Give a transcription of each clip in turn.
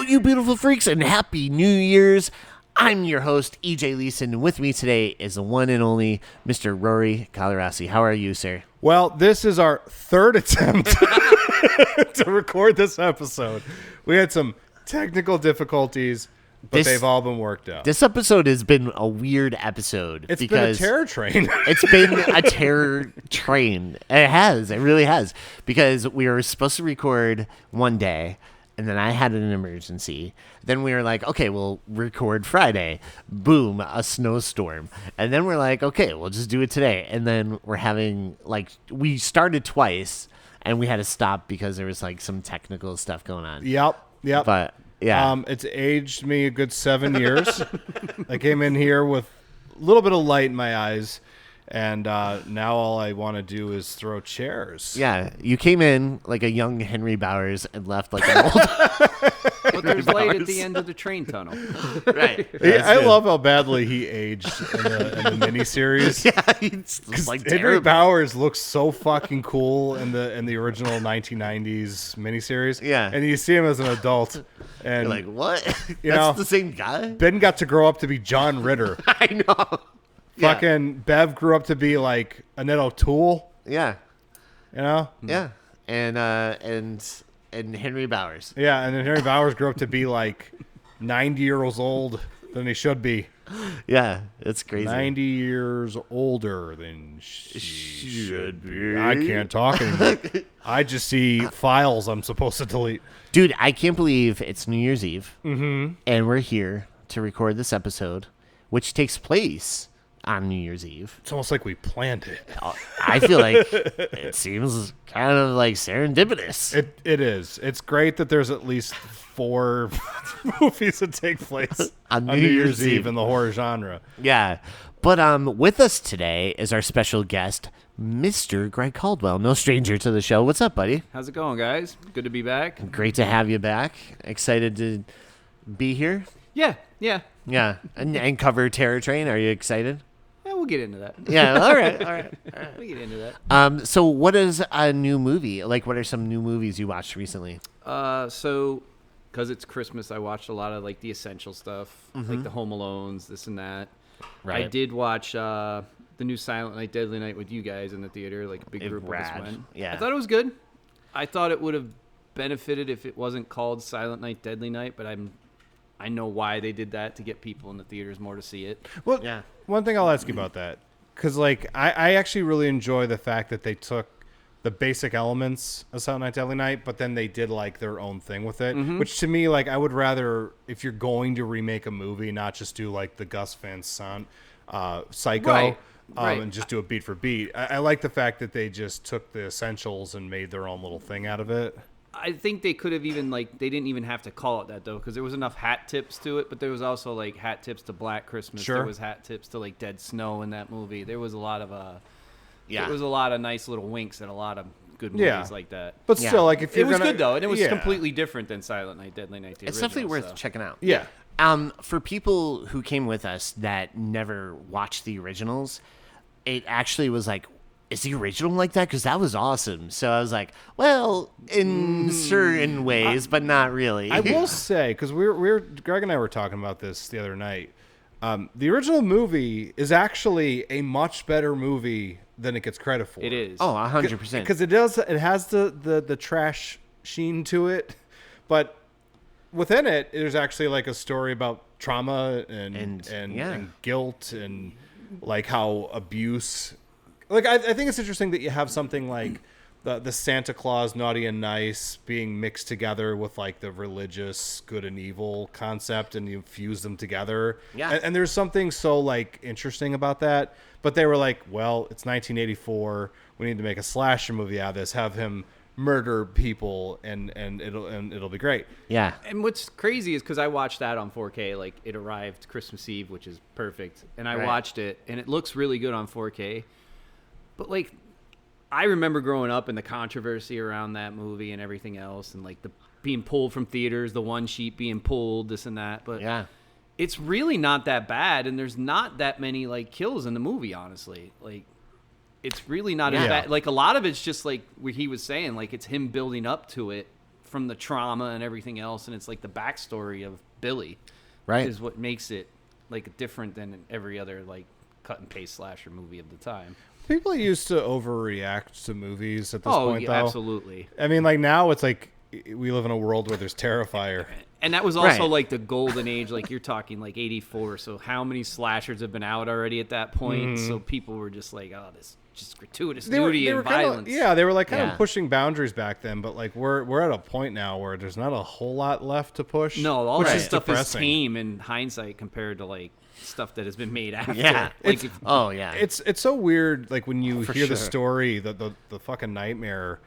you beautiful freaks, and happy New Year's. I'm your host, EJ Leeson, and with me today is the one and only Mr. Rory Calarasi. How are you, sir? Well, this is our third attempt to record this episode. We had some technical difficulties, but they've all been worked out. This episode has been a weird episode. It's been a terror train. It's been a terror train. It has. It really has. Because we were supposed to record one day, and then I had an emergency. Then we were like, okay, we'll record Friday. Boom, a snowstorm. And then we're like, okay, we'll just do it today. And then we're having, we started twice, and we had to stop because there was, some technical stuff going on. Yep. But, yeah. It's aged me a good 7 years. I came in here with a little bit of light in my eyes. And now all I want to do is throw chairs. Yeah, you came in like a young Henry Bowers and left like an old. But there's light at the end of the train tunnel. Right. I love how badly he aged in the miniseries. Yeah, he's like Henry terrible. Bowers looks so fucking cool in the original 1990s miniseries. Yeah. And you see him as an adult. And You're like, what? You That's know, the same guy? Ben got to grow up to be John Ritter. I know. Yeah. Fucking Bev grew up to be like Annette O'Toole. Yeah. You know? Yeah. And Henry Bowers. Yeah, and then Henry Bowers grew up to be like 90 years old than he should be. Yeah, it's crazy. 90 years older than she should be. I can't talk anymore. I just see files I'm supposed to delete. Dude, I can't believe it's New Year's Eve. Mm-hmm. And we're here to record this episode, which takes place on New Year's Eve. It's almost like we planned it. I feel like it seems kind of like serendipitous. It is. It's great that there's at least 4 movies that take place On on New Year's Eve in the horror genre. Yeah. But with us today is our special guest, Mr. Greg Caldwell. No stranger to the show. What's up, buddy? How's it going, guys? Good to be back. Great to have you back. Excited to be here. Yeah. Yeah. And cover Terror Train. Are you excited? Yeah, we'll get into that. Yeah. All right. We'll get into that. So what is a new movie? What are some new movies you watched recently? So, because it's Christmas, I watched a lot of the essential stuff, like the Home Alones, this and that. Right. I did watch the new Silent Night, Deadly Night with you guys in the theater, a big group of Rad. us went. Yeah. I thought it was good. I thought it would have benefited if it wasn't called Silent Night, Deadly Night, but I know why they did that, to get people in the theaters more to see it. Well, Yeah. one thing I'll ask you about that, because I actually really enjoy the fact that they took the basic elements of Silent Night, Deadly Night, but then they did their own thing with it. Which to me, I would rather, if you're going to remake a movie, not just do the Gus Van Sant Psycho, Right. and just do it beat for beat. I like the fact that they just took the essentials and made their own little thing out of it. I think they could have even they didn't even have to call it that though, because there was enough hat tips to it. But there was also hat tips to Black Christmas. Sure. There was hat tips to Dead Snow in that movie. There was a lot of Yeah. There was a lot of nice little winks at a lot of good movies like that. But Yeah. still, if It you're was gonna, good though, and it was yeah. completely different than Silent Night, Deadly Night. It's definitely worth checking out. Yeah. For people who came with us that never watched the originals, it actually was is the original like that? Because that was awesome. So I was like, well, in certain ways, but not really. I will say, because Greg and I were talking about this the other night. The original movie is actually a much better movie than it gets credit for. It is. Oh, 100%. Because it has the trash sheen to it, but within it, there's actually a story about trauma and guilt and how abuse. I think it's interesting that you have something like the Santa Claus naughty and nice being mixed together with the religious good and evil concept, and you fuse them together. Yeah. And there's something so interesting about that. But they were well, it's 1984. We need to make a slasher movie out of this. Have him murder people, and it'll be great. Yeah. And what's crazy is because I watched that on 4K. It arrived Christmas Eve, which is perfect, and I watched it, and it looks really good on 4K. But I remember growing up and the controversy around that movie and everything else, and the being pulled from theaters, the one sheet being pulled, this and that. But Yeah. it's really not that bad, and there's not that many kills in the movie, honestly. It's really not as bad. A lot of it's just where he was saying, it's him building up to it from the trauma and everything else, and it's like the backstory of Billy, Right. is what makes it like different than every other like cut and paste slasher movie of the time. People used to overreact to movies at this point, though. Absolutely. I mean, like now it's like we live in a world where there's Terrifier. And that was also Right. like the golden age, like you're talking like 84. So how many slashers have been out already at that point? So people were just like, oh, this just gratuitous nudity and violence. They were like kind Yeah. of pushing boundaries back then, but like we're at a point now where there's not a whole lot left to push. No, all which that is stuff depressing. is tame in hindsight compared to like stuff that has been made after. Yeah. Like, Oh yeah. It's so weird, like when you For hear the sure. story, the fucking nightmare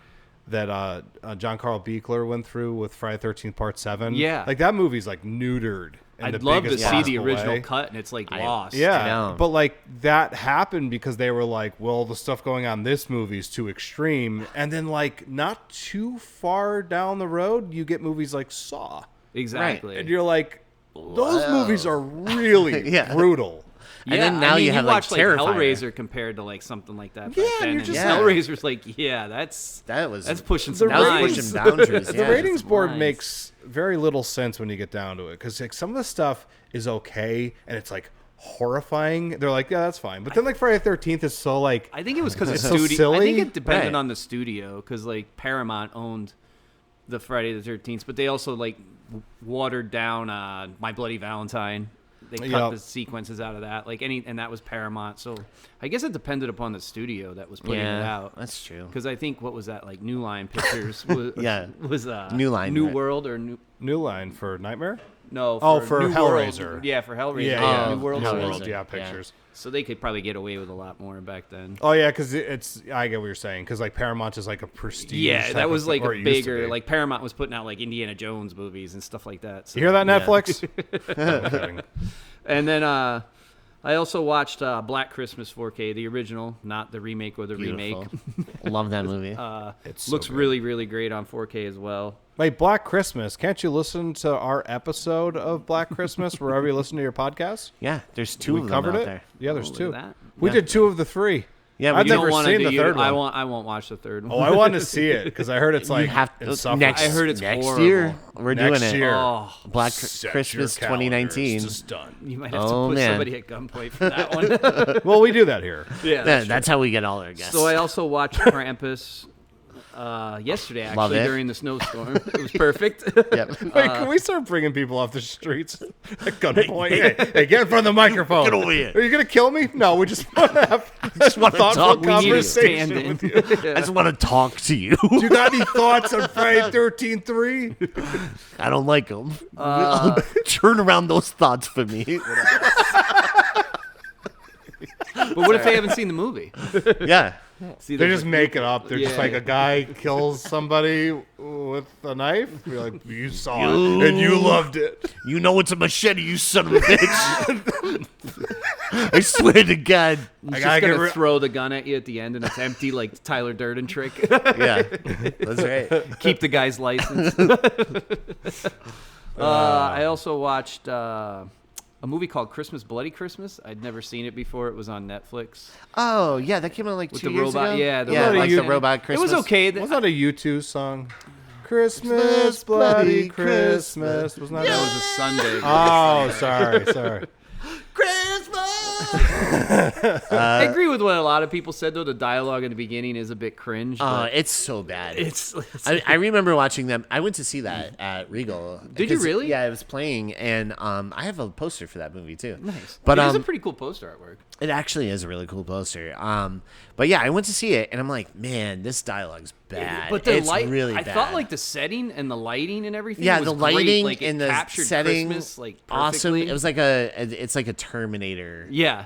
that John Carl Buechler went through with Friday the 13th Part 7. Yeah. Like that movie's like neutered. In I'd the love to biggest see the possible original way. cut, and it's like I- lost. Yeah, know. but like that happened because they were like, well, the stuff going on in this movie is too extreme, and then like not too far down the road, you get movies like Saw, Exactly. and you're like, those movies are really Yeah. brutal. Yeah, And then now I mean, you have, like, watch like Terrifier. Hellraiser compared to like something like that. Yeah, back and then, you're and just like- Hellraiser's like, yeah, that's pushing some that was lines. pushing boundaries. The Yeah. ratings board lines. makes very little sense when you get down to it because like some of the stuff is okay and it's like horrifying. They're like, yeah, that's fine, but then like Friday the 13th is so like I think it was because of It's so studio. I silly. think it depended Right. on the studio because like Paramount owned the Friday the 13th, but they also like watered down My Bloody Valentine. They cut Yep. the sequences out of that, and that was Paramount. So I guess it depended upon the studio that was putting it Yeah, out. that's true. Because I think what was that like New Line Pictures was Yeah. was New Line, New right. World or New New Line for Nightmare. no Oh, for New Hellraiser. World. Yeah, for Hellraiser. Yeah, yeah. New World. Hellraiser. World, yeah, pictures. So they could probably get away with a lot more back then. Oh yeah, because it's I get what you're saying because like Paramount is like a prestige. Yeah, type that was of, like or a it used to bigger be. like Paramount was putting out like Indiana Jones movies and stuff like that. So. You hear that, Yeah. Netflix? I'm kidding. And then I also watched Black Christmas 4K, the original, not the remake or the Beautiful. remake. Love that movie. It's so Looks good. really, really great on 4K as well. Wait, Black Christmas. Can't you listen to our episode of Black Christmas wherever you listen to your podcast? yeah, there's two We of them covered out it. there. Yeah, there's Oh, look two. at that. We Yeah. did 2 of the 3. Yeah, I've we never wanna seen do the you- third one. I won't watch the third one. Oh, I want to see it because I heard it's like you have insufferable. next. I heard it's next horrible. year. We're Next doing it. year. Oh, Black Set Christmas your calendars 2019. to stun. you might have Oh, to put man. somebody at gunpoint for that one. Well, we do that here. Yeah, That's how we get all our guests. So I also watched Krampus yesterday, Love actually, it. during the snowstorm. It was perfect. Yep. Wait, can we start bringing people off the streets at gunpoint? Hey, get in front of the microphone. Get over here. Are you going to kill me? No, we just want to have wanna thoughtful talk. We need a conversation stand-in. with you. I just want to talk to you. Do you got any thoughts on Friday 13-3? I don't like them. Turn around those thoughts for me. But what if they haven't seen the movie? Yeah. See, They there's just make it up. They're just Yeah. like a guy kills somebody with a knife. You're like, you saw it and you loved it. You know it's a machete, you son of a bitch. I swear to God. He's I just gotta gonna get ri- throw the gun at you at the end, and it's empty, like Tyler Durden trick. Yeah. That's right. Keep the guy's license. I also watched a movie called Christmas Bloody Christmas. I'd never seen it before. It was on Netflix Oh, yeah, that came out like with 2 the years robot. ago. Yeah, yeah, robot. like the You- robot Christmas. It was okay. Wasn't that a U2 song? Christmas, bloody Christmas. Wasn't that? That was a Sunday. Oh, sorry. I agree with what a lot of people said, though. The dialogue in the beginning is a bit cringe. but It's so bad. it's I remember watching them. I went to see that at Regal. Did you 'Cause, really? Yeah, it was playing, and I have a poster for that movie too. nice. But It is a pretty cool poster artwork. it actually is a really cool poster. But yeah, I went to see it, and I'm like, man, this dialogue's bad. But the it's light, really I bad. thought like the setting and the lighting and everything. yeah, was the great. lighting like, it and the captured setting, Christmas, like awesome. perfectly. It was like it's like a Terminator. Yeah,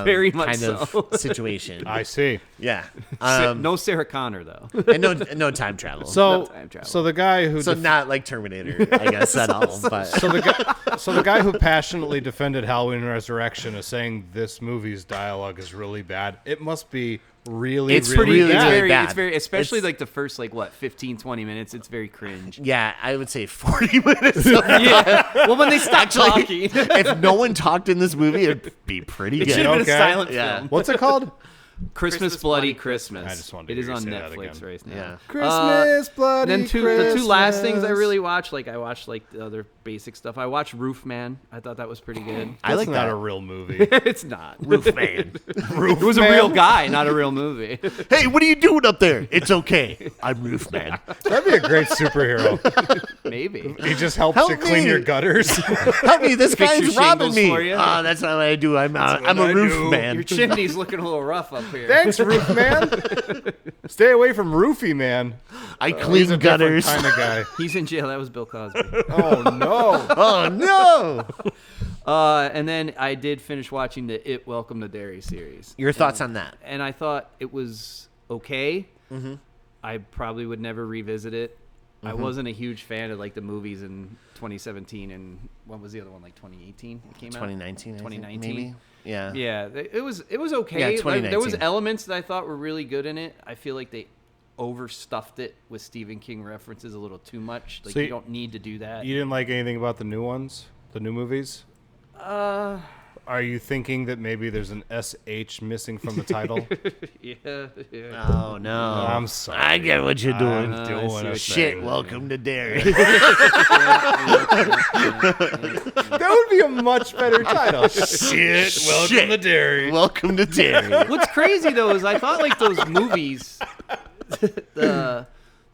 very much kind so. of situation. I see. Yeah, No Sarah Connor though. and no time travel. So, time travel. so the guy who not like Terminator, I guess at all. But so the guy who passionately defended Halloween Resurrection is saying this movie's dialogue is really bad. It must be really, It's really really, bad. really bad. It's very, especially It's- like the first 15, 20 minutes. It's very cringe. yeah, I would say 40 minutes. Yeah. Well, when they stop talking, If no one talked in this movie, it'd be pretty it should good. have been Okay. a silent Yeah. film. What's it called? Christmas Bloody Christmas. I just wanted to It is hear you on say that Netflix again. right now. Yeah. Christmas, bloody And then Christmas. the two last things I really watched, like I watched like the other basic stuff. I watched Roof Man. I thought that was pretty good. I like That's not that. a real movie. It's not. Roof Man. It was a real guy, not a real movie. Hey, what are you doing up there? It's okay. I'm Roof Man. That'd be a great superhero. Maybe. He just helps Help you clean me. your gutters. Help me. This Fix your guy's robbing shingles me. for you. That's not what I do. I'm what a I Roof do. Man. Your chimney's looking a little rough up here. Thanks, Roof Man. Stay away from Roofy Man. I He's clean a gutters. different kind of guy. He's in jail. That was Bill Cosby. Oh no. Oh, no. And then I did finish watching the It Welcome to Derry series. Your thoughts on that? And I thought it was okay. Mm-hmm. I probably would never revisit it. I wasn't a huge fan of like the movies in 2017 and what was the other one, like 2018 it came out? 2019, 2019 maybe? Yeah. Yeah, it was okay. Yeah, Like, there was 2019. elements that I thought were really good in it. I feel like they overstuffed it with Stephen King references a little too much. Like So you don't need to do that. You didn't like anything about the new ones? The new movies? Are you thinking that maybe there's an SH missing from the title? yeah. Oh, no. I'm sorry. I get what you're doing. I'm doing I see a what Shit, thing. welcome to Derry. That would be a much better title. Shit, welcome Shit. to Derry. welcome to Derry. What's crazy though is I thought like those movies, the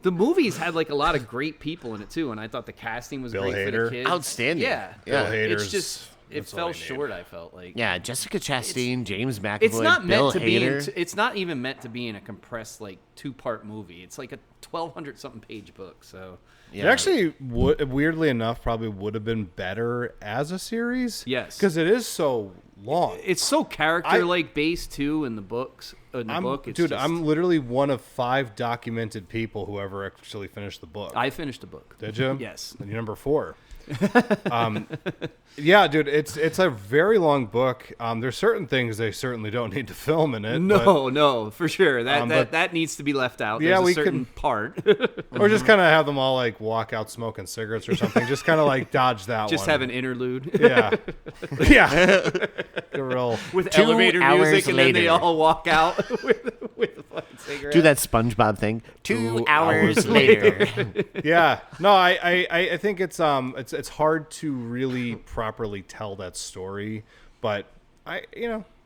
movies had like a lot of great people in it too, and I thought the casting was Bill great for Hader. the kids. Outstanding. Yeah, Yeah. Bill It's Hader's- just it that's all fell I need. short. I felt like Yeah, Jessica Chastain, James McAvoy, it's not Bill meant to be. Hader. It's not even meant to be in a compressed like 2-part movie. It's like a 1,200 something page book. So Yeah. It actually, weirdly enough, probably would have been better as a series. Yes. Because it is so long. it's so character like based too in the books. In the book, it's just, I'm literally one of 5 documented people who ever actually finished the book. I finished the book. Did you? Yes. And you're number 4. Yeah, dude, it's a very long book. There's certain things they certainly don't need to film in it. No, for sure. That but- that needs to be left out. Yeah, There's we a certain can- part. Or just kind of have them all like walk out smoking cigarettes or something. Just kind of like dodge that Just one. have an interlude. Yeah. Yeah. A real. With 2 elevator hours music, and then they later. all walk out with a fucking cigarette. Do that SpongeBob thing. 2 hours later. Yeah. No, I think it's hard to really properly tell that story, but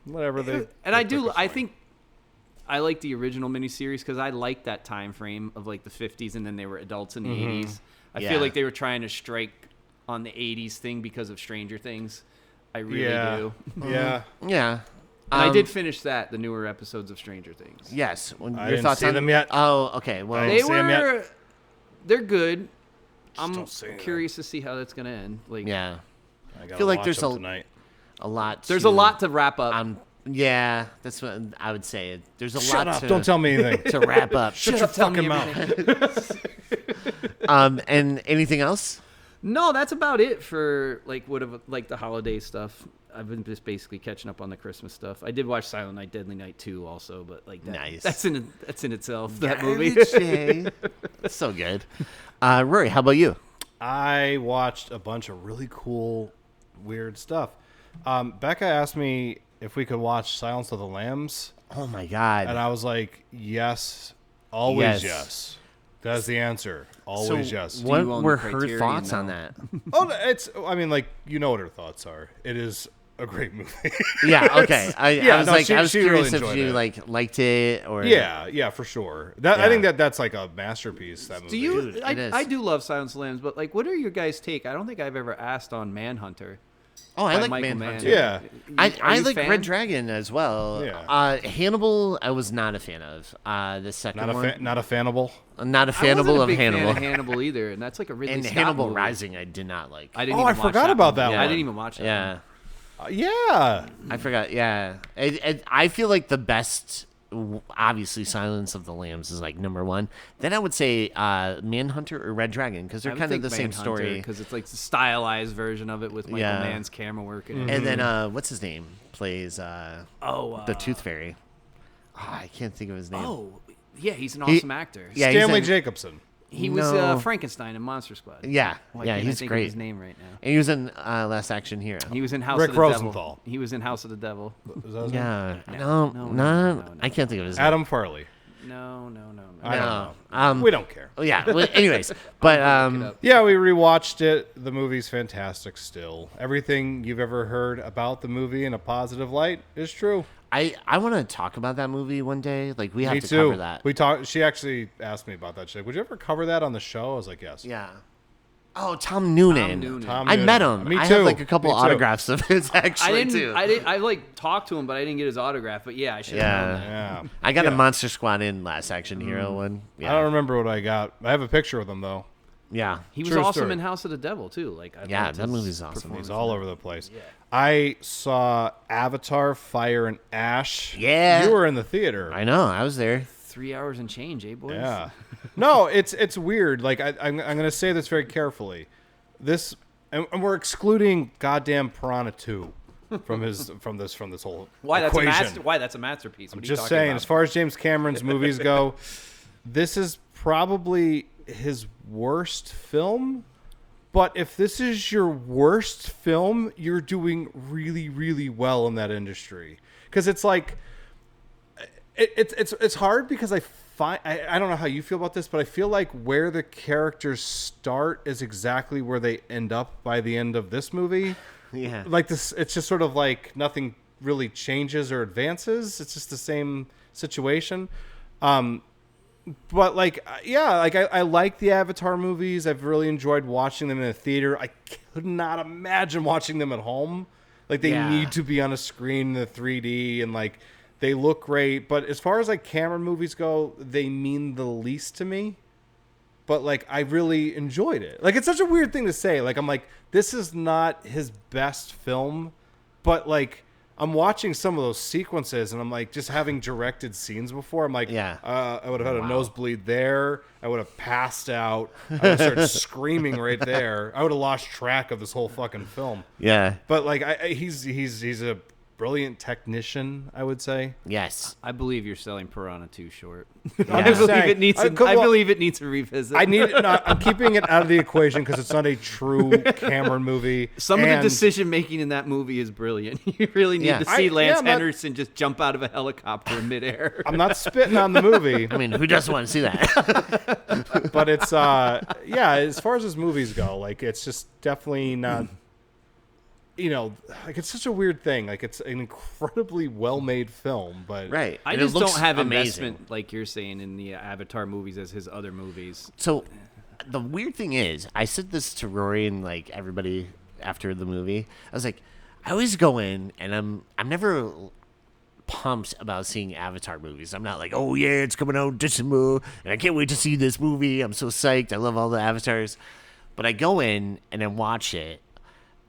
whatever they. And I think I like the original miniseries because I like that time frame of like the 50s, and then they were adults in the 80s. I Yeah. feel like they were trying to strike on the 80s thing because of Stranger Things. I really Yeah. do. Yeah. Yeah. And I did finish the newer episodes of Stranger Things. Yes. Your didn't thoughts see on them yet. Oh, okay. Well, I They didn't see 'em yet. were, they're good. I'm don't say that. curious to see how that's gonna end. Like, yeah. I gotta feel like watch there's them a- tonight. A lot. there's a lot to wrap up. Yeah, that's what I would say. There's a Shut lot up! to Don't tell me anything. to wrap up. Shut your Tell me fucking mouth. everything. And anything else? No, that's about it for like the holiday stuff. I've been just basically catching up on the Christmas stuff. I did watch Silent Night, Deadly Night 2 also, but like that, Nice. that's in itself that movie. That's so good. Rory, how about you? I watched a bunch of really cool, weird stuff. Becca asked me if we could watch Silence of the Lambs, Oh my God. and I was like, yes, always Yes. yes. That's the answer. Always yes. you What own were the her Criterion thoughts now? on that? Oh, I mean, like, you know what her thoughts are. It is a great movie. Yeah, okay. I was no, like, she I was really curious if enjoyed you it. liked it or yeah, for sure. I Yeah. think that's like a masterpiece. That movie. Do you? Dude, it is. I do love Silence of the Lambs, but like, what are your guys' take? I don't think I've ever asked on Manhunter. Oh, I by like Michael Manhunter. Mann. Yeah. Are I you a like fan? Red Dragon as well. Yeah. Hannibal, I was not a fan of. The second Not one, not a fanable. I'm not a I wasn't fanable a of big fan Hannibal. of Hannibal either, and that's like a Ridley And Scott Hannibal movie. Rising, I did not like. I didn't. Oh, even I watch forgot that about one. that I one. didn't even watch that. Yeah, Yeah. I forgot. Yeah, I feel like the best. Obviously, Silence of the Lambs is like number one. Then I would say Manhunter or Red Dragon because they're kind of the same story. because it's like the stylized version of it with Michael Yeah. Mann's camera work. And And then what's his name plays the oh, Tooth Fairy. Oh, I can't think of his name. oh, yeah, he's an awesome actor. Yeah, he's Stanley in- Jacobson. He was Frankenstein in Monster Squad. Yeah, Why yeah, can't he's I think great. Of his name right now. And he was in Last Action Hero. He was in House Rick of the Rosenthal. Devil. He was in House of the Devil. Is that his name? Yeah, No, I can't think of his Adam Farley. No. I don't name. know. We don't care. Yeah. Well, anyways, but Yeah, we rewatched it. The movie's fantastic still. Everything you've ever heard about the movie in a positive light is true. I want to talk about that movie one day. Like we have Me to too. cover that. We talked. She actually asked me about that. She's like, "Would you ever cover that on the show?" I was like, "Yes." Yeah. Oh, Tom Noonan. Tom I Noonan. met him. Me I too. have like a couple Me too. autographs of his actually too. I like talked to him, but I didn't get his autograph. But yeah, I should have known that. Yeah. I got a Monster Squad in Last Action Hero one. Yeah. I don't remember what I got. I have a picture with him though. Yeah. He was True awesome story. in House of the Devil too. Like I Yeah, loved that his movie's awesome. performance He's in all that. over the place. Yeah. I saw Avatar: Fire and Ash. Yeah. You were in the theater. I know. I was there. 3 hours and change, eh, boys? Yeah. No, it's weird. Like I'm going to say this very carefully. This and we're excluding goddamn Piranha 2 from this whole Why that's equation. a masterpiece? What I'm are you just talking saying, about? as far as James Cameron's movies go, this is probably his worst film. But if this is your worst film, you're doing really, really well in that industry. Because it's like, it's hard because I don't know how you feel about this, but I feel like where the characters start is exactly where they end up by the end of this movie. Yeah. Like this, it's just sort of like nothing really changes or advances. It's just the same situation. But like, yeah, like I like the Avatar movies. I've really enjoyed watching them in a theater. I could not imagine watching them at home. Like they need to be on a screen in the 3D and like they look great. But as far as like Cameron movies go, they mean the least to me. But like I really enjoyed it. Like it's such a weird thing to say. Like I'm like, this is not his best film, but like I'm watching some of those sequences and I'm like, just having directed scenes before, I'm like, I would have had a nosebleed there. I would have passed out. I would have started screaming right there. I would have lost track of this whole fucking film. Yeah. But like, he's a brilliant technician, I would say. Yes. I believe you're selling Piranha 2 short. Yeah. I believe it needs. I believe it needs a revisit. I'm keeping it out of the equation because it's not a true Cameron movie. Some of the decision making in that movie is brilliant. You really need to see Lance Henriksen just jump out of a helicopter in midair. I'm not spitting on the movie. I mean, who doesn't want to see that? But it's as far as his movies go, like it's just definitely not. You know, like it's such a weird thing. Like it's an incredibly well-made film, but Right. I And just it looks don't have amazing. investment like you're saying in the Avatar movies as his other movies. So the weird thing is, I said this to Rory and like everybody after the movie. I was like, I always go in and I'm never pumped about seeing Avatar movies. I'm not like, oh yeah, it's coming out December and I can't wait to see this movie. I'm so psyched. I love all the Avatars. But I go in and I watch it.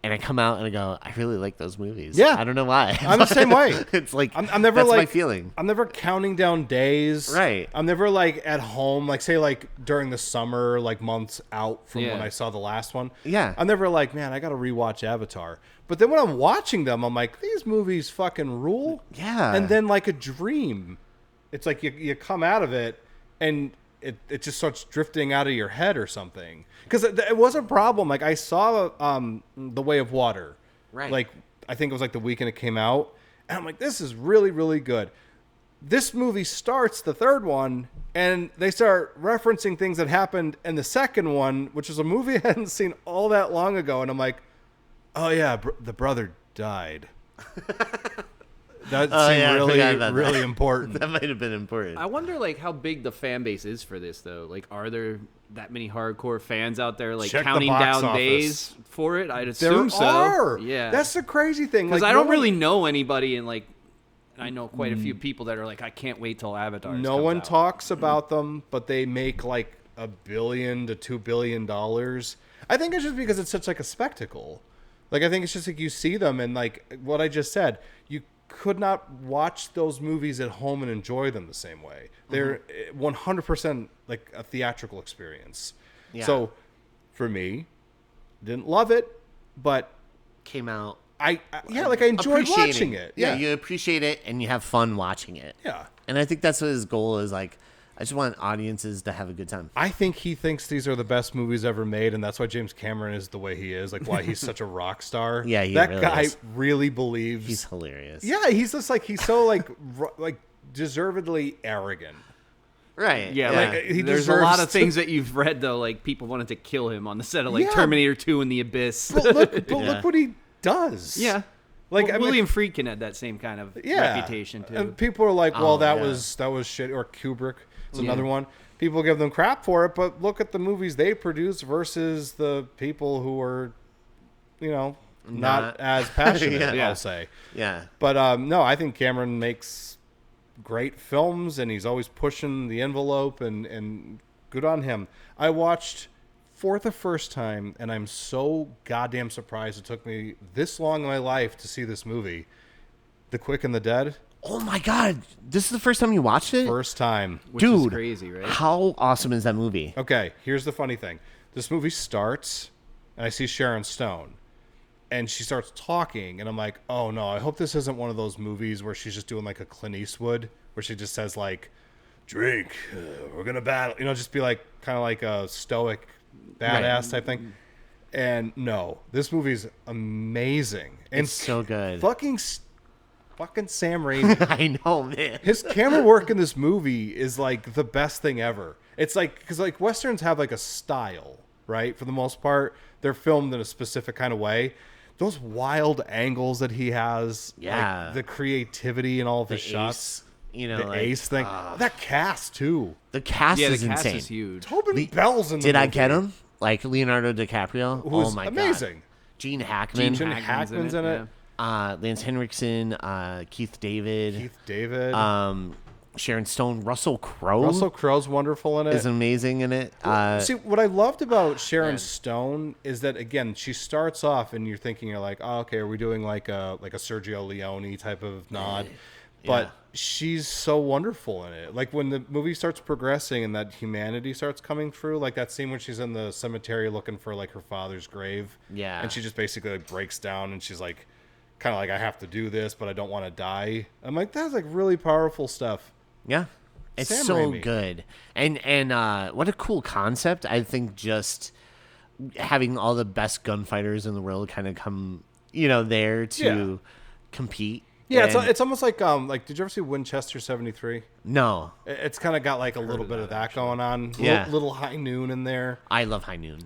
And I come out and I go, I really like those movies. Yeah. I don't know why. I'm the same way. It's like, I'm never that's like my feeling. I'm never counting down days. Right. I'm never like at home, like say like during the summer, like months out from when I saw the last one. Yeah. I'm never like, man, I got to rewatch Avatar. But then when I'm watching them, I'm like, these movies fucking rule. Yeah. And then like a dream, it's like you come out of it and it just starts drifting out of your head or something. Because it was a problem. Like I saw The Way of Water. Right. Like I think it was like the weekend it came out. And I'm like, this is really, really good. This movie starts, the third one, and they start referencing things that happened in the second one, which is a movie I hadn't seen all that long ago. And I'm like, oh yeah, the brother died. That seemed really important. That might have been important. I wonder, like, how big the fan base is for this, though. Like, are there that many hardcore fans out there, like, Check the counting box down office. days for it? I'd assume There so. are. Yeah, That's the crazy thing. because Like, I don't really know anybody, and like, I know quite a few people that are like, I can't wait till Avatar. No one talks about them, but they make like $1 billion to $2 billion. I think it's just because it's such like a spectacle. Like I think it's just like you see them and like what I just said, you could not watch those movies at home and enjoy them the same way. They're 100% like a theatrical experience. Yeah. So for me, didn't love it, but Came out. I enjoyed watching it. Yeah, you appreciate it and you have fun watching it. Yeah. And I think that's what his goal is. Like, I just want audiences to have a good time. I think he thinks these are the best movies ever made, and that's why James Cameron is the way he is. Like, why he's such a rock star. Yeah, he that really guy is. really believes. He's hilarious. Yeah, he's just like he's so like deservedly arrogant. Right. Yeah, yeah. like He there's a lot deserves of things that you've read though, like people wanted to kill him on the set of like Yeah. Terminator 2 and The Abyss. But look what he does. Yeah. Like, Well, I mean, William Friedkin had that same kind of reputation too. And people are like, well, Oh, that yeah. was shit. Or Kubrick is another one. People give them crap for it, but look at the movies they produce versus the people who are, not as passionate, Yeah. I'll say. Yeah. But no, I think Cameron makes great films, and he's always pushing the envelope, and good on him. I watched for the first time, and I'm so goddamn surprised it took me this long in my life to see this movie, The Quick and the Dead. Oh my God! This is the first time you watched it, First time. Which is dude. crazy, right? How awesome is that movie? Okay, here's the funny thing. This movie starts, and I see Sharon Stone, and she starts talking, and I'm like, oh no, I hope this isn't one of those movies where she's just doing like a Clint Eastwood, where she just says like, drink, we're gonna battle, just be like kind of like a stoic badass type thing. And no, this movie's amazing. And It's so good. Fucking Sam Raimi. I know, man. His camera work in this movie is like the best thing ever. It's like, because like Westerns have like a style, right? For the most part, they're filmed in a specific kind of way. Those wild angles that he has, Yeah. like the creativity and all of his shots, Ace, the ace thing, that cast too. The cast Yeah, is the cast insane. is huge. Tobin Bell's in the Did I movie, get him? Like Leonardo DiCaprio? who's Oh my amazing. God. Gene Hackman. Gene Hackman's in it. Lance Henriksen, Keith David, Keith David, Sharon Stone, Russell Crowe. Russell Crowe's wonderful in it. is amazing in it. See, what I loved about Sharon Stone is that again, she starts off and you're like, oh, okay, are we doing like a Sergio Leone type of nod? But she's so wonderful in it. Like when the movie starts progressing and that humanity starts coming through, like that scene when she's in the cemetery looking for like her father's grave. Yeah. And she just basically like breaks down and she's like, kind of like, I have to do this, but I don't want to die. I'm like, that's like really powerful stuff. Yeah. It's Sam so Raimi. good. And what a cool concept. I think just having all the best gunfighters in the world kind of come, there to compete. Yeah, And- it's almost like did you ever see Winchester 73? No. It's kind of got like a little bit of that going on. Yeah. Little High Noon in there. I love High Noon.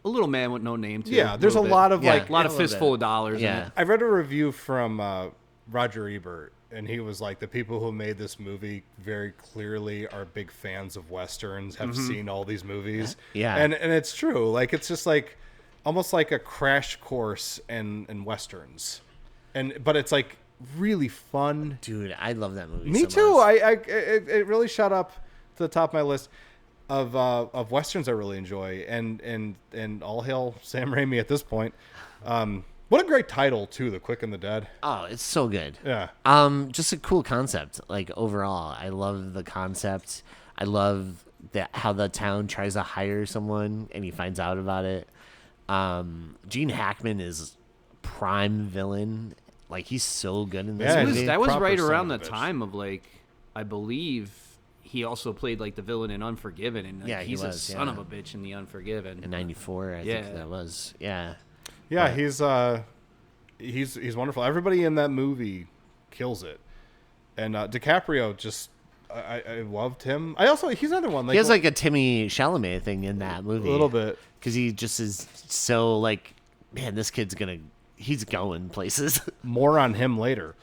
A little man with no name too. Yeah, there's a lot of Yeah. like a lot of a little fistful bit. of dollars. Yeah. In it. I read a review from Roger Ebert, and he was like, the people who made this movie very clearly are big fans of Westerns, have seen all these movies. Yeah. And it's true. Like, it's just like almost like a crash course in Westerns. But it's like really fun. Dude, I love that movie. Me so too. much. It really shot up to the top of my list of Westerns I really enjoy. And all hail Sam Raimi at this point. What a great title too, The Quick and the Dead. Oh, it's so good. Yeah. Just a cool concept. Like overall, I love the concept. I love how the town tries to hire someone and he finds out about it. Gene Hackman is prime villain. Like he's so good in this Yeah, movie. That was Proper right son around the of a bitch. time of like, I believe he also played like the villain in Unforgiven, and like, Yeah, he he's was, a son yeah. of a bitch in the Unforgiven. in '94, I Yeah. think that was. Yeah. Yeah, But- he's wonderful. Everybody in that movie kills it. And DiCaprio just I loved him. He's another one. He has like a Timmy Chalamet thing in that movie. a little bit. Because he just is so like, man, this kid's he's going places. More on him later.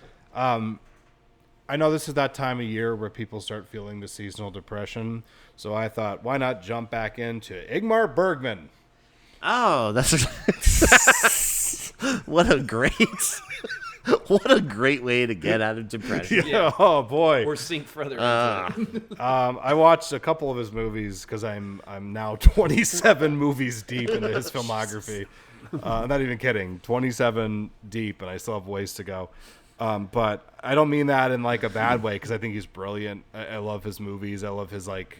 I know this is that time of year where people start feeling the seasonal depression. So I thought, why not jump back into Ingmar Bergman? Oh, that's what a great way to get out of depression. Yeah. Oh boy. Or sink further into it. I watched a couple of his movies because I'm now 27 movies deep into his filmography. I'm not even kidding. 27 deep, and I still have ways to go. But I don't mean that in like a bad way because I think he's brilliant. I love his movies. I love his like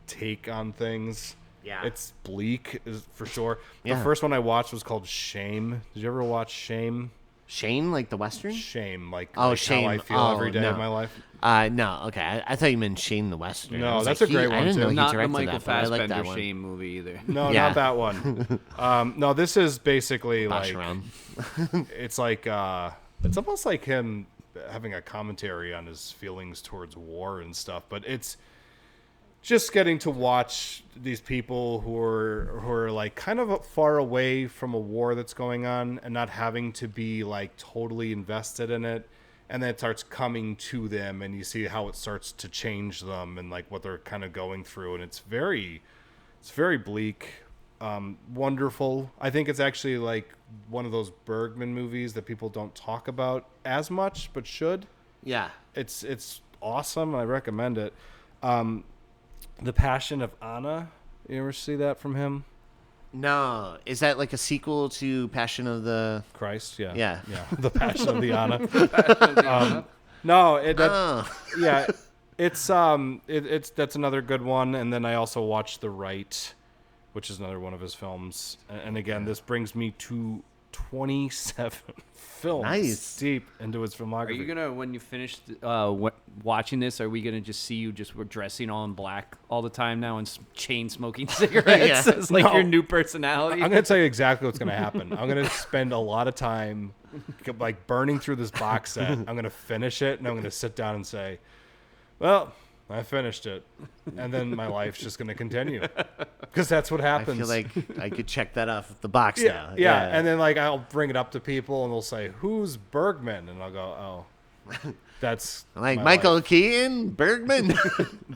take on things. Yeah. It's bleak, is for sure. The Yeah. first one I watched was called Shame. Did you ever watch Shame? Shane, like the Western? Shame, Shame. how I feel every day no. of my life. No, okay. I thought you meant Shane the Western. No, I was that's like, a great I one, didn't know too. he Not the directed Michael that, but I like Fassbender that one. Shame movie either. No, Yeah. not that one. No, this is basically like Basharam. it's like it's almost like him having a commentary on his feelings towards war and stuff, but it's just getting to watch these people who are like kind of far away from a war that's going on and not having to be like totally invested in it, and then it starts coming to them and you see how it starts to change them and like what they're kind of going through, and it's very bleak. Wonderful. I think it's actually like one of those Bergman movies that people don't talk about as much, but should. Yeah. It's awesome. I recommend it. The Passion of Anna. You ever see that from him? No. Is that like a sequel to Passion of the... Christ, yeah. Yeah. The Passion of the Anna. Anna. No, Oh. it's that's another good one. And then I also watched The Right, which is another one of his films. And again, this brings me to 27 films Nice. deep into his filmography. Are you gonna, when you finish watching this, are we gonna just see you just dressing all in black all the time now and chain smoking cigarettes Yeah. as like No. your new personality? I'm going to tell you exactly what's going to happen. I'm going to spend a lot of time like burning through this box set. I'm going to finish it, and I'm going to sit down and say, well, I finished it. And then my life's just going to continue. Because that's what I happens. feel like I could check that off the box yeah, now. yeah. And then like I'll bring it up to people, and they'll say, who's Bergman? And I'll go, oh, that's like my Michael life. Keaton, Bergman.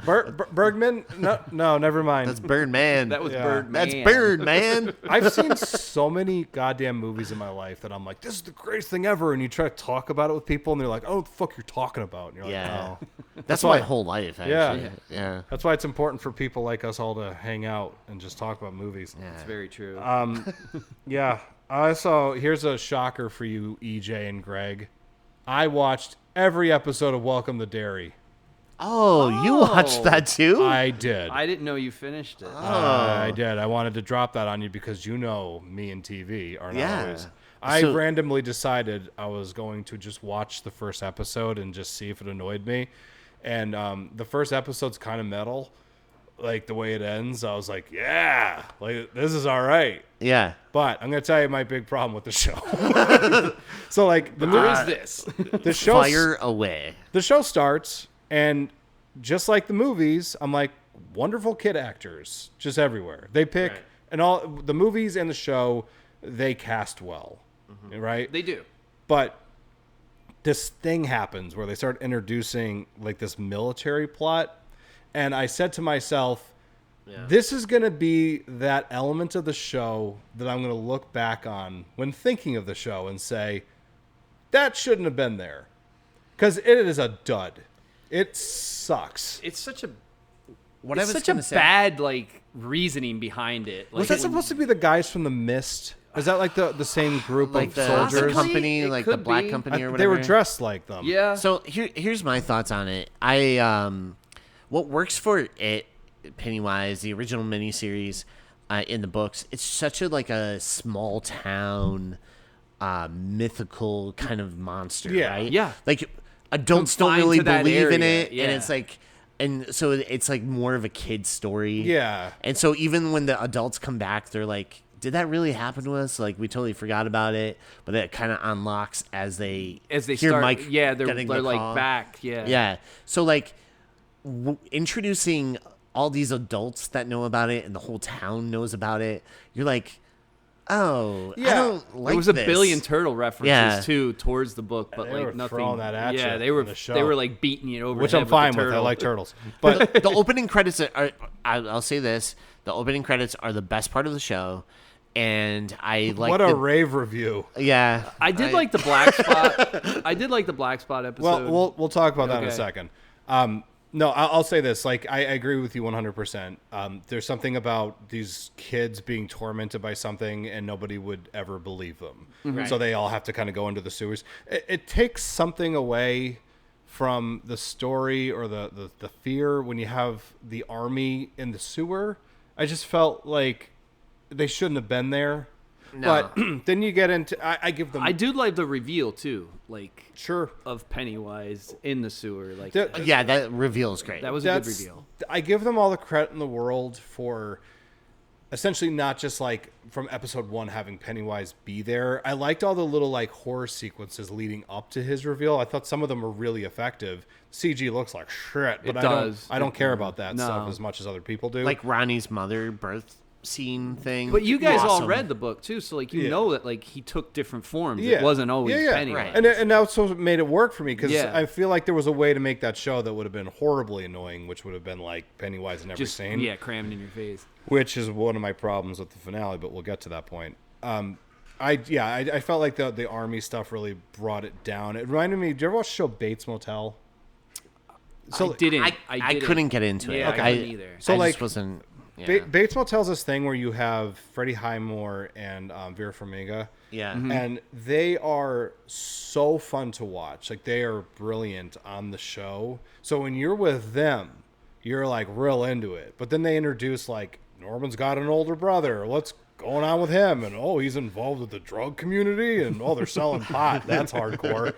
Bergman? No, never mind. That's Birdman. That was Yeah. Birdman. That's Birdman. I've seen so many goddamn movies in my life that I'm like, this is the greatest thing ever. And you try to talk about it with people, and they're like, oh, what the fuck you're talking about? And you're Yeah. like, oh. That's why- my whole life, Yeah. actually. Yeah. That's why it's important for people like us all to hang out and just talk about movies. Yeah. It's very true. Yeah. So here's a shocker for you, EJ and Greg. I watched every episode of Welcome to Derry. Oh, you watched that too? I did. I didn't know you finished it. I did. I wanted to drop that on you because you know me and TV are not Yeah. always. I So- randomly decided I was going to just watch the first episode and just see if it annoyed me. And the first episode's kind of metal, like the way it ends. I was like, yeah, like this is all right. Yeah. But I'm gonna tell you my big problem with the show. So like Where is this? the show Fire away. the show starts, and just like the movies, I'm like, wonderful kid actors just everywhere. They pick, Right. and all the movies and the show, they cast well, right? They do. But this thing happens where they start introducing like this military plot, and I said to myself, this is going to be that element of the show that I'm going to look back on when thinking of the show and say, that shouldn't have been there. Because it is a dud. It sucks. It's such a What I it's was such a gonna say- bad like reasoning behind it. Like, Was that supposed to be the guys from The Mist? Is that like the same group Like of the soldiers? company, It like the could black be. company or They whatever. were dressed like them. Yeah. So here's my thoughts on it. What works for it, Pennywise, the original miniseries, in the books, it's such a small town, mythical kind of monster, Yeah. right? Yeah. Like adults don't Confined really to that believe in area, it, yeah. and it's like, and so it's like more of a kid's story. Yeah. And so even when the adults come back, they're like, did that really happen to us? Like, we totally forgot about it. But it kind of unlocks as they hear start. Mike Yeah, they're getting the like call. back. Yeah. Yeah. So, like, introducing all these adults that know about it and the whole town knows about it, you're like, oh, I Yeah. don't like There was a this. billion turtle references Yeah. too towards the book, but They like were nothing. throwing that at yeah, you they were in the show. they were like beating you over. Which the I'm head fine with. with. The I turtle. like turtles. But The opening credits are I'll say this. The opening credits are the best part of the show. And I like what a rave review. Yeah. I did like the black spot. I did like the black spot episode. Well, we'll talk about that in a Okay. second. No, I'll say this. Like, I agree with you 100%. There's something about these kids being tormented by something and nobody would ever believe them. Right. So they all have to kind of go into the sewers. It takes something away from the story or the fear when you have the army in the sewer. I just felt like they shouldn't have been there. No. But then you get into I give them. I do like the reveal too, like Sure. of Pennywise in the sewer. Like Yeah, that reveal is great. that was a good reveal. I give them all the credit in the world for essentially not just like from episode 1 having Pennywise be there. I liked all the little like horror sequences leading up to his reveal. I thought some of them were really effective. CG looks like shit, but I don't care about that stuff as much as other people do. Like Ronnie's mother birth scene thing. But you guys all Awesome. read the book too, so like you know that like he took different forms. Yeah. It wasn't always Pennywise. Right. And that's what made it work for me because Yeah. I feel like there was a way to make that show that would have been horribly annoying, which would have been like Pennywise in every Just scene. crammed in your face. Which is one of my problems with the finale, but we'll get to that point. I felt like the army stuff really brought it down. It reminded me. Did you ever watch the show Bates Motel? So I didn't. I couldn't get into it. Yeah, I couldn't either. So I like, just wasn't. Yeah. Bates Motel's this thing where you have Freddie Highmore and Vera Farmiga. Yeah. And they are so fun to watch. Like, they are brilliant on the show. So when you're with them, you're like real into it. But then they introduce like, Norman's got an older brother. What's going on with him? And he's involved with the drug community. And they're selling pot. That's hardcore.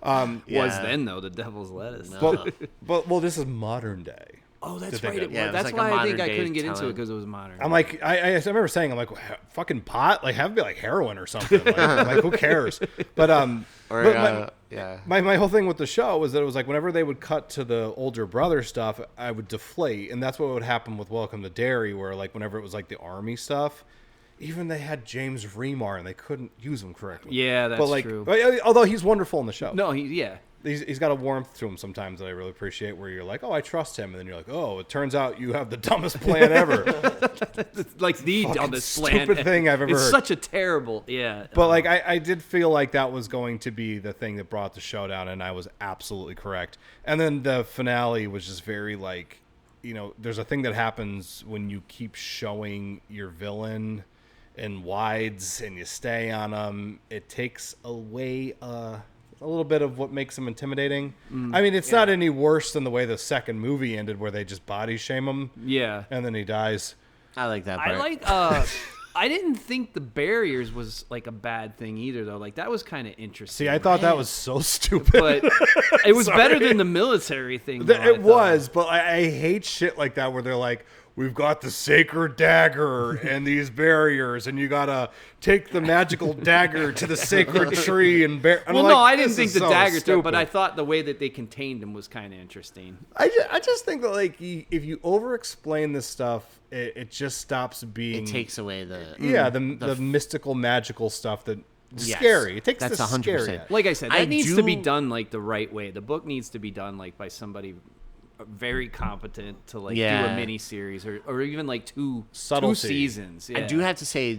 Was then though the Devil's Lettuce. No. But this is modern day. Oh, that's Did they right. get- Yeah, it was That's like a why I think I modern-day couldn't get into it telling. because it was modern. I'm like, I remember saying, I'm like, fucking pot? Like, have it be like heroin or something. Like, I'm like, who cares? But, my whole thing with the show was that it was like whenever they would cut to the older brother stuff, I would deflate. And that's what would happen with Welcome to Derry, where like whenever it was like the army stuff, even they had James Remar and they couldn't use him correctly. Yeah, that's but like, true. Although he's wonderful in the show. No, He's got a warmth to him sometimes that I really appreciate, where you're like, I trust him. And then you're like, it turns out you have the dumbest plan ever. like the dumbest plan. stupid thing I've ever It's heard. such a terrible, But like, I did feel like that was going to be the thing that brought the show down, and I was absolutely correct. And then the finale was just very like, there's a thing that happens when you keep showing your villain in wides and you stay on them. It takes away a little bit of what makes him intimidating. I mean, it's not any worse than the way the second movie ended, where they just body shame him. Yeah. And then he dies. I like that part. I like. I didn't think the barriers was like a bad thing either, though. Like that was kind of interesting. See, I thought that was so stupid. but it was better than the military thing. Though, It was, but I hate shit like that where they're like, we've got the sacred dagger and these barriers, and you gotta take the magical dagger to the sacred tree and I didn't think the so dagger stupid. stuff, but I thought the way that they contained him was kind of interesting. I just think that like if you over explain this stuff, it just stops being. It takes away the the mystical magical stuff that scary. It takes that's the 100%. scary. Like I said, that I needs to be do- done like the right way. The book needs to be done like by somebody very competent to like do a mini series or even like two seasons. Yeah. I do have to say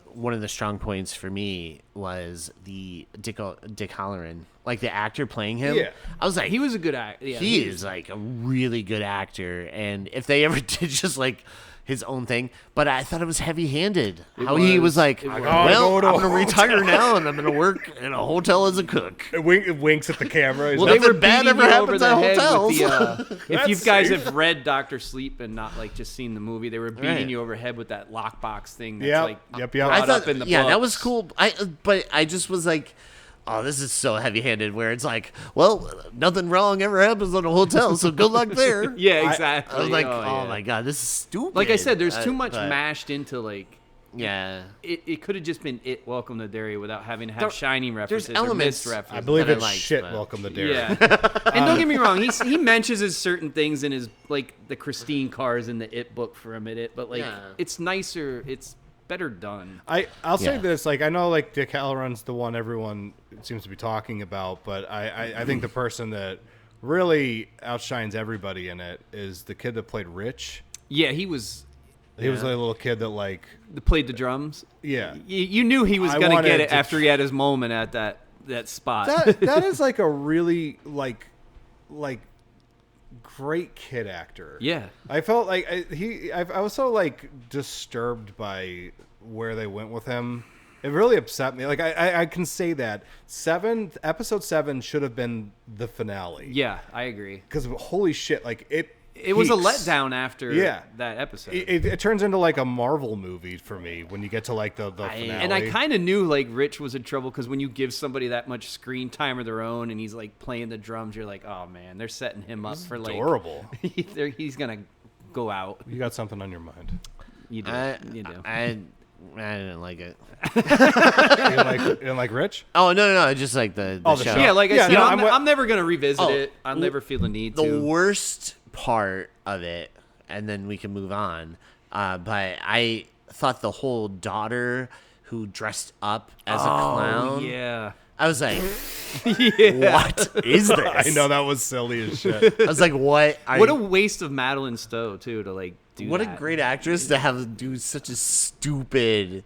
one of the strong points for me was the Dick Halloran, like the actor playing him. Yeah. I was like, he was a good actor. Yeah, he is like a really good actor, and if they ever did just like his own thing, but I thought it was heavy-handed. He was like, I'm well, going I'm to going to retire now, and I'm going to work in a hotel as a cook. It winks at the camera. He's Well, like, they were Nothing bad beating ever you over happens the at head hotels. with the. If That's you guys safe. have read Dr. Sleep and not like just seen the movie, they were beating Right. you over the head with that lockbox thing. That's Yep, like yep. brought I up thought, in the yeah, that books. was cool. But I just was like, oh, this is so heavy-handed. Where it's like, well, nothing wrong ever happens in a hotel, so good luck there. Yeah, exactly. I was like, oh oh my god, this is stupid. Like I said, there's too much but- mashed into like. Yeah. It could have just been Welcome to Derry without having to have Shining references there's or elements- Mist references. I believe that I it's liked, shit. but- Welcome to Derry. Yeah, and don't get me wrong, he mentions his certain things in his like the Christine cars in the It book for a minute, but like Yeah. it's nicer, it's better done. I'll say Yeah. this, like I know like Dick Halloran's the one everyone seems to be talking about, but I think the person that really outshines everybody in it is the kid that played Rich. Yeah, he was He was like a little kid that like played the drums. yeah. You knew he was I gonna wanted get it to- after he had his moment at that spot. That is like a really like great kid actor. Yeah. I felt like I was so like disturbed by where they went with him. It really upset me. Like I can say that episode 7 should have been the finale. Yeah, I agree. Because holy shit, like it It was a letdown after that episode. It turns into like a Marvel movie for me when you get to like the finale. And I kind of knew like Rich was in trouble because when you give somebody that much screen time of their own and he's like playing the drums, you're like, oh man, they're setting him up for like adorable. He's gonna go out. You got something on your mind. You do. You do. I didn't like it. You didn't like Rich? Oh no, just like the show. Yeah, like I said, I'm never gonna revisit it. I'll never feel the need to. The worst part of it, and then we can move on. But I thought the whole daughter who dressed up as a clown. Yeah. I was like, what is this? I know that was silly as shit. I was like, what? What a waste of Madeline Stowe too to like do. What that. a great actress to have do such a stupid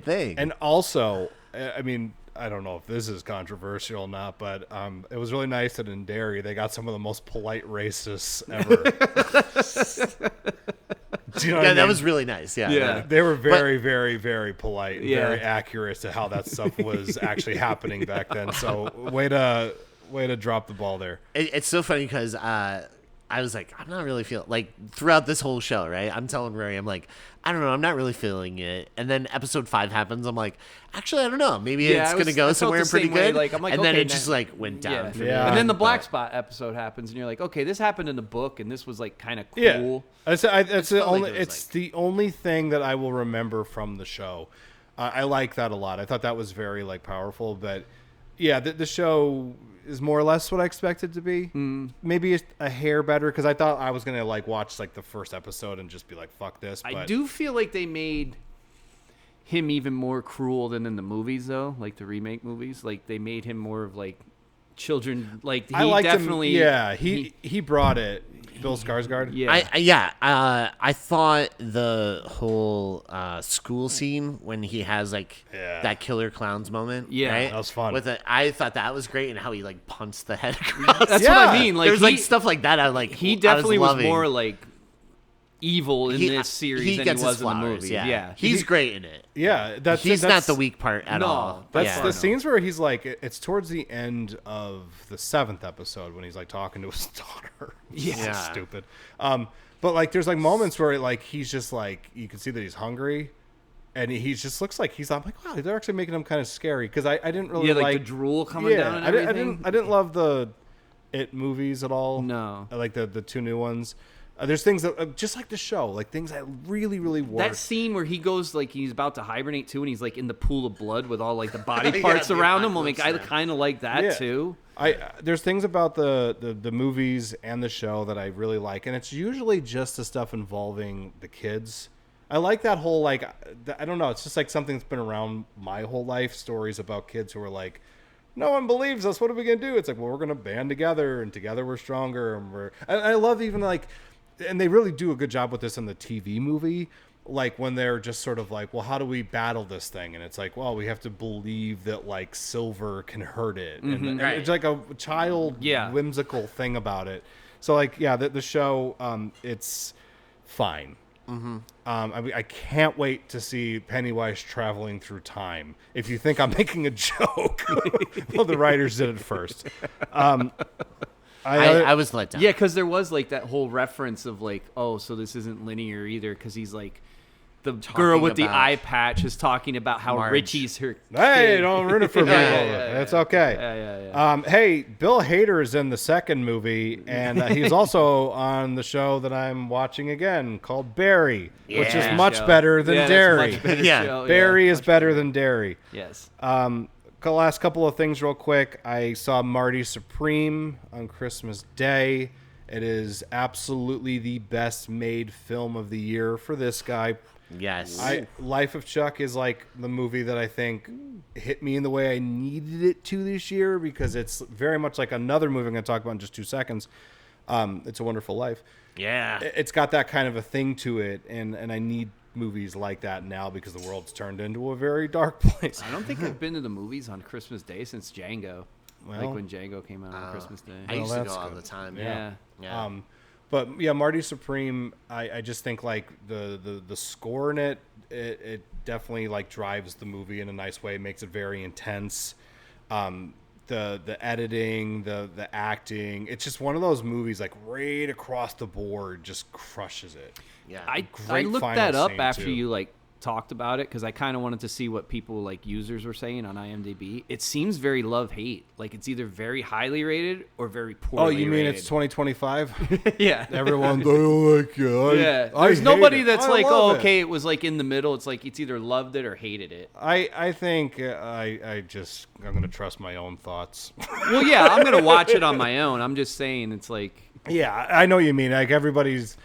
thing. And also, I mean, I don't know if this is controversial or not, but it was really nice that in Derry they got some of the most polite racists ever. Do you know what I mean? That was really nice. Yeah. They were very, very, very polite, and very accurate to how that stuff was actually happening back then. So way to drop the ball there. It's so funny because I was like, I'm not really feeling like throughout this whole show, right? I'm telling Rory, I'm like, I don't know, I'm not really feeling it. And then episode 5 happens. I'm like, actually, I don't know. Maybe it's gonna go somewhere pretty good. Like, I'm like, and okay, then it just like went down. For me. And then the Black Spot episode happens, and you're like, okay, this happened in the book, and this was like kind of cool. Yeah, that's the only. It's the only thing that I will remember from the show. I like that a lot. I thought that was very like powerful. But yeah, the show is more or less what I expected to be. Maybe a hair better because I thought I was gonna like watch like the first episode and just be like, fuck this. But I do feel like they made him even more cruel than in the movies, though, like the remake movies. Like they made him more of like children. Like he definitely, he brought it. Bill Skarsgård. Yeah, I thought the whole school scene when he has like that killer clowns moment. Yeah, right? that was fun. I thought that was great, and how he like punched the head across. That's what I mean. Like there's like stuff like that. I like. He definitely was was more like evil in this series than he was in the movie. Yeah. He's great in it. Yeah, he's not the weak part at all. That's the scenes where he's like, it's towards the end of the 7th episode when he's like talking to his daughter. Yeah, stupid. But like, there's like moments where like he's just like, you can see that he's hungry, and he just looks like I'm like, wow, they're actually making him kind of scary because I didn't really like the drool coming down. And everything. I didn't love the It movies at all. No, I like the 2 new ones. There's things that just like the show, like things that really, really work. That scene where he goes like he's about to hibernate too, and he's like in the pool of blood with all like the body parts around him. I kind of like that too. There's things about the movies and the show that I really like, and it's usually just the stuff involving the kids. I like that whole like I don't know. It's just like something that's been around my whole life. Stories about kids who are like, no one believes us. What are we gonna do? It's like, well, we're gonna band together, and together we're stronger. And I love even like. And they really do a good job with this in the TV movie, like when they're just sort of like, well, how do we battle this thing? And it's like, well, we have to believe that like silver can hurt it. And it's like a child whimsical thing about it. So like, the show, it's fine. I can't wait to see Pennywise traveling through time. If you think I'm making a joke, well, the writers did it first. I was let down. Yeah, because there was like that whole reference of like, oh, so this isn't linear either, because he's like, the girl with the eye patch is talking about how Marge. Richie's her. Hey, don't ruin it for me. It's okay. Yeah. Hey, Bill Hader is in the second movie, and he's also on the show that I'm watching again called Barry, which is much better than Derry. Barry is better than Derry. Yes. Last couple of things real quick. I saw Marty Supreme on Christmas Day. It is absolutely the best made film of the year for this guy. Yes. Life of Chuck is like the movie that I think hit me in the way I needed it to this year, because it's very much like another movie I'm going to talk about in just 2 seconds. It's a Wonderful Life. Yeah. It's got that kind of a thing to it, and I need movies like that now because the world's turned into a very dark place. I don't think I've been to the movies on Christmas Day since Django. Like when Django came out on Christmas Day. I used to go all the time. Yeah. But yeah, Marty Supreme, I just think like the score in it definitely like drives the movie in a nice way, makes it very intense. the editing, the acting. It's just one of those movies like right across the board just crushes it. Yeah. I looked that up after you like talked about it because I kind of wanted to see what people like users were saying on IMDb. It seems very love-hate. Like it's either very highly rated or very poorly rated. Oh, you mean it's 2025? Yeah. Everyone's like, yeah. There's nobody that's like, oh, okay, it was like in the middle. It's like it's either loved it or hated it. I think I'm going to trust my own thoughts. Well, yeah, I'm going to watch it on my own. I'm just saying it's like. Yeah, I know what you mean. Like everybody's.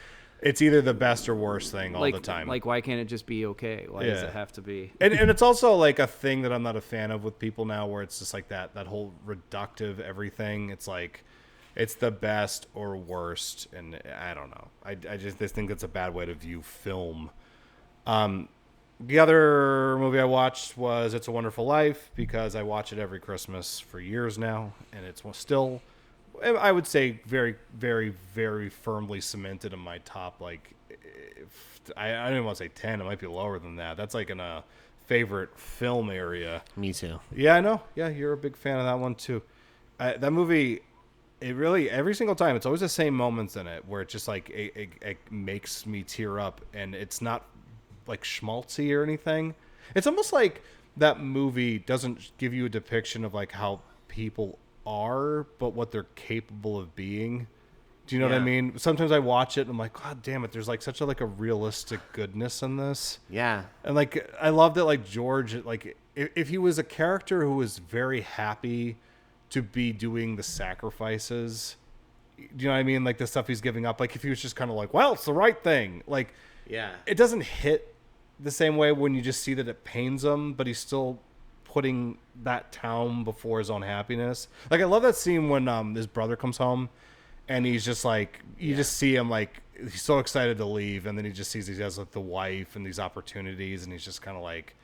It's either the best or worst thing all the time. Like, why can't it just be okay? Why does it have to be? And it's also like a thing that I'm not a fan of with people now, where it's just like that whole reductive everything. It's like, it's the best or worst, and I don't know. I just think it's a bad way to view film. The other movie I watched was It's a Wonderful Life, because I watch it every Christmas for years now, and it's still, I would say, very, very, very firmly cemented in my top, like, I don't even want to say 10. It might be lower than that. That's like in a favorite film area. Me too. Yeah, I know. Yeah, you're a big fan of that one too. That movie, it really, every single time, it's always the same moments in it where it just like, it makes me tear up, and it's not like schmaltzy or anything. It's almost like that movie doesn't give you a depiction of like how people are, but what they're capable of being. Do you know what I mean? Sometimes I watch it and I'm like, God damn it, there's like such a like a realistic goodness in this. Yeah. And like I love that, like George, like if he was a character who was very happy to be doing the sacrifices, do you know what I mean? Like the stuff he's giving up. Like if he was just kind of like, well, it's the right thing. Like, yeah, it doesn't hit the same way when you just see that it pains him, but he's still putting that town before his own happiness. Like I love that scene when his brother comes home and he's just like, you just see him like, he's so excited to leave, and then he just sees he has like the wife and these opportunities, and he's just kind of like,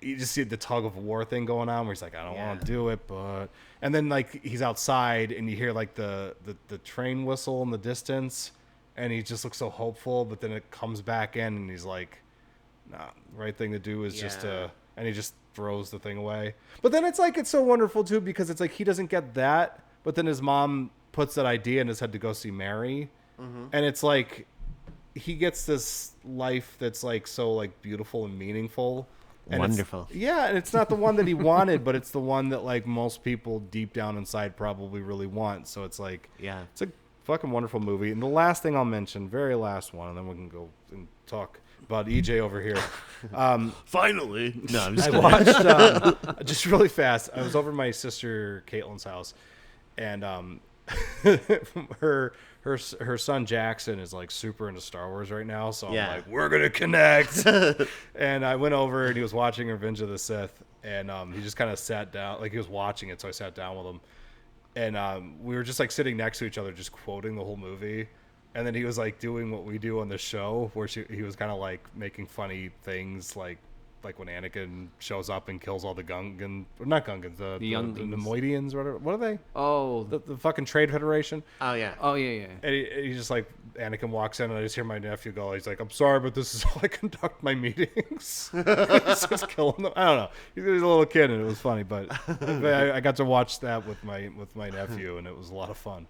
you just see the tug of war thing going on where he's like, I don't want to do it, but, and then like he's outside and you hear like the train whistle in the distance, and he just looks so hopeful, but then it comes back in and he's like, nah, right thing to do is just to, and he just throws the thing away. But then it's like, it's so wonderful too, because it's like he doesn't get that, but then his mom puts that idea in his head to go see Mary, and it's like he gets this life that's like so like beautiful and meaningful and wonderful. And it's not the one that he wanted, but it's the one that like most people deep down inside probably really want. So it's like, it's a fucking wonderful movie. And the last thing I'll mention, very last one, and then we can go and talk about EJ over here. Finally. No, I'm just I watched just really fast. I was over at my sister Caitlin's house, and her son Jackson is like super into Star Wars right now, so I'm like, we're gonna connect. And I went over and he was watching Revenge of the Sith, and he just kind of sat down, like he was watching it, so I sat down with him, and we were just like sitting next to each other, just quoting the whole movie. And then he was like doing what we do on the show, where he was kind of like making funny things, like when Anakin shows up and kills all the Gungans, or not Gungans, the Neimoidians, or whatever. What are they? Oh, the fucking Trade Federation. Oh yeah. And he's just like, Anakin walks in, and I just hear my nephew go, he's like, I'm sorry, but this is how I conduct my meetings. He's just killing them. I don't know. He was a little kid, and it was funny, but I got to watch that with my nephew, and it was a lot of fun.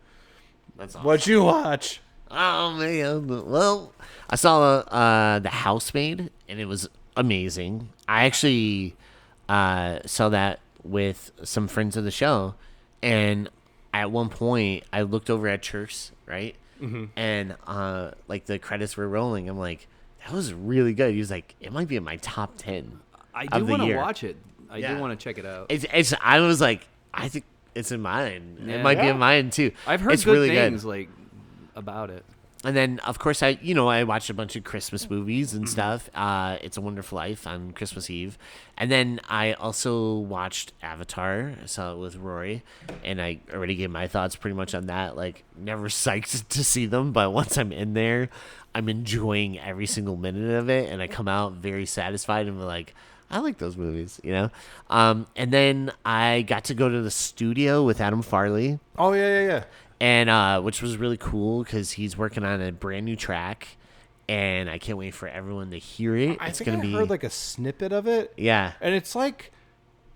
That's awesome. What'd you watch? Oh man! Well, I saw The Housemaid, and it was amazing. I actually saw that with some friends of the show, and at one point I looked over at church, right? Mm-hmm. And like the credits were rolling. I'm like, that was really good. He was like, it might be in my top 10. I do want to watch it. I do want to check it out. It's. I was like, I think it's in mine. Yeah. It might be in mine too. I've heard good really things like about it. And then, of course, I watched a bunch of Christmas movies and stuff. It's a Wonderful Life on Christmas Eve. And then I also watched Avatar. I saw it with Rory. And I already gave my thoughts pretty much on that. Like, never psyched to see them. But once I'm in there, I'm enjoying every single minute of it. And I come out very satisfied and like, I like those movies, you know? And then I got to go to the studio with Adam Farley. Oh, yeah. And which was really cool because he's working on a brand new track, and I can't wait for everyone to hear it. I heard like a snippet of it. Yeah, and it's like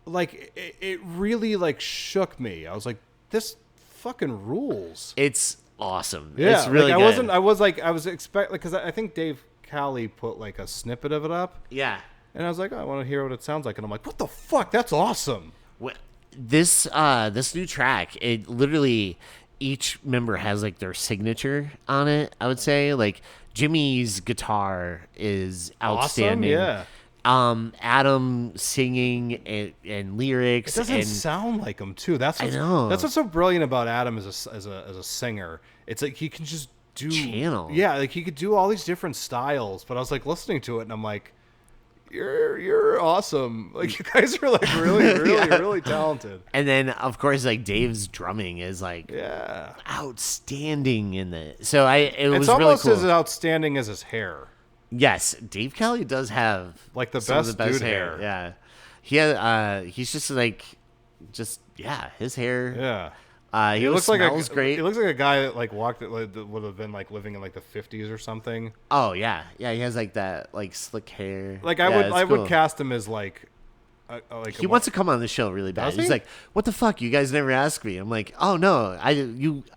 like it really like shook me. I was like, this fucking rules. It's awesome. Yeah, it's really like, good. I was expect because I think Dave Cowley put like a snippet of it up. Yeah. And I was like, oh, I want to hear what it sounds like, and I'm like, what the fuck? That's awesome. This new track, it literally, each member has like their signature on it. I would say like Jimmy's guitar is outstanding. Awesome, yeah. Adam singing and lyrics. It doesn't sound like him too. That's what's, I know. That's what's so brilliant about Adam as a singer. It's like he can just do channel. Yeah, like he could do all these different styles. But I was like listening to it, and I'm like, you're awesome. Like you guys are like really talented. And then of course like Dave's drumming is like outstanding in the. So it was really almost cool. as outstanding as his hair. Yes, Dave Kelly does have like the some best of the best dude hair. hair. Yeah, he had. He's just like, his hair. Yeah. He looks smells great. He looks like a guy that like walked that would have been like living in like the 50s or something. Oh yeah, yeah. He has like that like slick hair. Like I would cast him as like. He wants to come on the show really bad. He's like, "What the fuck? You guys never asked me." I'm like, "Oh no,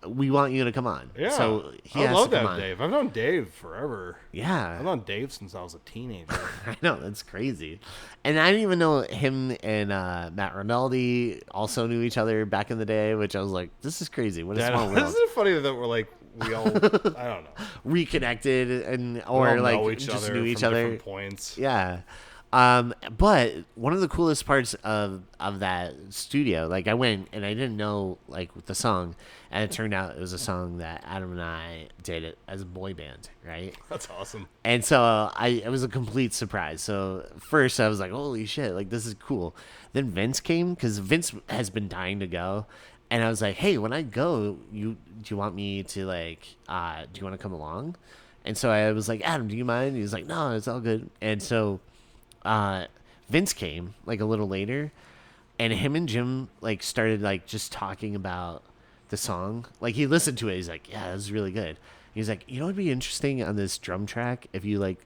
we want you to come on." Yeah, so I love that Dave. I've known Dave forever. Yeah, I've known Dave since I was a teenager. I know, that's crazy. And I didn't even know him and Matt Rinaldi also knew each other back in the day, which I was like, "This is crazy. What a small world." This is funny that we're like we all I don't know reconnected or like just knew each other. Different points. Yeah. But one of the coolest parts of that studio, like I went and I didn't know like the song, and it turned out it was a song that Adam and I did it as a boy band, right? That's awesome. And so it was a complete surprise. So first I was like, holy shit, like this is cool. Then Vince came because Vince has been dying to go. And I was like, hey, when I go, do you want me to like, do you want to come along? And so I was like, Adam, do you mind? He was like, no, it's all good. And so Vince came like a little later, and him and Jim like started like just talking about the song. Like he listened to it, he's like, yeah, this is really good. He's like, you know what'd be interesting on this drum track if you like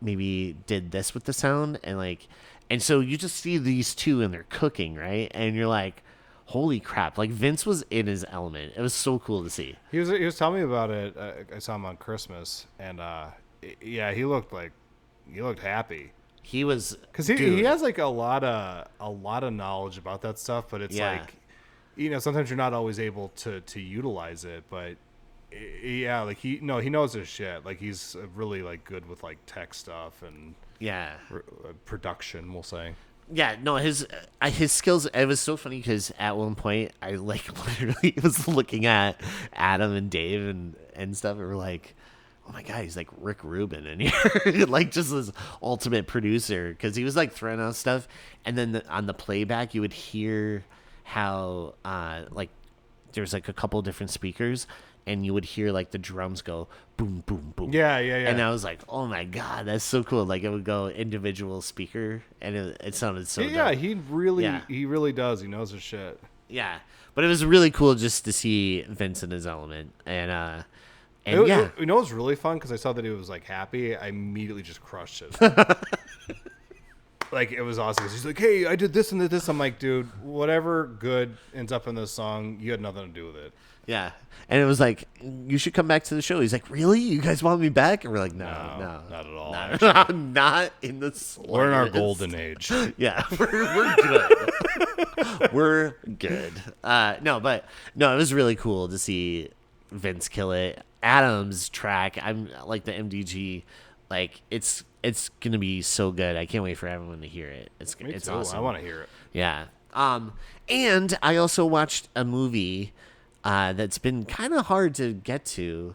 maybe did this with the sound, and so you just see these two and they're cooking, right? And you're like, holy crap, like Vince was in his element. It was so cool to see. He was telling me about it. I saw him on Christmas, and yeah, he looked happy. He was because he has like a lot of knowledge about that stuff, but it's like, sometimes you're not always able to utilize it. But yeah, like he knows his shit. Like he's really like good with like tech stuff and production, we'll say. Yeah, no, his skills. It was so funny because at one point I like literally was looking at Adam and Dave and stuff, and we're like, oh my god, he's like Rick Rubin in here, like just this ultimate producer, because he was like throwing out stuff, and then on the playback you would hear how like there's like a couple different speakers, and you would hear like the drums go boom boom boom. Yeah. And I was like, oh my god, that's so cool. Like it would go individual speaker, and it sounded so yeah dope. he really does. He knows his shit. Yeah, but it was really cool just to see Vince in his element, and you know what's really fun, because I saw that he was like happy. I immediately just crushed it. Like it was awesome. He's like, hey, I did this and this. I'm like, dude, whatever good ends up in this song, you had nothing to do with it. Yeah. And it was like, you should come back to the show. He's like, really? You guys want me back? And we're like, no, not at all. Not in the slightest. We're in our golden age. Yeah, we're good. We're good. No, it was really cool to see Vince kill it. Adam's track, I'm like the MDG, like it's gonna be so good. I can't wait for everyone to hear it. It's too. awesome. I want to hear it. Yeah. And I also watched a movie that's been kind of hard to get to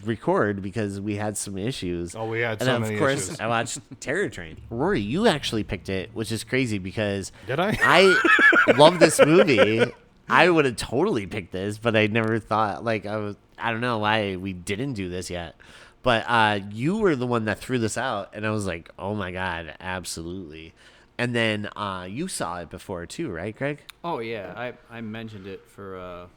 record because we had some issues. Oh, we had and so then, many of course, issues. I watched Terror Train. Rory, you actually picked it, which is crazy because did I? I love this movie. I would have totally picked this, but I never thought I don't know why we didn't do this yet. But you were the one that threw this out, and I was like, oh my god, absolutely. And then you saw it before too, right, Greg? Oh yeah, I mentioned it for.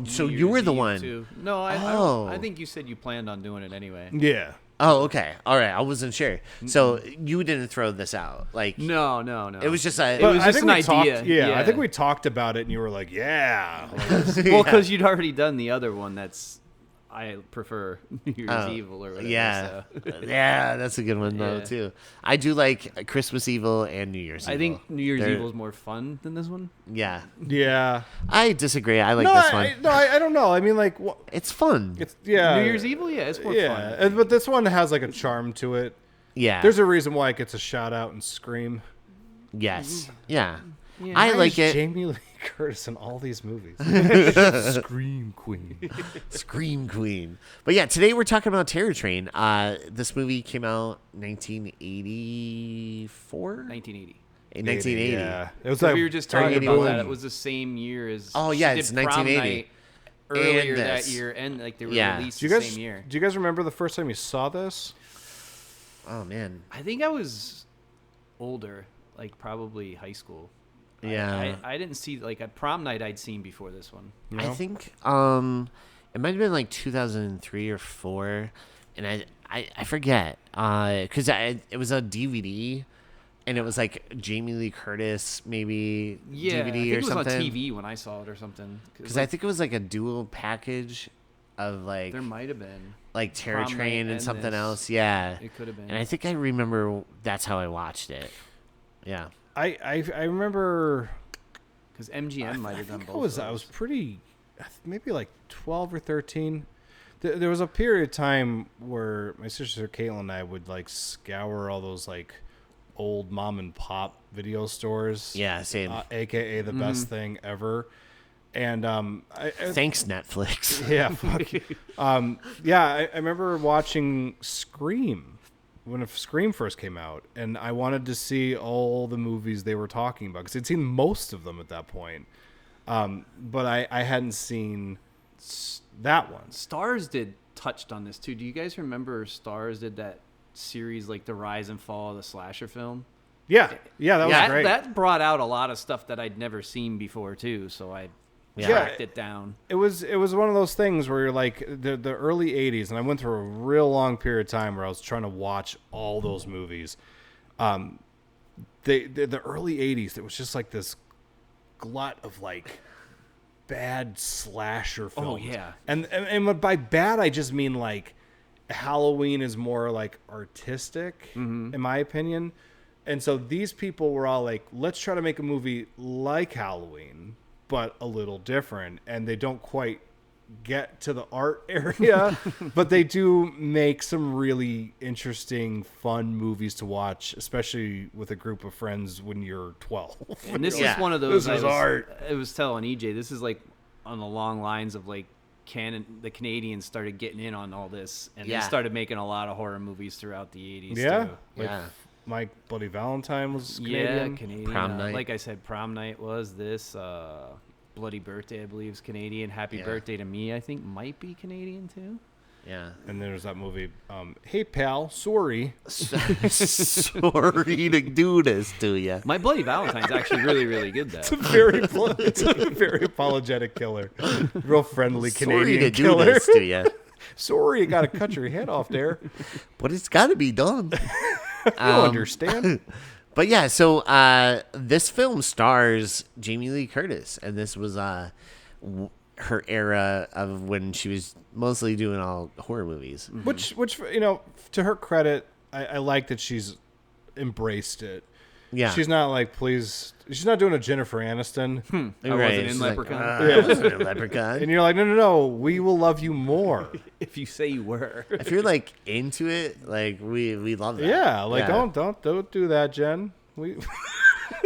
So you were the one. Too. No, I think you said you planned on doing it anyway. Yeah. Oh, okay. All right. I wasn't sure. So you didn't throw this out, like No. it was just a. It was I just think an we talked- idea. yeah, I think we talked about it, and you were like, "Yeah." Like, Well, because you'd already done the other one. I prefer New Year's Evil or whatever. Yeah, So. yeah, that's a good one though Yeah. too. I do like Christmas Evil and New Year's Evil. I think New Year's They're- Evil is more fun than this one. Yeah, yeah. I disagree. I like No, this one. I don't know. I mean, like, It's fun. it's yeah. New Year's Evil, yeah, it's more Yeah, fun. but this one has like a charm to it. Yeah. There's a reason why it gets a shout out and Scream. Yes. Yeah. Yeah. I Why like is it. Jamie Lee Curtis in all these movies. Scream Queen. Scream Queen. But yeah, today we're talking about Terror Train. This movie came out 1984? 1980. 1980. Yeah, it was So like we were just during talking the about boom. that. It was the same year as. Oh, yeah, she it's did Prom 1980. Night earlier And that this. year, and like they were Yeah. released Do the you guys same year. do you guys remember the first time you saw this? Oh man. I think I was older, like probably high school. Yeah. I didn't see like at Prom Night I'd seen before this one. You I know? think it might have been like 2003 or 4, and I forget because it was a DVD, and it was like Jamie Lee Curtis maybe Yeah, DVD I think or it was something. on TV when I saw it or something. Because I think it was like a dual package of like there might have been. Terror Prom Night Train and and something this. else. Yeah, It could have been. and I think I remember that's how I watched it. Yeah. I remember Because MGM might have done think both. I was pretty maybe like 12 or 13. There was a period of time where my sister Caitlin and I would like scour all those like old mom and pop video stores. Yeah, same. AKA the best thing ever. And Thanks, Netflix. yeah, fuck. I remember watching Scream when Scream first came out, and I wanted to see all the movies they were talking about because I'd seen most of them at that point. But I hadn't seen that one. Stars touched on this too. Do you guys remember Stars did that series like the rise and fall of the slasher film? Yeah, that was great. That brought out a lot of stuff that I'd never seen before too. So I tracked it down. It was one of those things where you're like the early 80s, and I went through a real long period of time where I was trying to watch all those movies. The early 80s, it was just like this glut of like bad slasher films. Oh, yeah. And by bad I just mean like Halloween is more like artistic in my opinion. And so these people were all like, let's try to make a movie like Halloween, but a little different. And they don't quite get to the art area, but they do make some really interesting, fun movies to watch, especially with a group of friends when you're 12. And this Yeah. is one of those. This is art. I was telling EJ, this is like on the long lines of like the Canadians started getting in on all this, and Yeah. they started making a lot of horror movies throughout the 80s. Yeah? too. Like, Yeah. My Bloody Valentine was Yeah, Canadian. Canadian. Prom Night. Like I said, Prom Night was this. Bloody Birthday, I believe, is Canadian. Happy Yeah. Birthday to Me, I think, might be Canadian too. Yeah. And there's that movie, Hey Pal, Sorry. Sorry to do this to you. My Bloody Valentine's actually really, really good though. It's a very apologetic killer. Real friendly Sorry Canadian to do killer. this to you, Sorry you got to cut your head off there. but it's got to be done. You understand? But yeah, so this film stars Jamie Lee Curtis, and this was her era of when she was mostly doing all horror movies. Which to her credit, I like that she's embraced it. Yeah, She's not like, please. She's not doing a Jennifer Aniston. I wasn't in She's like, Leprechaun. I wasn't in Leprechaun. And you're like, no, we will love you more. If you say you were. If you're like into it, like we love that. Yeah, like Yeah. don't do that, Jen. We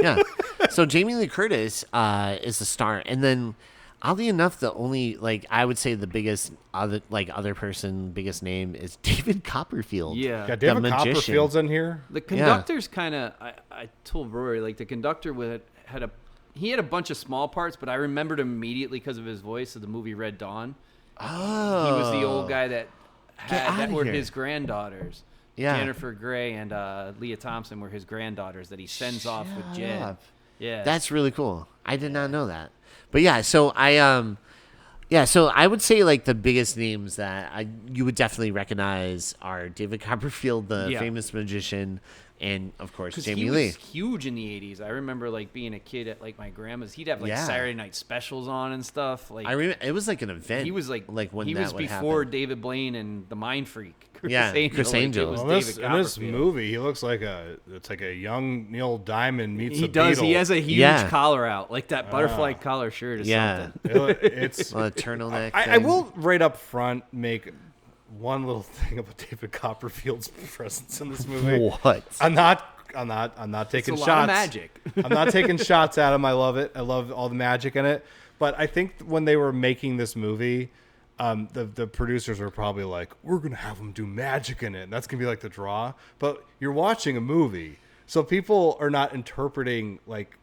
Yeah. So Jamie Lee Curtis is the star, and then oddly enough, the only like I would say the biggest other person biggest name is David Copperfield. Yeah. got The David magician. Copperfield's in here. The conductor's kind of. I told Rory like the conductor had a bunch of small parts, but I remembered him immediately because of his voice of the movie Red Dawn. Oh. He was the old guy that outta were here. his granddaughters. Yeah. Jennifer Grey and Leah Thompson were his granddaughters that he sends off with Jed. up. Yeah. That's really cool. I did not know that. But yeah, so Yeah, so I would say like the biggest names that you would definitely recognize are David Copperfield, the famous magician, and of course Jamie Lee. He was huge in the 80s. I remember like being a kid at like my grandma's. He'd have like Saturday night specials on and stuff. Like I remember it was like an event. He was like when he that was would before happen. David Blaine and the Mind Freak. Chris Angel. Like, in this movie, he looks like it's like a young Neil Diamond meets a Beatle. He has a huge collar out, like that butterfly collar shirt or something. It's a turtleneck. I will right up front make one little thing about David Copperfield's presence in this movie. What? I'm not taking it's a shots. lot of magic. I'm not taking shots at him. I love it. I love all the magic in it. But I think when they were making this movie, the producers were probably like, we're going to have him do magic in it. And that's going to be like the draw. But you're watching a movie. So people are not interpreting like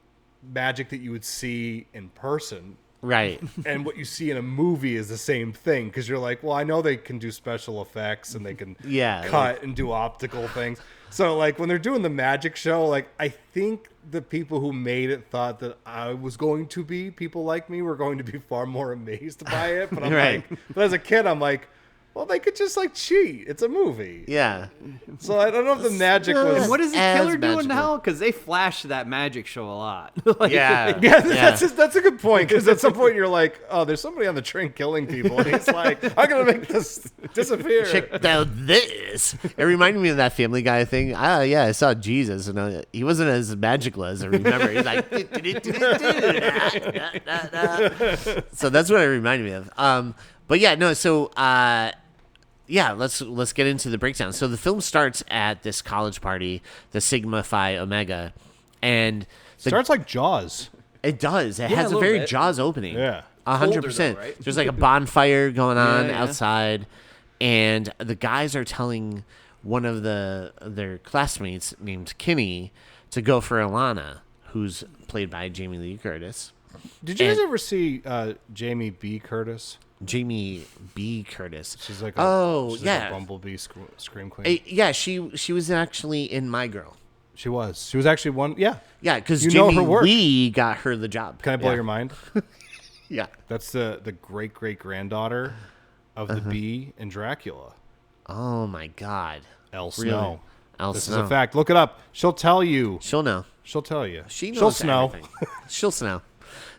magic that you would see in person. Right. And what you see in a movie is the same thing. Because you're like, well, I know they can do special effects and they can cut and do optical things. So like when they're doing the magic show, like I think the people who made it thought that I was going to be, people like me were going to be far more amazed by it. But I'm like, but as a kid, I'm like, well, they could just like cheat. It's a movie. Yeah. So I don't know if the magic was. And what is the killer doing magical. now? Because they flash that magic show a lot. That's a good point. Because at some point you're like, oh, there's somebody on the train killing people, and he's like, I'm gonna make this disappear. Check out this. It reminded me of that Family Guy thing. I saw Jesus, and he wasn't as magical as I remember. He's like, so that's what it reminded me of. But yeah, no. So let's get into the breakdown. So the film starts at this college party, the Sigma Phi Omega, and Starts like Jaws. it does. It Yeah, has a a little very bit. Jaws opening. Yeah. 100%. right? There's like a bonfire going on Yeah. outside, and the guys are telling one of their classmates named Kinney to go for Alana, who's played by Jamie Lee Curtis. Did you guys ever see Jamie B. Curtis? Jamie B. Curtis. She's like a like a bumblebee scream queen. She was actually in My Girl. She was actually one. Yeah. Yeah, because You know Jamie her work. Lee got her the job. Can I blow Yeah. your mind? Yeah. That's the great granddaughter of the bee in Dracula. Oh my God. Elle Really? Snow. Elle This Snow. is a fact. Look it up. She'll tell you. She'll know. She'll tell you. She'll knows snow. everything. She'll snow.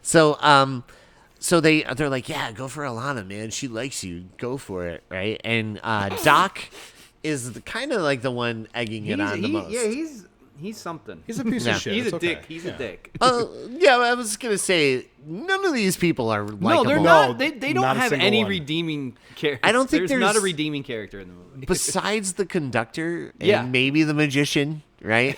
So they're like, yeah, go for Alana, man. She likes you. Go for it, right? And Doc is kind of like the one egging it on the most. Yeah, he's something. He's a piece Yeah. of shit. He's It's a okay. dick. He's a dick. Yeah, I was gonna say none of these people are likable. No, they're not. They don't not a have single any one. redeeming character. I don't think there's not a there's- redeeming character in the movie. Besides the conductor and Yeah. maybe the magician, right?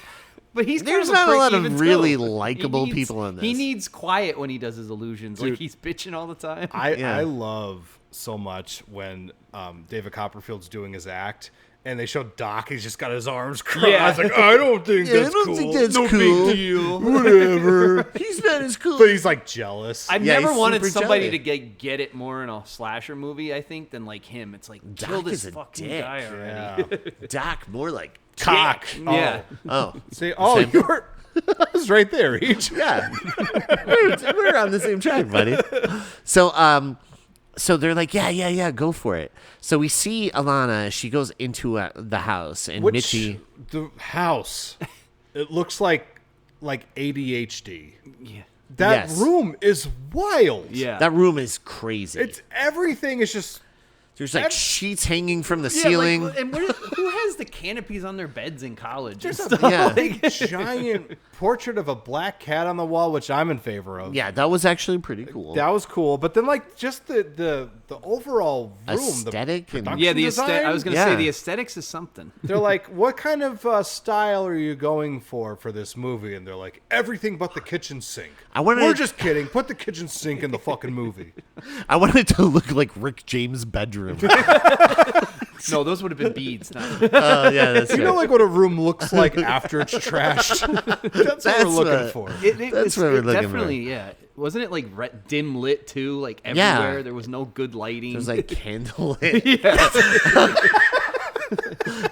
But he's There's kind of not a lot prick of even really still. likable He needs- people in this. He needs quiet when he does his illusions. Like he's bitching all the time. I love so much when David Copperfield's doing his act and they show Doc. He's just got his arms crossed. Yeah. I was like, I don't think that's cool. no cool. big deal. Whatever. He's not as cool. But he's like jealous. I've Yeah, never he's wanted super somebody jelly. to get it more in a slasher movie, I think, than like him. It's like, kill Doc this is a fucking dick. guy already. yeah. Doc, more like Cock. dick. Yeah. Oh, See, you're. I was right there, Each. yeah. we're on the same track, buddy. So they're like, yeah, go for it. So we see Alana. She goes into the house, and Mitchie. The house. It looks like ADHD. Yeah. That Yes. room is wild. Yeah. That room is crazy. It's everything is just. There's like sheets hanging from the Yeah, ceiling. Like, and who has the canopies on their beds in college? and There's stuff? a Yeah. big giant portrait of a black cat on the wall, which I'm in favor of. Yeah, that was actually pretty cool. That was cool, but then like just the overall room, Aesthetic the and- production Yeah, design, I was gonna Yeah. say the aesthetics is something. They're like, what kind of style are you going for this movie? And they're like, everything but the kitchen sink. We're just kidding. Put the kitchen sink in the fucking movie. I wanted it to look like Rick James' bedroom. No, those would have been beads. Not Yeah, that's You know, like what a room looks like after it's trashed. That's what we're looking what- for. That's what we're looking definitely, yeah. Wasn't it like dim lit too? Like Yeah. everywhere, there was no good lighting. It was like candlelit.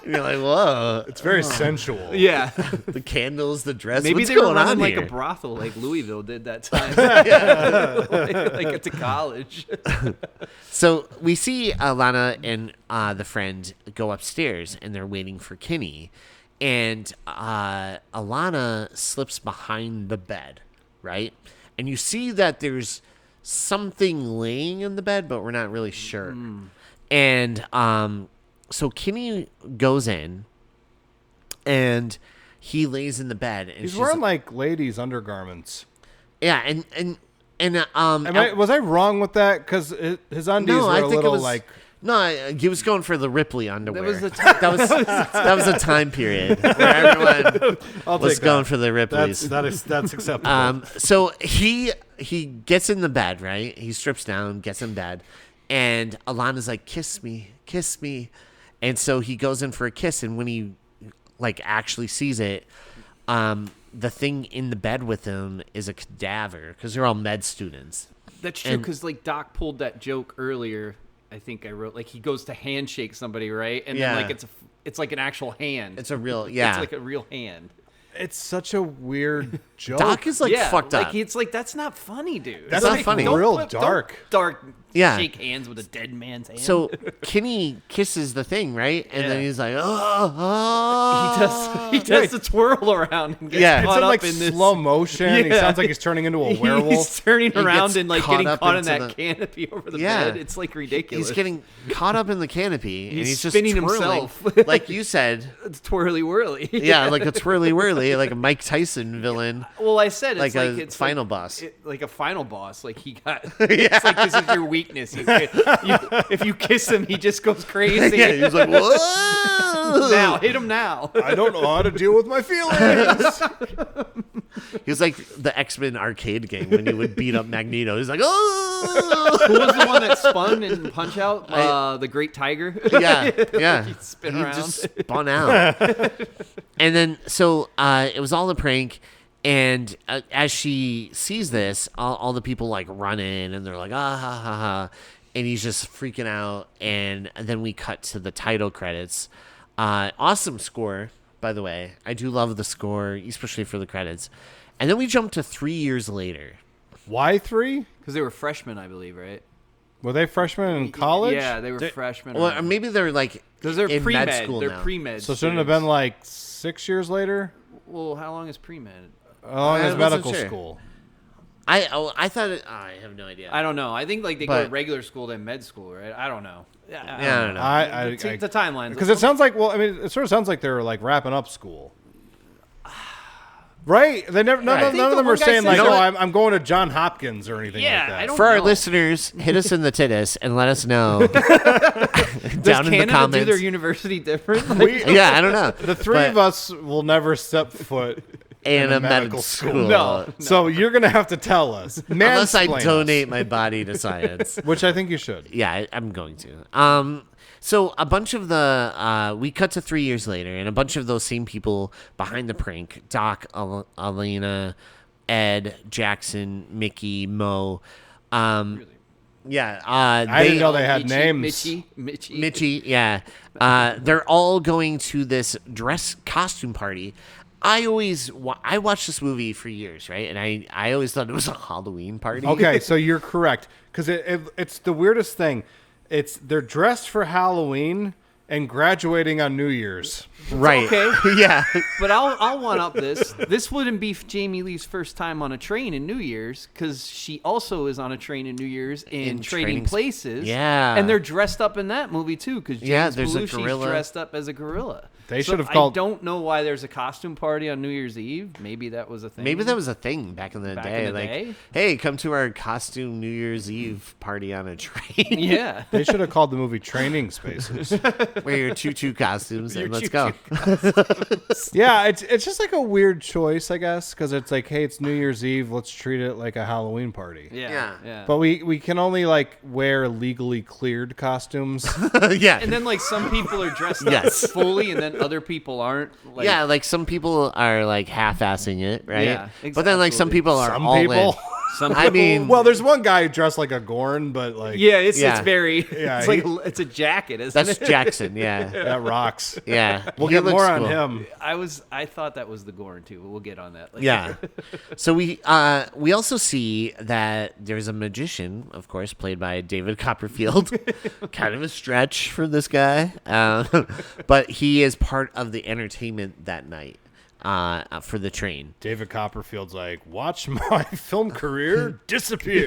And you're like, whoa. It's very sensual. Yeah. The candles, the dress. Maybe what's they were going running on like here? a brothel like Louisville did that time. like to college. So we see Alana and the friend go upstairs, and they're waiting for Kinney. And Alana slips behind the bed, right? And you see that there's something laying in the bed, but we're not really sure. And so Kinney goes in, and he lays in the bed. And He's wearing like ladies' undergarments. Yeah, Was I wrong with that? Because his undies were a little like. No, he was going for the Ripley underwear. That was the that was a time period where everyone was going for the Ripleys. That's acceptable. So he gets in the bed, right? He strips down, gets in bed, and Alana's like, "Kiss me, kiss me," and so he goes in for a kiss, and when he like actually sees it, the thing in the bed with him is a cadaver because they're all med students. That's true, because like Doc pulled that joke earlier. I think I wrote like he goes to handshake somebody, right? And then like it's like an actual hand. It's a real It's like a real hand. It's such a weird joke. Doc is like fucked up. Like it's like that's not funny, dude. That's not funny. Real dark. Dark. Yeah. Shake hands with a dead man's hand. So Kinney kisses the thing, right? And then he's like, oh. He does the twirl around and gets Yeah. It's caught in up like in this. slow motion. He Yeah. sounds like he's turning into a werewolf. He's turning He around gets and like caught getting up caught in into that canopy over the Yeah. bed. It's like ridiculous. He's getting caught up in the canopy, and He's he's just spinning twirling, himself. like you said. It's twirly whirly. Yeah, like a twirly whirly, like a Mike Tyson villain, Well, I said it's like a it's final boss. like a final boss. Like he got. It's like this is your weakness. If you kiss him, he just goes crazy. Yeah, he's like, whoa! Now hit him now. I don't know how to deal with my feelings. He was like the X-Men arcade game when you would beat up Magneto. He's like, oh! Who was the one that spun in Punch Out? The Great Tiger. Yeah. He'd spin He around. just spun out. And then, so it was all a prank. And as she sees this, all the people like run in and they're like, ah, ha, ha, ha. And he's just freaking out. And then we cut to the title credits. Awesome score, by the way. I do love the score, especially for the credits. And then we jump to 3 years later. Why 3? Because they were freshmen, I believe, right? Were they freshmen in college? Yeah, they were freshmen. Or maybe they're like because they're in pre-med. med school They're now. pre-med. So shouldn't it have been like 6 years later? Well, how long is pre-med? How long is wasn't medical sure. school? I thought I have no idea. I don't know. I think like they go But- to regular school then med school, right? I don't know. Yeah, I don't know. The timeline. Because it sounds like, well, I mean, it sort of sounds like they're like wrapping up school. Right? They never. None Right. of them one are guy saying said- like, You know "Oh, what? I'm going to John Hopkins" or anything Yeah, like that. I don't For our know. listeners, hit us in the titties and let us know Does down in the Canada comments. do their university different? Like, Yeah, I don't know. The three of us will never step foot in a medical medical school. school. No. So you're gonna have to tell us, Unless I Mansplain us. donate my body to science. which I think you should. Yeah, I'm going to. So a bunch of the we cut to 3 years later, and a bunch of those same people behind the prank: Doc, Alina, Ed, Jackson, Mickey, Mo. Yeah, I didn't know they had Mitchie, names. Mitchie. Yeah, they're all going to this dress costume party. I watched this movie for years, right? And I always thought it was a Halloween party. Okay, so you're correct because it's the weirdest thing. They're dressed for Halloween and graduating on New Year's. Right. Okay. Yeah. But I'll one up this. This wouldn't be Jamie Lee's first time on a train in New Year's because she also is on a train in New Year's in Trading Places. Yeah. And they're dressed up in that movie too because James Yeah, there's a Belushi's gorilla. dressed up as a gorilla. They So should have called- I don't know why there's a costume party on New Year's Eve. Maybe that was a thing. Maybe that was a thing back in the Back day. in the like, day? hey, come to our costume New Year's Eve party on a train. Yeah. They should have called the movie Training Spaces. Wear your choo-choo costumes and let's go. Yeah, it's just like a weird choice, I guess, because it's like, hey, it's New Year's Eve. Let's treat it like a Halloween party. Yeah. But we can only like wear legally cleared costumes. Yeah. And then like some people are dressed up Yes. fully and then other people aren't. Like, yeah, like some people are like half-assing it, right? Yeah, But then like some absolutely. people are Some all people. in. Some I mean, Well, there's one guy dressed like a Gorn, but like, yeah, it's Yeah. it's very there's one guy dressed like a Gorn, but like, it's Yeah. very Yeah, it's like it's a jacket, isn't that's it? Jackson. Yeah. that rocks. Yeah. We'll He get looks more on cool. him. I thought that was the Gorn too, but we'll get on that later. Yeah. So we also see that there's a magician, of course, played by David Copperfield. Kind of a stretch for this guy, but he is part of the entertainment that night for the train. David Copperfield's like, watch my film career disappear.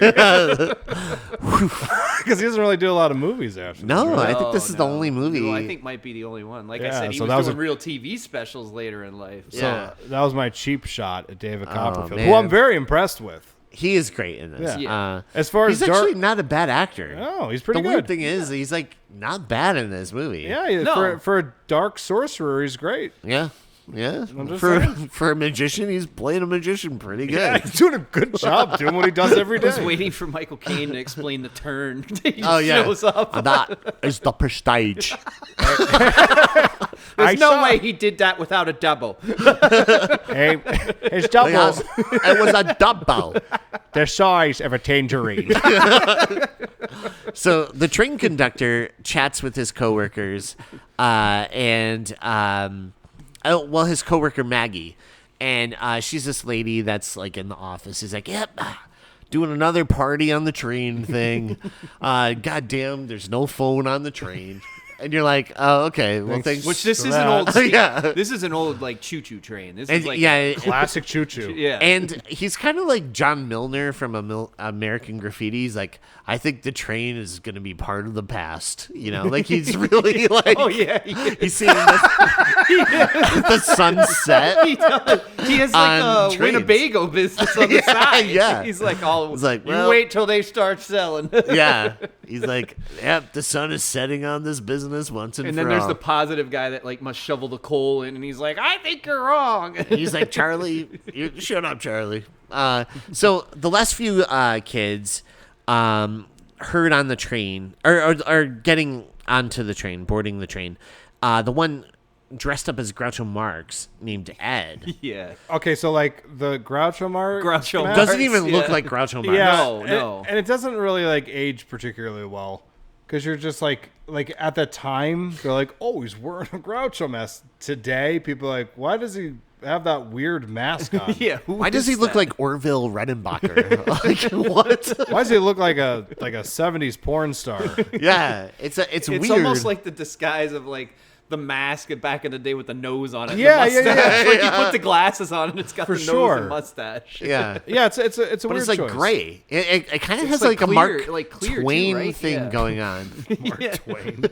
Because he doesn't really do a lot of movies after No, this, right? I think this is the only movie. No, I think might be the only one. Like I Yeah, said, he so was that was doing a- real TV specials later in life. So Yeah. that was my cheap shot at David Copperfield, man. who I'm very impressed with. He is great in this. Yeah. As far as he's dark, actually not a bad actor. no, he's pretty The good. weird thing is, he's like not bad in this movie. Yeah, No. for a dark sorcerer, he's great. Yeah. Yeah. just For saying. for a magician, he's playing a magician pretty good. Yeah, he's doing a good job doing what he does every I was day. waiting for Michael Caine to explain the turn. He Oh yeah. shows up. And that is the prestige. There's no saw- way he did that without a double. Hey, it's double Because it was a double. the size of a tangerine. So the train conductor chats with his coworkers, his coworker Maggie, and she's this lady that's like in the office. He's like, "Yep, doing another party on the train thing. Goddamn, there's no phone on the train." And you're like, "Oh, okay. Well, thanks." Which this for is an that. old. Yeah. This is an old like choo-choo train. This And, is like yeah, Classic choo-choo. yeah. and he's kind of like John Milner from American Graffiti. He's like, I think the train is going to be part of the past. You know, like he's really like, oh yeah, he, he's seeing the sunset. he does. He has like On a trains. Winnebago business on the Yeah, side. yeah. He's like, "Oh, He's like, you well- wait till they start selling." Yeah, he's like, yep, the sun is setting on this business once and, And for then there's all. the positive guy that like must shovel the coal in, and he's like, "I think you're wrong." He's like, Charlie, you shut up, Charlie. So the last few kids heard on the train, or are getting onto the train, boarding the train. The one dressed up as Groucho Marx named Ed yeah, Okay, so like the Groucho Marx Groucho mask- Marx. doesn't even look yeah. like Groucho Marx. Yeah, No. and it doesn't really like age particularly well, because you're just like at the time they're like, oh, he's wearing a Groucho mask. Today, people are like, why does he have that weird mask on? yeah. Who Why does is he look that? like Orville Redenbacher? Like what? Why does he look like a 70s porn star? Yeah, it's It's weird. almost like the disguise of like the mask back in the day with the nose on it. and Yeah, the yeah, yeah. mustache. Like Yeah. you put the glasses on and it's got For the nose sure. and mustache. yeah. Yeah, it's a But weird it's like choice. gray. It kind of It's has like like, a Mark clear- like clear too, Twain right? thing Yeah. going on. Yeah. Twain.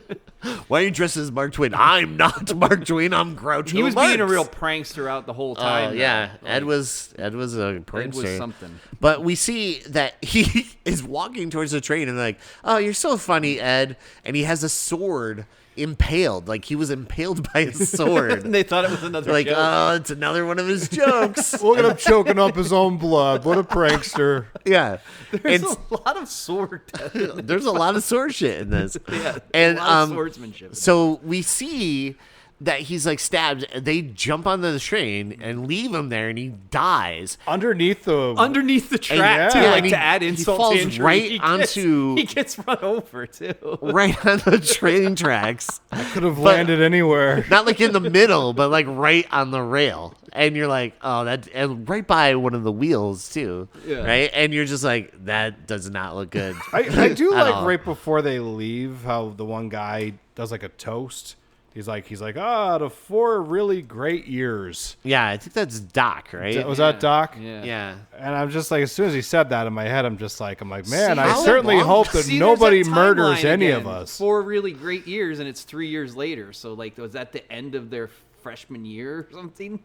Why are you dressed as Mark Twain? I'm not Mark Twain. I'm Groucho. He was Marx. being a real prankster throughout the whole time. Oh though. yeah, Like, Ed was a Ed prankster. was something. But we see that he is walking towards the train and like, oh, you're so funny, Ed. And he has a sword impaled, like he was impaled by a sword. And they thought it was another Like, joke. oh, it's another one of his jokes. Look at him choking up his own blood. What a prankster. Yeah, There's it's, a lot of sword. there's a lot of sword shit in this. Yeah, And a lot of swordsmanship. so we see that he's like stabbed. They jump onto the train and leave him there, and he dies Underneath the track yeah. too, Yeah, like and he- to add he insult falls to injury. right he onto- he gets run over too. right on the train tracks. could have landed anywhere. Not like in the middle, but like right on the rail. And you're like, oh, that, and right by one of the wheels too, Yeah. right? And you're just like, that does not look good. I do At like all. right before they leave how the one guy does like a toast. He's like to 4 really great years. Yeah, I think that's Doc, right? Was that Doc? Yeah. Yeah. And I'm just like, as soon as he said that in my head, I'm like, man, See, I how certainly long- hope that See, nobody there's that murders timeline any again. of us. 4 really great years, and it's 3 years later. So, like, was that the end of their freshman year or something?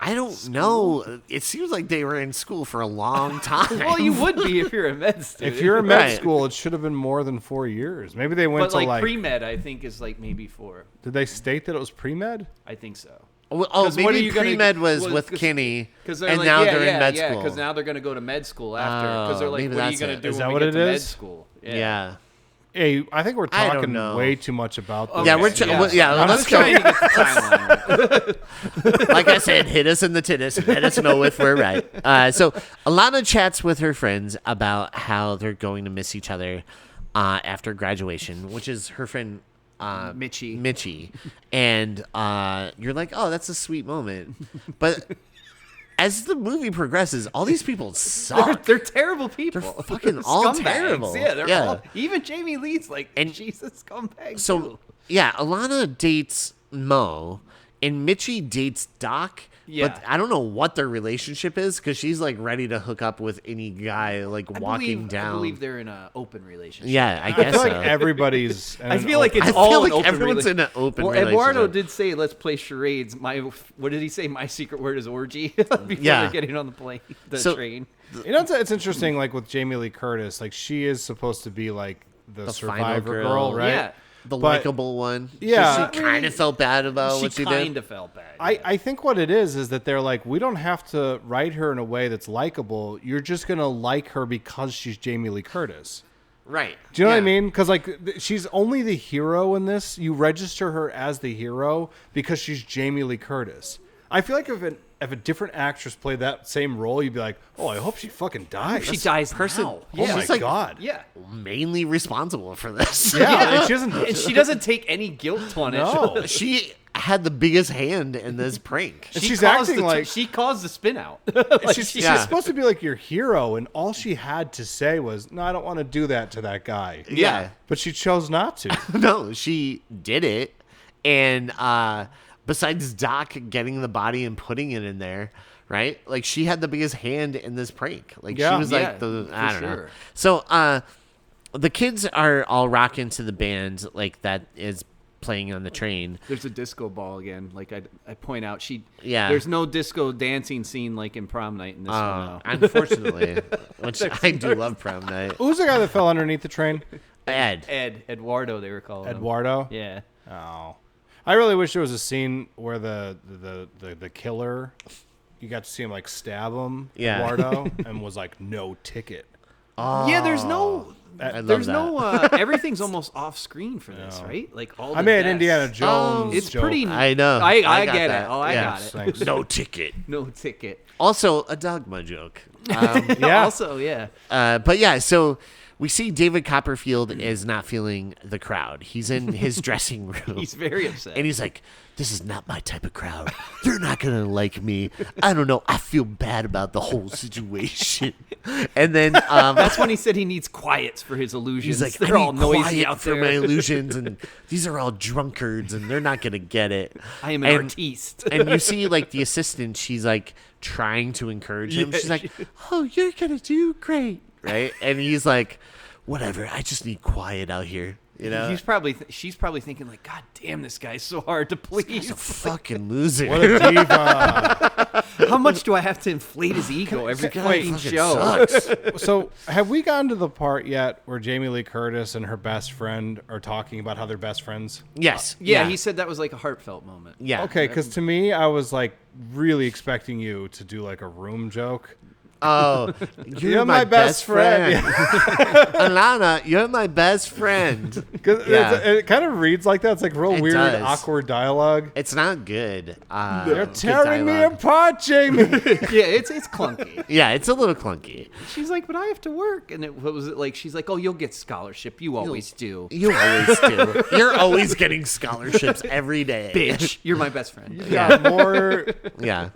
I don't know. It seems like they were in school for a long time. Well, you would be if you're a med student. If you're in med Right. school, it should have been more than 4 years. Maybe they went but to like, like. pre-med, I think is like maybe 4. Did they state that it was pre-med? I think so. Oh, 'Cause what are maybe you gonna- pre-med was well, with 'cause- Kinney, Because and now they're in med Yeah, school. because now they're going to go to med school after. Because they're Oh, like, maybe what are you that's going it. to do Is when that we what get it to med is? school? yeah. Hey, I think we're I don't talking know. way too much about this. Okay. Yeah, I'm let's just go. trying to get the timeline. Like I said, hit us in the tennis and let us know if we're right. So Alana chats with her friends about how they're going to miss each other after graduation, which is her friend Mitchie. And you're like, oh, that's a sweet moment. But as the movie progresses, all these people suck. They're terrible people. They're fucking all Scumbags. terrible. Yeah, they're Yeah. all. Even Jamie Lee's like, And Jesus, scumbag. So, too. yeah, Alana dates Mo, and Mitchie dates Doc. Yeah. But I don't know what their relationship is because she's like ready to hook up with any guy like walking down. I believe they're in an open relationship. Yeah, I I guess feel like so. everybody's. I feel like it's I all feel an like open everyone's in an open Well, Eduardo relationship. did say, "Let's play charades." What did he say? My secret word is orgy. Before Yeah. they're getting on the plane, the So- train. You know, it's interesting. Like with Jamie Lee Curtis, like she is supposed to be like the final survivor girl. girl, right? Yeah. The But- likable one. Yeah. She kind of felt bad about She what she kind did. of felt bad. I think what it is that they're like, we don't have to write her in a way that's likable. You're just gonna like her because she's Jamie Lee Curtis. Right. Do you know what I Yeah. mean? Because like she's only the hero in this. You register her as the hero because she's Jamie Lee Curtis. I feel like if a different actress played that same role, you'd be like, oh, I hope she fucking dies. she dies person- now. Oh Yeah. my She's like- god. Yeah. Mainly responsible for this. Yeah, and she doesn't. And she doesn't take any guilt on it. No. She had the biggest hand in this prank. And She she's caused acting like she caused the spin out. she's Yeah. supposed to be like your hero, and all she had to say was, "No, I don't want to do that to that guy." Yeah. But she chose not to. No, she did it. And besides Doc getting the body and putting it in there, right? Like she had the biggest hand in this prank. Like she Yeah. was Yeah, like the I for don't know. sure. So the kids are all rocking to the band like that is playing on the train. There's a disco ball again. Like I point out, Yeah. There's no disco dancing scene like in Prom Night in this one. Now. Unfortunately, which I do love Prom Night. Who's the guy that fell underneath the train? Eduardo, they were calling him. Eduardo. Yeah. Oh, I really wish there was a scene where the killer, you got to see him like stab him, Yeah. Eduardo, and was like no ticket. Yeah, there's no. I love There's that. no. Everything's almost off screen for this, right? Like all. I the made an deaths. Indiana Jones. It's joke. pretty. I know. I got get that. it. Oh, I Yeah. got it. Thanks. No ticket. No ticket. Also, a dogma joke. Yeah. Also, yeah. But yeah, so we see David Copperfield is not feeling the crowd. He's in his dressing room. He's very upset. And he's like, this is not my type of crowd. They're not going to like me. I don't know. I feel bad about the whole situation. And then That's when he said he needs quiets for his illusions. he's like, they're I all need noisy quiet out for there. my illusions. And these are all drunkards and they're not going to get it. I am an artiste. And you see like the assistant, she's like trying to encourage him. Yeah, She's like, oh, you're going to do great. Right. And he's like, whatever. I just need quiet out here. You know, She's probably thinking like, God damn, this guy's so hard to he's please. a fucking loser. What a diva. How much do I have to inflate his ego every fucking Fucking show? sucks. So, have we gotten to the part yet where Jamie Lee Curtis and her best friend are talking about how they're best friends? Yes. Yeah, he said that was like a heartfelt moment. Yeah. Okay, because to me, I was like really expecting you to do like a room joke. Oh, You're my best friend. Alana, you're my best friend. Because Yeah. it kind of reads like that. It's like real It weird, does. awkward dialogue. It's not good. They're good tearing me dialogue. apart, Jamie. Yeah, it's clunky. Yeah, it's a little clunky. She's like, but I have to work. And what was it like? She's like, oh, you'll get scholarship. You always do. You always do. You're always getting scholarships every day. Bitch, you're my best friend. Yeah, more. Yeah.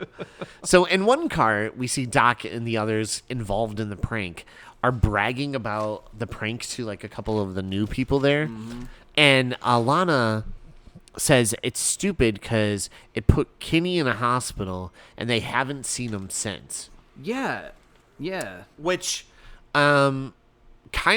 So in one car, we see Doc and the others involved in the prank are bragging about the prank to like a couple of the new people there. And Alana says it's stupid because it put Kenny in a hospital and they haven't seen him since. Yeah. Which kind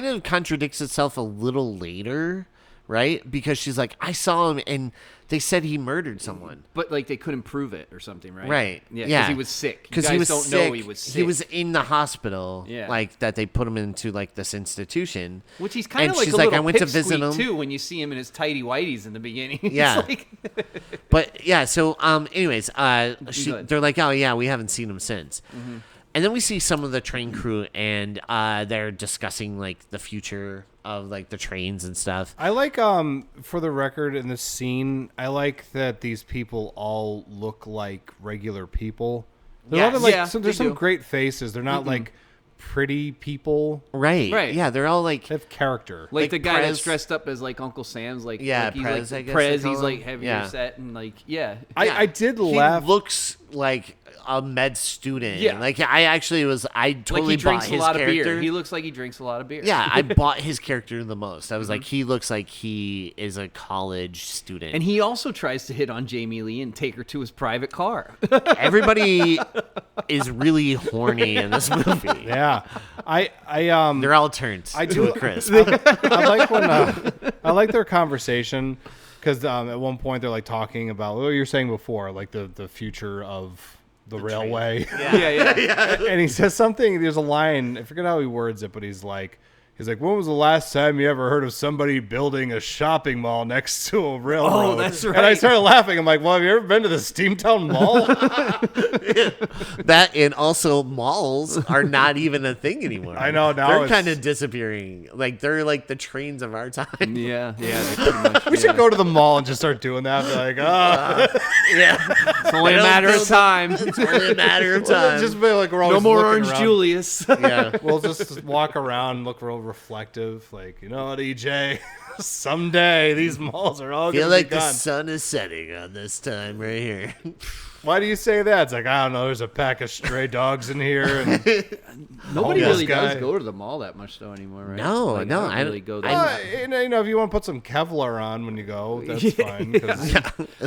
of contradicts itself a little later, right? Because she's like, I saw him and they said he murdered someone. But like they couldn't prove it or something, right? Right. Yeah. Yeah. Because he was sick. You Because guys he was don't sick. know he was sick. He was in the hospital. Yeah. Like that they put him into like this institution. Which he's kind And of like she's a like, little I went to visit pipsqueak, him. too when you see him in his tighty whities in the beginning. It's Yeah. like, But yeah, so anyways, Good. they're like, oh yeah, we haven't seen him since. And then we see some of the train crew, and they're discussing like the future of like the trains and stuff. I like for the record in this scene, I like that these people all look like regular people. They're not like there's some great faces. They're not like pretty people. Right. Yeah, they're all like they have character. Like the guy that's dressed up as like Uncle Sam's, like Prez, I guess Prez, he's like heavier set and like I did laugh. He looks like a med student. Yeah. Like I totally he drinks bought his a lot character. of beer. He looks like he drinks a lot of beer. Yeah, I bought his character the most. I was like, he looks like he is a college student. And he also tries to hit on Jamie Lee and take her to his private car. Everybody is really horny in this movie. Yeah. They're all turned to a crisp. I like their conversation because at one point they're like talking about what you were saying before, like the future of the railway. Yeah. And he says something. There's a line. I forget how he words it, but he's like, when was the last time you ever heard of somebody building a shopping mall next to a railroad? Oh, that's right. And I started laughing. I'm like, well, have you ever been to the Steamtown Mall? That and also malls are not even a thing anymore. I know now they're kind of disappearing. Like they're like the trains of our time. Yeah. Pretty much, we should go to the mall and just start doing that. Be like, it's only a matter of time. It's only a matter of time. Just be like, we're always No more looking Orange around. Julius. Yeah, we'll just walk around, look real reflective. Like, you know what, EJ? Someday these malls are all going to be like gone. the sun is setting on this time right here. Why do you say that? It's like, I don't know. There's a pack of stray dogs in here. And Nobody really does go to the mall that much though anymore, right? No, I don't really go there. you know, if you want to put some Kevlar on when you go, that's fine.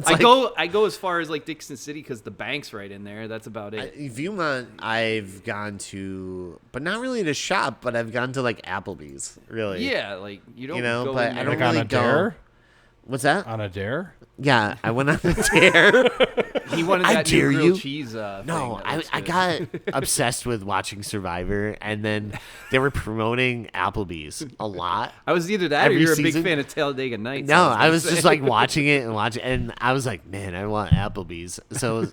I go as far as like Dixon City because the bank's right in there. That's about it. Viewmont, I've gone to, but not really to shop, but I've gone to like Applebee's, really. Yeah, like you don't go but in I there. don't Like on really a dare? What's that? On a dare? Yeah, I went on a dare. He wanted I that dare new grilled you. cheese. No, thing I got obsessed with watching Survivor, and then they were promoting Applebee's a lot. I was either that Every or you're a season? big fan of Talladega Nights. No, I was just like watching it, and I was like, man, I want Applebee's. So,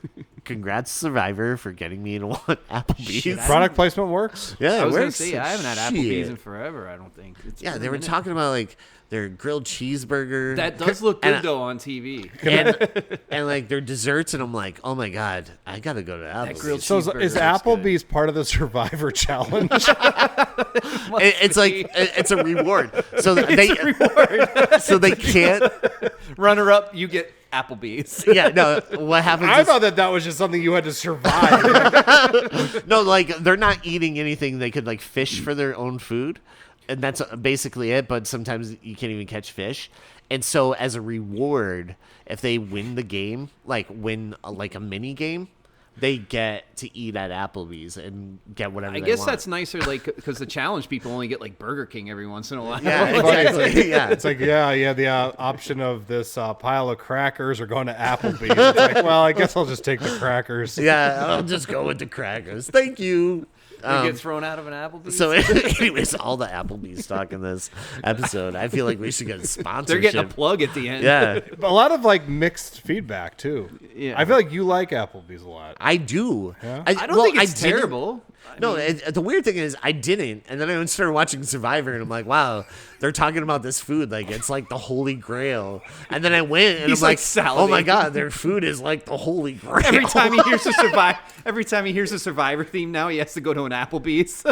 congrats Survivor for getting me to want Applebee's. Shit, Product placement works? Yeah, I it was gonna works. say I haven't had Shit. Applebee's in forever. I don't think. Yeah, they were talking about like their grilled cheeseburger. That does look good though on TV. and like their desserts, and I'm like, oh my god, I gotta go to Applebee's. grilled So cheeseburger is looks Applebee's part of the Survivor challenge? It's like it's a reward. So they can't. Runner up, you get Applebee's. Yeah, no. What happens? I thought that was just something you had to survive. No, like they're not eating anything. They could like fish for their own food, and that's basically it. But sometimes you can't even catch fish. And so as a reward, if they win the game, like win like a mini game, they get to eat at Applebee's and get whatever I they guess want. that's nicer, like because the challenge people only get like Burger King every once in a while. Yeah, exactly. Yeah. It's like, the option of this pile of crackers or going to Applebee's. It's like, well, I guess I'll just take the crackers. Yeah, I'll just go with the crackers. Thank you. You get thrown out of an Applebee's. So, anyways, all the Applebee's talk in this episode. I feel like we should get a sponsorship. They're getting a plug at the end. Yeah, A lot of like mixed feedback too. Yeah. I feel like you like Applebee's a lot. I do. Yeah? I don't think it's didn't- terrible. The weird thing is I didn't, and then I started watching Survivor, and I'm like, wow, they're talking about this food like it's like the holy grail. And then I went, and He's I'm like, like oh my salivating. god, their food is like the holy grail. Every time he hears a Survivor theme, now he has to go to an Applebee's.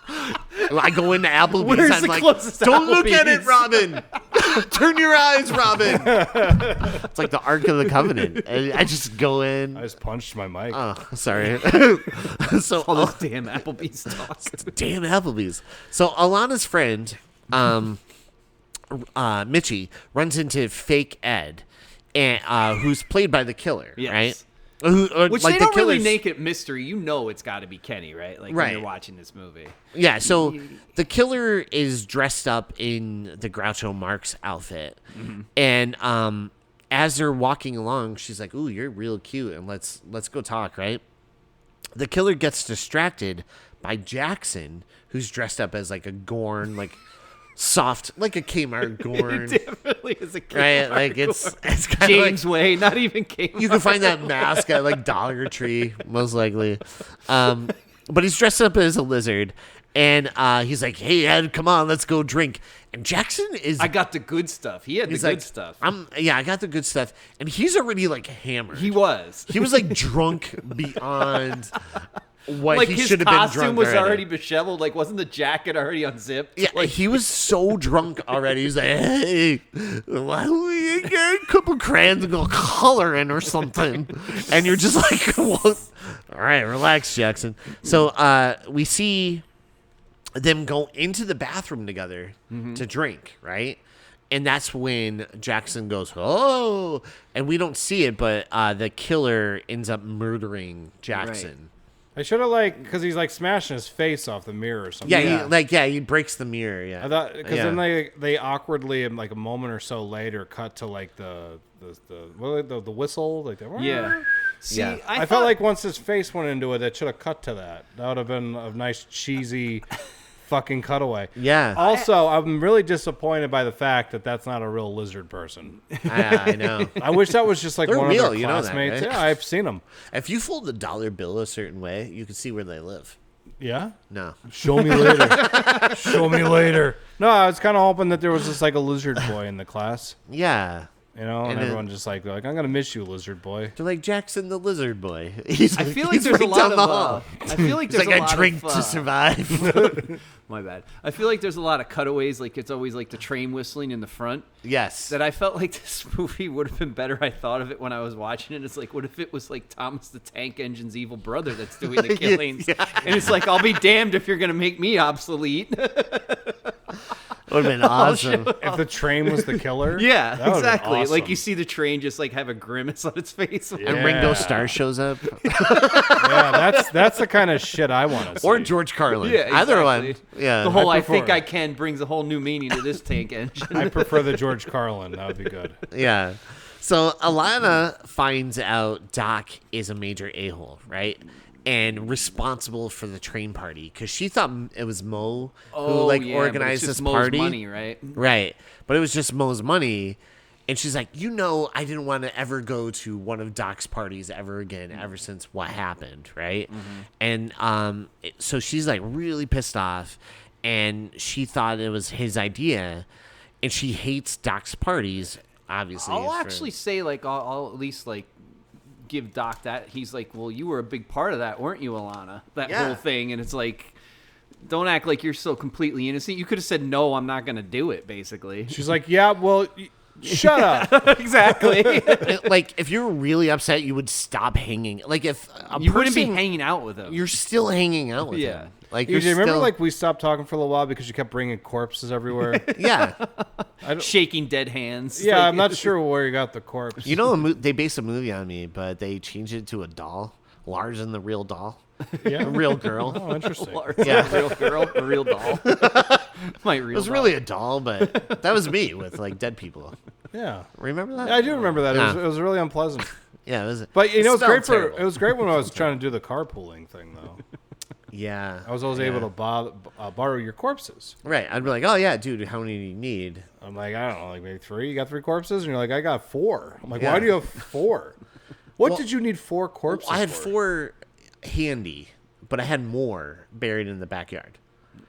I go into Applebee's, Where's I'm the like, closest don't look at it, Applebee's?" Robin. Turn your eyes, Robin. It's like the Ark of the Covenant. I just go in. I just punched my mic. Oh, sorry. So All those damn Applebee's talk. damn Applebee's. So Alana's friend, Mitchie, runs into Fake Ed, and who's played by the killer, Yes. right? Which like they the don't really killer's- make it mystery. You know it's got to be Kenny, right? Like when Right. you're watching this movie. Yeah, so the killer is dressed up in the Groucho Marx outfit, and as they're walking along, she's like, "Ooh, you're real cute, and let's go talk." Right? The killer gets distracted by Jackson, who's dressed up as like a Gorn, like soft, like a Kmart Gorn. It definitely is a Kmart Right? Like it's kind James of like, Way, not even Kmart. you can find that mask at like Dollar Tree, most likely. But he's dressed up as a lizard. And he's like, "Hey, Ed, come on, let's go drink." And Jackson is... I got the good stuff. He had the good stuff. I got the good stuff. And he's already, like, hammered. He was. He was, like, drunk beyond what like he his should have been drunk costume was already disheveled. Like, wasn't the jacket already unzipped? Yeah, like, he was so drunk already. He's like, "Hey, why don't we get a couple crayons and go coloring or something?" And you're just like, "Well, all right, relax, Jackson." So we see them go into the bathroom together to drink, right? And that's when Jackson goes, "Oh," and we don't see it, but the killer ends up murdering Jackson. Right. I should have because he's like smashing his face off the mirror or something. Yeah, he breaks the mirror. Yeah, I thought because then they awkwardly, like a moment or so later, cut to like the whistle, like the yeah. See, Yeah. I felt like once his face went into it, it should have cut to that. That would have been a nice cheesy fucking cutaway. Yeah. Also, I'm really disappointed by the fact that that's not a real lizard person. I know. I wish that was just like They're one real, of their you know that, classmates. right? Yeah, I've seen them. If you fold the dollar bill a certain way, you can see where they live. Yeah. No. Show me later. Show me later. No, I was kind of hoping that there was just like a lizard boy in the class. Yeah. You know, and everyone just like, I'm going to miss you, lizard boy. They're like Jackson the lizard boy. I feel like there's a lot of. I feel like there's a lot I drink of, to survive. My bad. I feel like there's a lot of cutaways. Like it's always like the train whistling in the front. Yes. That I felt like this movie would have been better. I thought of it when I was watching it. It's like, what if it was like Thomas the Tank Engine's evil brother that's doing the killings? Yeah. And it's like, I'll be damned if you're gonna make me obsolete. Would have been awesome. If the train was the killer? Yeah, that would've been exactly. awesome. Like you see the train just like have a grimace on its face. Yeah. And Ringo Starr shows up. Yeah, that's the kind of shit I want to see. Or George Carlin. Yeah, Either one. exactly. Yeah. The whole I prefer think it. I can brings a whole new meaning to this tank engine. I prefer the George Carlin. That would be good. Yeah. So Alana finds out Doc is a major a-hole, right? And responsible for the train party because she thought it was Mo who organized this Mo's party. money, right? Right. But it was just Mo's money. And she's like, I didn't want to ever go to one of Doc's parties ever again, ever since what happened, right? And so she's like really pissed off, and she thought it was his idea, and she hates Doc's parties, obviously. I'll actually say, like, I'll at least, like, give Doc that. He's like, well, you were a big part of that, weren't you, Alana? That whole thing. And it's like, don't act like you're so completely innocent. You could have said, no, I'm not going to do it, basically. She's like, yeah, well, shut up. Exactly. Like, if you're really upset, you would stop hanging. Like, if You wouldn't be hanging out with him. You're still hanging out with him. Like, You remember, like, we stopped talking for a little while because you kept bringing corpses everywhere? Yeah. Shaking dead hands. Yeah, Like- I'm not sure where you got the corpse. You know, they based a movie on me, but they changed it to a doll. Lars and the real doll. Yeah. A real girl. Oh, interesting. Yeah. A real girl, a real doll. My real It was doll. really a doll, but that was me with, like, dead people. Yeah. Remember that? I do remember that. Yeah. It was really unpleasant. Yeah, it was. But, you know, it's great terrible. it was great when I was trying to do the carpooling thing, though. Yeah. I was always able to borrow your corpses. Right. I'd be like, oh, yeah, dude, how many do you need? I'm like, I don't know, like maybe 3. You got 3 corpses? And you're like, I got 4. I'm like, Yeah. why do you have 4? What Well, did you need 4 corpses I had for? 4 handy, but I had more buried in the backyard.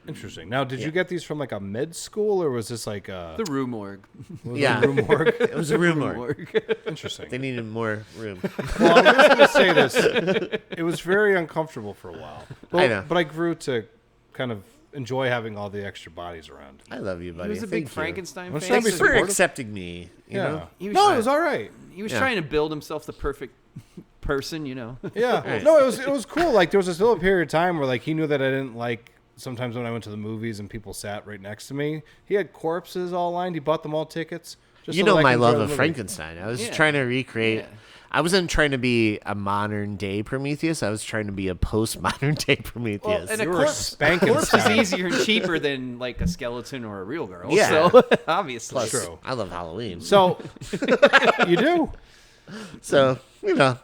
Interesting. Now, did you get these from like a med school or was this like a The Rue Morgue. Yeah. room morgue? It was a room morgue. Interesting. They needed more room. Well, I'm just going to say this. It was very uncomfortable for a while. I know. But I grew to kind of enjoy having all the extra bodies around. I love you, buddy. He was a Thank big you. Frankenstein I'm fan. trying to Thanks be for supportive. accepting me. You Yeah. know? He was No, trying- it was all right. He was Yeah. trying to build himself the perfect person, you know. Yeah. Right. No, it was cool. Like there was this little period of time where like he knew that I didn't like sometimes when I went to the movies and people sat right next to me. He had corpses all lined. He bought them all tickets. Just You so know that I my could love enjoy the of movie. Frankenstein. I was Yeah. trying to recreate. Yeah. I wasn't trying to be a modern day Prometheus. I was trying to be a postmodern day Prometheus. And a You were corpse, Spankenstein. corpse is easier and cheaper than like a skeleton or a real girl. Yeah. So obviously. Plus, True. I love Halloween. So you do. So, you know.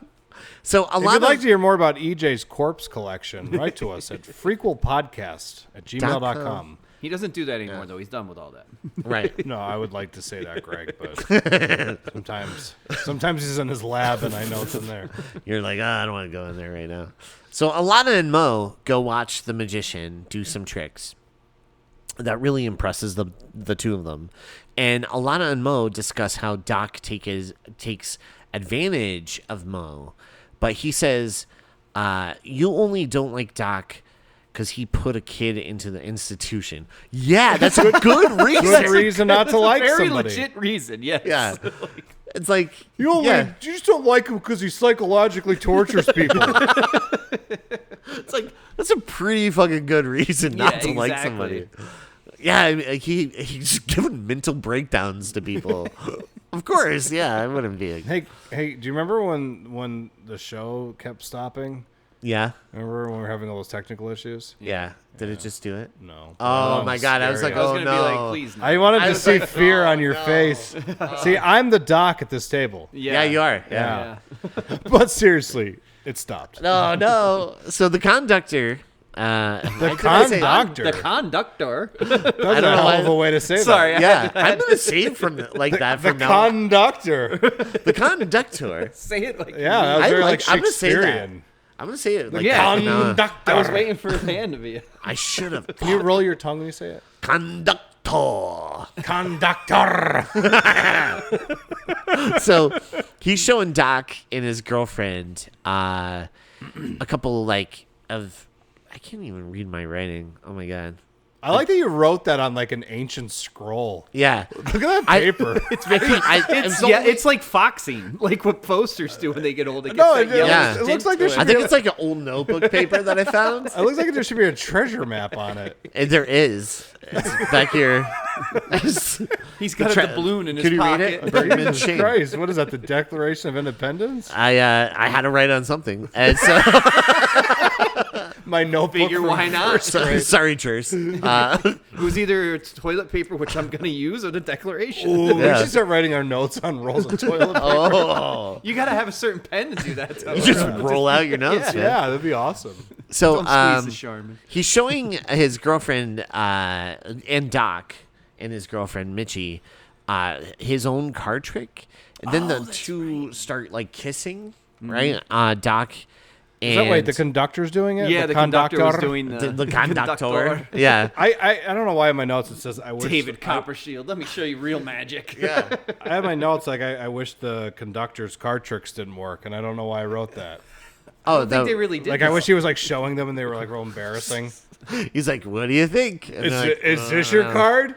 So a If lot you'd of like to hear more about EJ's corpse collection, write to us at frequelpodcast@gmail.com. He doesn't do that anymore, though. He's done with all that. Right. No, I would like to say that, Greg, but sometimes he's in his lab and I know it's in there. You're like, I don't want to go in there right now. So Alana and Mo go watch the magician do some tricks. That really impresses the two of them. And Alana and Mo discuss how Doc takes advantage of Mo. But he says, you only don't like Doc because he put a kid into the institution. Yeah, that's a good reason. Good reason not to like Very somebody. legit reason, yes. Yeah. It's like, You just don't like him because he psychologically tortures people. it's like, that's a pretty fucking good reason not to like somebody. Yeah, I mean, he's giving mental breakdowns to people. Of course, yeah, I wouldn't be. Hey, do you remember when the show kept stopping? Yeah. Remember when we were having all those technical issues? Yeah. Did it just do it? No. Oh my God! I was like, I was oh gonna no! be like, please. No. I wanted to see like, fear oh, on your no. face. See, I'm the doc at this table. Yeah, you are. Yeah. But seriously, it stopped. No. So the conductor. The conductor. The conductor. That's a know hell why- of a way to say Sorry. that. Yeah, I'm gonna save from that The from now. conductor. The conductor. Say it like Yeah, that was very I'm gonna say that. Shakespearean. I'm gonna say it like Yeah. that from now on. Conductor. I was waiting for his hand to be. I should have. Can you roll your tongue when you say it? Conductor. Conductor. So he's showing Doc and his girlfriend a couple of. I can't even read my writing. Oh my God. I like that you wrote that on like an ancient scroll. Yeah. Look at that paper. It's like foxing, like what posters do when they get old. It No, gets that it- yellow yeah. it tint looks like to there it. should I think it's like an old notebook paper that I found. It looks like there should be a treasure map on it. And there is. It's back here. He's got a doubloon in his Could you read pocket. it? Bergman Jesus Shane. Christ, what is that? The Declaration of Independence? I had to write on something, and so My notebook. Figure from why not? sorry, Chers. It was either toilet paper, which I'm going to use, or the Declaration. Ooh, we Yeah. should start writing our notes on rolls of toilet paper. Oh, You got to have a certain pen to do that. Though. you just roll out your notes, man. Yeah, that'd be awesome. So Don't squeeze the Charmin. he's showing his girlfriend and Doc and his girlfriend Mitchie his own card trick, and then the two start like kissing, right? Doc. Is that wait, the conductor's doing it? Yeah, the conductor was doing the conductor. Yeah. I don't know why in my notes it says I wish David Coppershield. Let me show you real magic. Yeah. I have my notes like I wish the conductor's card tricks didn't work, and I don't know why I wrote that. Oh, I think they really did. Like I wish he was like showing them and they were like real embarrassing. he's like, "What do you think?" And Is, they're like, is this your card?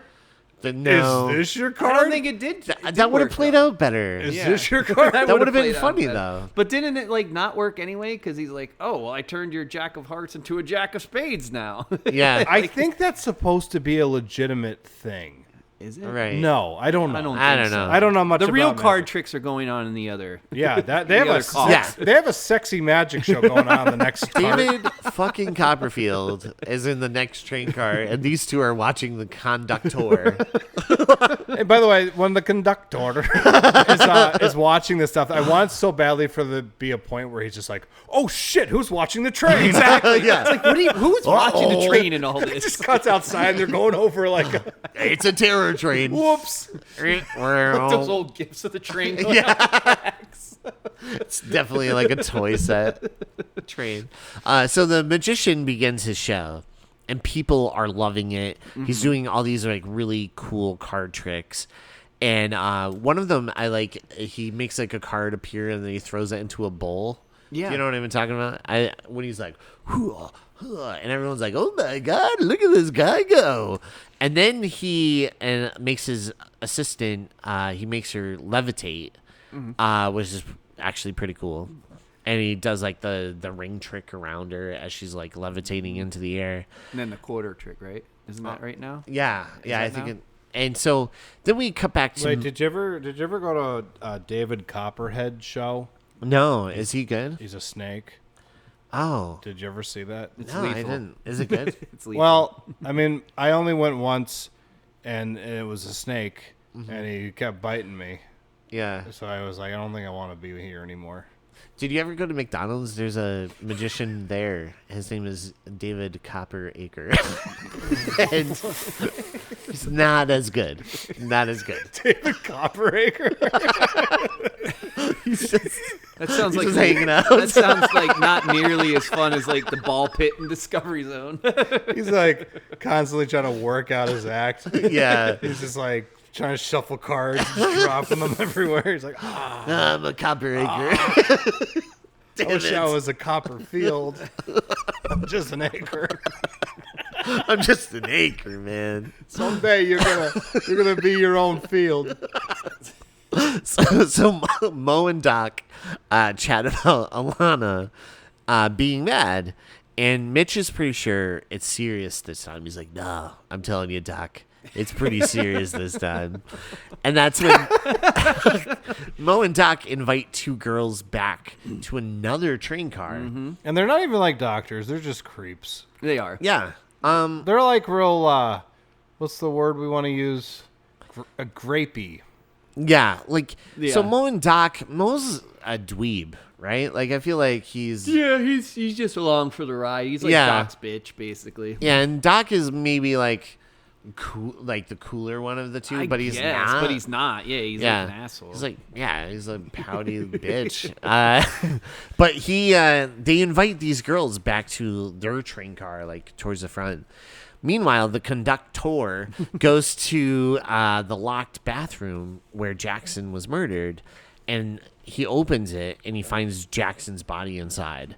No. Is this your I card? don't think it did. That would have played out better. Is Yeah. this your card? That would have been played out funny better. though. But didn't it like not work anyway? Because he's like, oh well, I turned your Jack of Hearts into a Jack of Spades now. Yeah. I think that's supposed to be a legitimate thing. Is it? Right. No, I don't know. I don't know. I don't know much The about real magic. card tricks are going on in the other. Yeah, that they The have other a call. they have a sexy magic show going on the next card. David fucking Copperfield is in the next train car, and these two are watching the conductor. And by the way, when the conductor is watching this stuff, I want so badly for there to be a point where he's just like, "Oh shit, who's watching the train?" Exactly. Yeah. It's like, who's watching the train in all this? Just cuts outside. And they're going over like, It's a terror train. "Whoops." Those old gifts of the train. Going It's definitely like a toy set train. So the magician begins his show, and people are loving it. He's doing all these like really cool card tricks. And one of them, I like, he makes like a card appear and then he throws it into a bowl. Yeah. Do you know what I'm talking about? When he's like, "Hoo-ah, hoo-ah," and everyone's like, "Oh my God, look at this guy go." And then he makes his assistant, he makes her levitate, which is actually pretty cool. And he does like the ring trick around her as she's like levitating into the air. And then the quarter trick, right? Isn't that right now? Yeah, I that think now? it. And so then we cut back to Wait, did you ever go to a David Copperhead show? no. Is he good? He's a snake. Oh, Did you ever see that? It's no, I lethal. didn't. Is it good? It's lethal. Well, I mean, I only went once, and it was a snake, and he kept biting me. Yeah. So I was like, I don't think I want to be here anymore. Did you ever go to McDonald's? There's a magician there. His name is David Copperacre. And he's not as good. Not as good. David Copperacre. That sounds like just hanging out. That sounds like not nearly as fun as like the ball pit in Discovery Zone. He's like constantly trying to work out his act. Yeah. He's just like trying to shuffle cards, just dropping them everywhere. He's like, I'm a Copperacre. I wish I was a Copperfield. I'm just an acre. I'm just an acre, man. Someday you're gonna be your own field. So Mo and Doc chat about Alana being mad, and Mitch is pretty sure it's serious this time. He's like, "No, I'm telling you, Doc, it's pretty serious this time." And that's when Mo and Doc invite two girls back to another train car. Mm-hmm. And they're not even like doctors. They're just creeps. They are. Yeah. They're like real, what's the word we want to use? Grapey. Yeah. Like, Yeah. so Mo's a dweeb, right? Like, I feel like he's... Yeah, he's just along for the ride. He's like Doc's bitch, basically. Yeah, and Doc is maybe like cool, like the cooler one of the two, but he's not. But he's not. Yeah, he's like an asshole. He's like, he's a pouty bitch. But they invite these girls back to their train car, like towards the front. Meanwhile, the conductor goes to the locked bathroom where Jackson was murdered, and he opens it and he finds Jackson's body inside.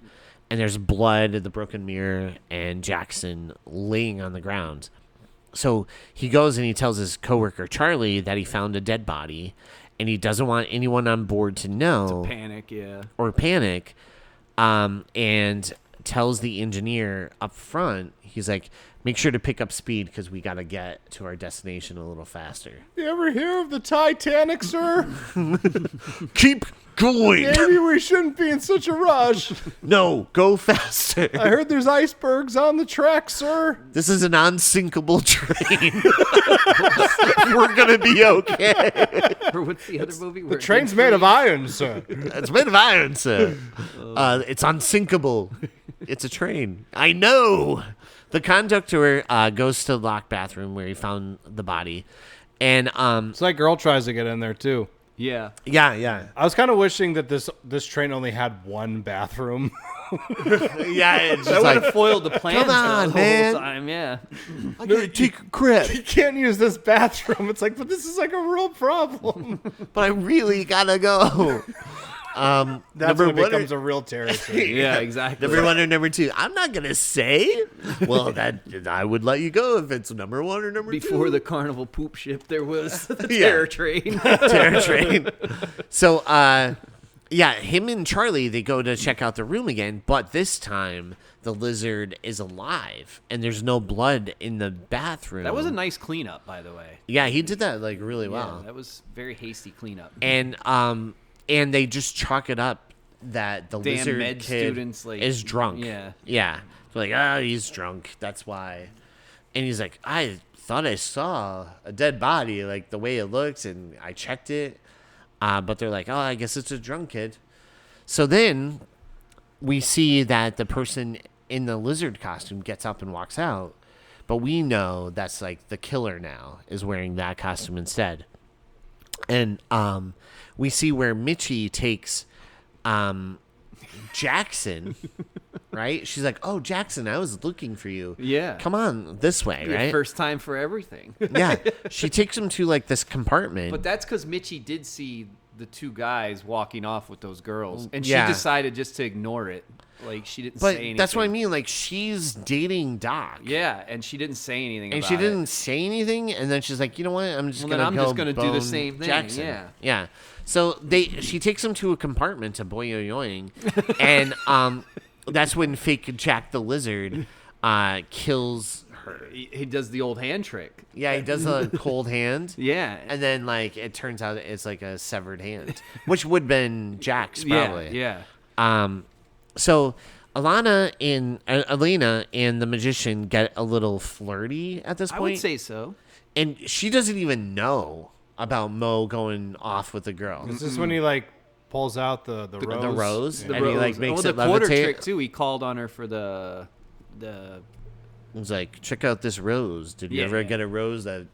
And there's blood, the broken mirror, and Jackson laying on the ground. So he goes and he tells his coworker Charlie that he found a dead body, and he doesn't want anyone on board to know. To panic, yeah. Or panic, and tells the engineer up front, he's like, make sure to pick up speed because we got to get to our destination a little faster. You ever hear of the Titanic, sir? Keep going. Maybe we shouldn't be in such a rush. No, go faster. I heard there's icebergs on the track, sir. This is an unsinkable train. We're going to be okay. Or what's the other movie? The train's made of iron, sir. It's made of iron, sir. It's unsinkable. It's a train. I know. The conductor goes to the locked bathroom where he found the body. And So that girl tries to get in there, too. Yeah. Yeah. I was kind of wishing that this train only had one bathroom. Yeah, it's That just would like, have foiled the plans come on, the man. whole time, yeah. I gotta take a crap, You can't use this bathroom. It's like, but this is like a real problem. but I really gotta go. That's number when it one becomes a real territory. Yeah, exactly. Number one or number two? I'm not gonna say. Well, that I would let you go if it's number one or number two. Before the carnival poop ship, there was the Yeah. terror train. Terror train. So, him and Charlie, they go to check out the room again, but this time the lizard is alive and there's no blood in the bathroom. That was a nice cleanup, by the way. Yeah, he did that like really well. Yeah, that was very hasty cleanup. And they just chalk it up that the Damn lizard med kid students, like, is drunk. yeah. They're like, he's drunk. That's why. And he's like, I thought I saw a dead body, like the way it looks, and I checked it. But they're like, I guess it's a drunk kid. So then we see that the person in the lizard costume gets up and walks out. But we know that's like the killer now is wearing that costume instead. And we see where Mitchie takes Jackson, right? She's like, oh, Jackson, I was looking for you. Yeah. Come on this way, Your right? first time for everything. Yeah. She takes him to like this compartment. But that's because Mitchie did see the two guys walking off with those girls, and she Yeah. decided just to ignore it. Like, she didn't say anything. But that's what I mean. Like, she's dating Doc. Yeah, and she didn't say anything And about she it. didn't say anything, and then she's like, you know what? I'm just Well, gonna then I'm go just gonna do the bone same thing, Jackson. yeah. Yeah. So she takes him to a compartment to boing, and that's when fake Jack the Lizard kills her. He does the old hand trick. Yeah, he does a cold hand. Yeah. And then like it turns out it's like a severed hand, which would have been Jack's probably. Yeah. So Elena and the magician get a little flirty at this point. I would say so. And she doesn't even know about Mo going off with the girl. Is this when he like pulls out the rose. The rose. The and rose. he like makes the it quarter levitate. trick too. He called on her for the. It was like, check out this rose. Did you Yeah. ever get a rose that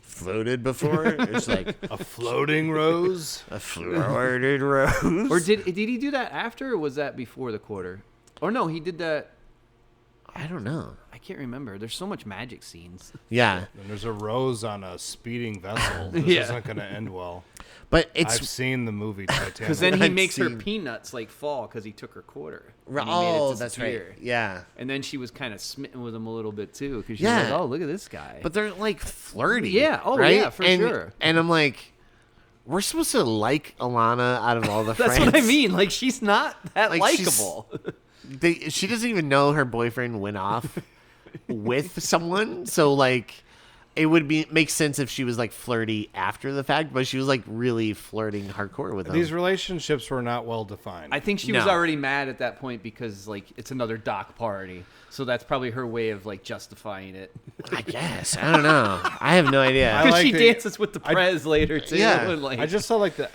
floated before? It's like A floating rose. a floated rose. Or did he do that after, or was that before the quarter? Or no, he did that. I don't know. I can't remember. There's so much magic scenes. Yeah, And there's a rose on a speeding vessel. This Yeah. isn't going to end well. but I've it's seen the movie Titanic. Because then he I've makes her seen- peanuts like fall because he took her quarter. And he made it oh, that's right. disappear. Yeah, And then she was kind of smitten with him a little bit too, because she's Yeah. like, "Oh, look at this guy." but they're like flirty. Yeah, oh, right? yeah, for sure. And I'm like, we're supposed to like Alana out of all the that's friends. what I mean. Like, she's not that Like, she's- likable. She doesn't even know her boyfriend went off with someone. So like, it would make sense if she was like flirty after the fact, but she was like really flirting hardcore with him. These relationships were not well defined. I think she was No. already mad at that point because like it's another dock party, so that's probably her way of like justifying it. I guess. I don't know. I have no idea. I Because like she the- dances with the prez later too. Yeah. and, like, I just saw like that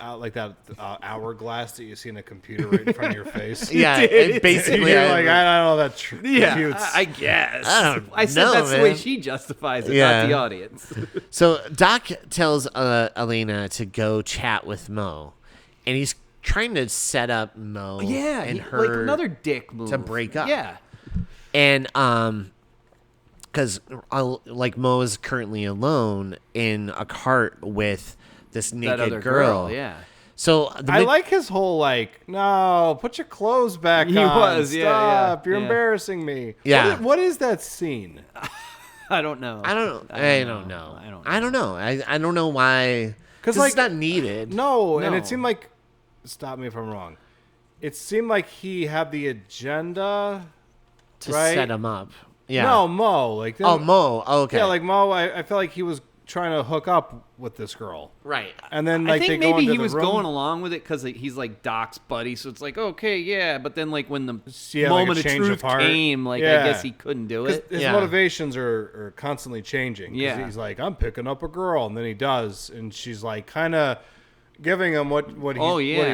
hourglass that you see in a computer right in front of your face. Yeah, it basically. You're like, I don't know that computes. I guess. I don't I said know, that's the way man. she justifies it, Yeah. not the audience. So Doc tells Elena to go chat with Mo, and he's trying to set up Mo and her like another dick move to break up. Yeah, and because like Mo is currently alone in a cart with this that naked other girl. Yeah, So I like his whole like, no, put your clothes back He on. was, yeah, Stop. yeah, You're yeah. embarrassing me. Yeah. What is that scene? I don't know. I don't know. I don't know. I don't know why. 'Cause, Because like, it's not needed. No, and No. it seemed like, stop me if I'm wrong. It seemed like he had the agenda to right? set him up. Yeah. No, Mo. Like, Oh, Mo. Oh, okay. Yeah, like Mo. I feel like he was trying to hook up with this girl, right. and then I like think they go maybe into he the was room. going along with it because he's like Doc's buddy, so it's like okay, yeah. But then like when the Yeah, like a moment of change of truth heart. came, like Yeah. I guess he couldn't do 'Cause it. his Yeah. motivations are constantly changing. 'Cause Yeah. he's like, I'm picking up a girl, and then he does, and she's like, kind of giving him what he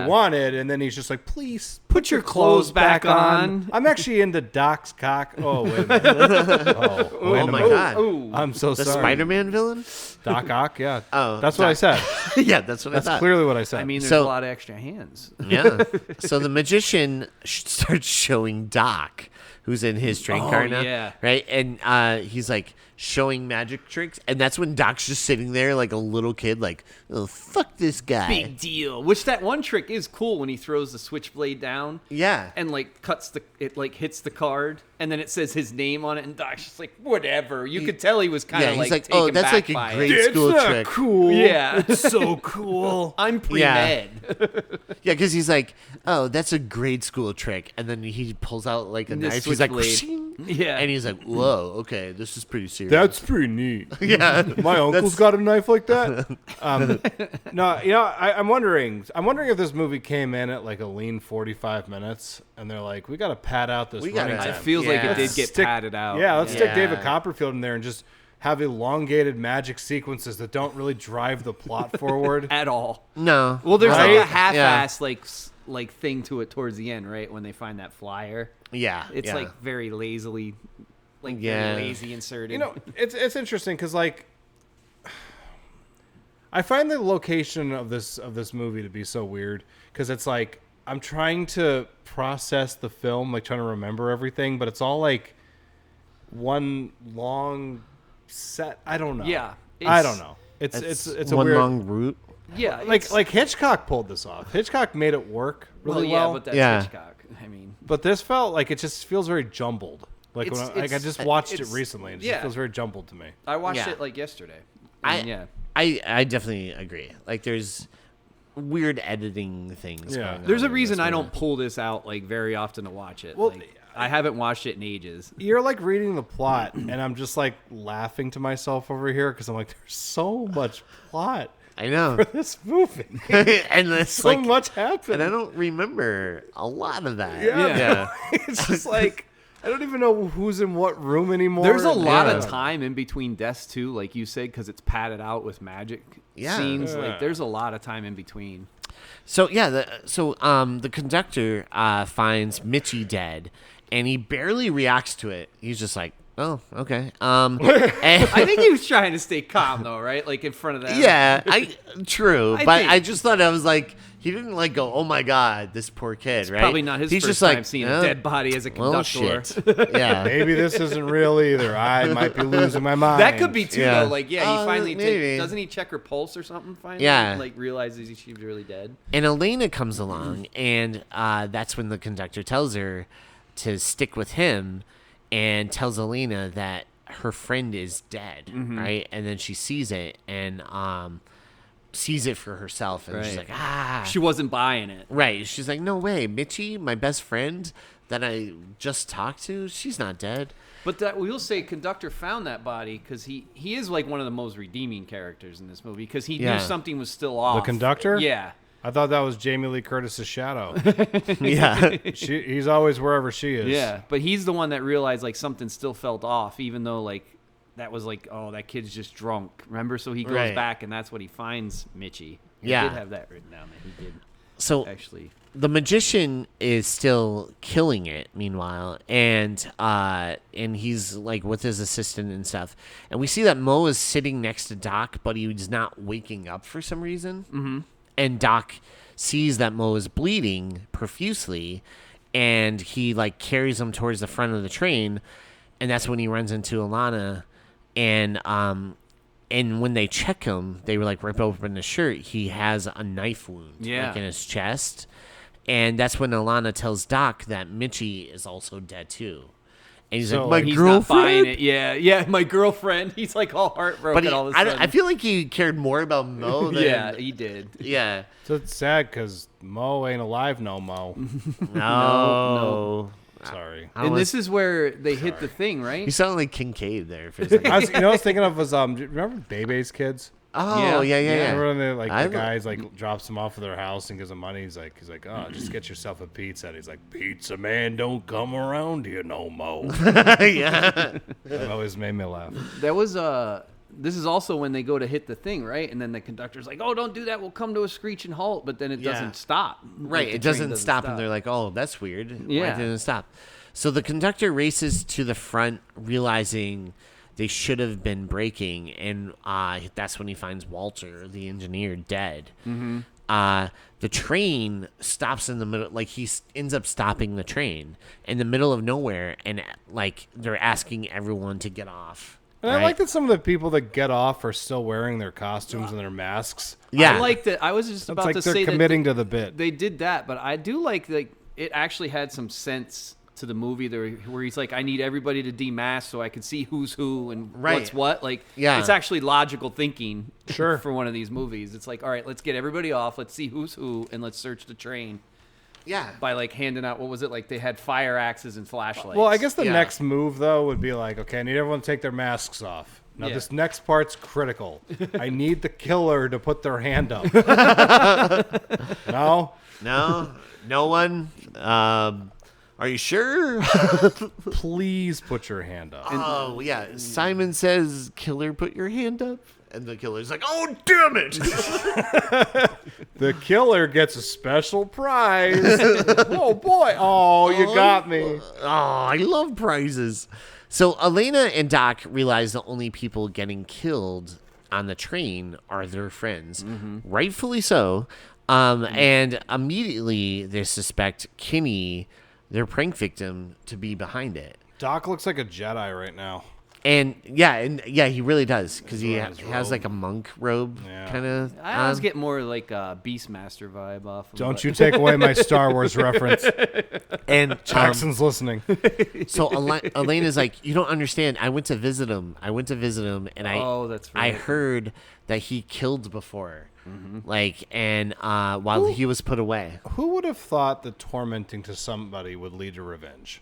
wanted, and then he's just like, please Put your clothes back on. I'm actually into Doc's cock. Oh wait a minute. Oh, wait Oh a my minute. God. Ooh. I'm so The sorry. Spider-Man villain? Doc Ock, yeah. Oh, that's what I said. Yeah, that's what That's I thought. clearly what I said. I mean, there's So- a lot of extra hands. Yeah. So the magician starts showing Doc, who's in his train car now. yeah. Right? And he's like showing magic tricks. And that's when Doc's just sitting there like a little kid, like, oh, fuck this guy. Big deal. Which that one trick is cool when he throws the switchblade down. Yeah. And like it hits the card, and then it says his name on it, and Doc's just like whatever. You could tell he was kind Yeah, of he's like like, oh, taken that's back like a by great it. school trick. cool. Yeah. It's so cool. I'm pre-med. Yeah, because he's like, oh, that's a grade school trick. And then he pulls out like a The knife. He's like, switchblade. "Shing." Yeah. And he's like, whoa, okay, this is pretty serious. That's pretty neat. yeah. My uncle's That's- got a knife like that. No, you know, I'm wondering if this movie came in at like a lean 45 minutes, and they're like, we got to pad out this We running gotta- It time. feels like Yeah. it did get Stick- padded out. Yeah, let's stick Yeah. David Copperfield in there and just have elongated magic sequences that don't really drive the plot forward. At all. No. Well, there's Right? like a half-ass like thing to it towards the end, right? When they find that flyer, Yeah. it's yeah. like very lazily, Yeah. very lazy inserted. You know, it's interesting because like I find the location of this movie to be so weird because it's like I'm trying to process the film, like trying to remember everything, but it's all like one long set. I don't know. Yeah, I don't know. It's a one weird. long route. yeah, like Hitchcock pulled this off. Hitchcock made it work really yeah, well. but that's Yeah. Hitchcock. I mean, But this felt like it just feels very jumbled. Like It's- when I it's- just watched it it's- recently, and it yeah. just feels very jumbled to me. I watched Yeah. it like yesterday. I And yeah. I definitely agree. Like there's weird editing things. Yeah. going on There's a in reason this I movie. don't pull this out like very often to watch it. Well, Like, I haven't watched it in ages. You're like reading the plot, and I'm just like laughing to myself over here because I'm like, there's so much plot I know. for this movie. And it's So like, much happened. and I don't remember a lot of that. Yeah. It's just like I don't even know who's in what room anymore. There's a lot Yeah. of time in between deaths too, like you said, because it's padded out with magic Yeah. scenes. Yeah. Like there's a lot of time in between. So yeah, the conductor finds Mitchie dead, and he barely reacts to it. He's just like, "Oh, okay." And I think he was trying to stay calm though, right? Like in front of that. yeah, true. But think- I just thought I was like, he didn't like go, "Oh my god, this poor kid," right? Probably not his He's first just time like, seeing "Oh, a dead body as a well, conductor. shit." Yeah. Maybe this isn't real either. I might be losing my mind. That could be too, Yeah. though. Like, yeah, he finally maybe. doesn't he check her pulse or something? Finally, Yeah. and, like realizes she's really dead. And Elena comes along, and that's when the conductor tells her to stick with him, and tells Elena that her friend is dead, right? And then she sees it, and sees it for herself, and she's Right. like, ah. She wasn't buying it. Right. She's like, no way. Mitchie, my best friend that I just talked to, she's not dead. But that we'll say, conductor found that body because he is like one of the most redeeming characters in this movie because he Yeah. knew something was still off. The conductor? Yeah. I thought that was Jamie Lee Curtis's shadow. Yeah. He's always wherever she is. Yeah, but he's the one that realized like something still felt off, even though like that was like, oh, that kid's just drunk. Remember? So he goes Right. back, and that's what he finds Mitchie. Yeah. I did have that written down that he did So actually. the magician is still killing it meanwhile, and he's like with his assistant and stuff, and we see that Mo is sitting next to Doc, but he's not waking up for some reason. Mm-hmm. And Doc sees that Mo is bleeding profusely, and he like carries him towards the front of the train, and that's when he runs into Alana, and when they check him, they were like rip open his shirt. He has a knife wound, like in his chest, and that's when Alana tells Doc that Mitchie is also dead too. And he's So, like, my He's girlfriend. not buying it. Yeah, my girlfriend. He's like all heartbroken But he, all of a sudden. I feel like he cared more about Mo than yeah, he did. yeah. So it's sad because Mo ain't alive no Mo. No. Sorry. And this is where they hit the thing, right? You sound like Kincaid there for a second. I was thinking of was do you remember Bebe's kids? Oh, yeah. Remember when they like I the lo- guys like drops them off at their house and gives them money? He's like, oh, just get yourself a pizza. And he's like, pizza man don't come around here no Mo. Yeah. That always made me laugh. That was this is also when they go to hit the thing, right? And then the conductor's like, "Oh, don't do that. We'll come to a screeching halt." But then it Yeah. doesn't stop. Right. Like, the It train doesn't stop, and they're like, oh, that's weird. Why Yeah. didn't it stop? So the conductor races to the front, realizing they should have been braking, and that's when he finds Walter, the engineer, dead. Mm-hmm. The train stops in the middle, like ends up stopping the train in the middle of nowhere, and like they're asking everyone to get off. And I like that some of the people that get off are still wearing their costumes and their masks. Yeah. I like that. I was just It's about like to they're say committing that to the bit. they did that, but I do like it actually had some sense to the movie there, where he's like, I need everybody to demask so I can see who's who and Right. what's what. Like, Yeah. it's actually logical thinking. Sure. For one of these movies, it's like, all right, let's get everybody off. Let's see who's who, and let's search the train Yeah. by like handing out, what was it, like they had fire axes and flashlights. Well, I guess the Yeah. next move, though, would be like, okay, I need everyone to take their masks off. Now, Yeah. this next part's critical. I need the killer to put their hand up. No? No, no one. Are you sure? Please put your hand up. Oh, yeah. Simon says, killer, put your hand up. And the killer's like, oh, damn it. The killer gets a special prize. Oh, boy. Oh, you got me. Oh, I love prizes. So Elena and Doc realize the only people getting killed on the train are their friends. Rightfully so. And immediately they suspect Kinney, their prank victim, to be behind it. Doc looks like a Jedi right now. And yeah, he really does, because he wearing his has like a robe. monk robe Yeah. kind of. I always get more like a Beastmaster vibe off. Of Don't you take away my Star Wars reference. And Jackson's listening. so Elena's like, you don't understand. I went to visit him, and Oh, that's I right. heard that he killed before, like, and while he was put away. Who would have thought that tormenting to somebody would lead to revenge?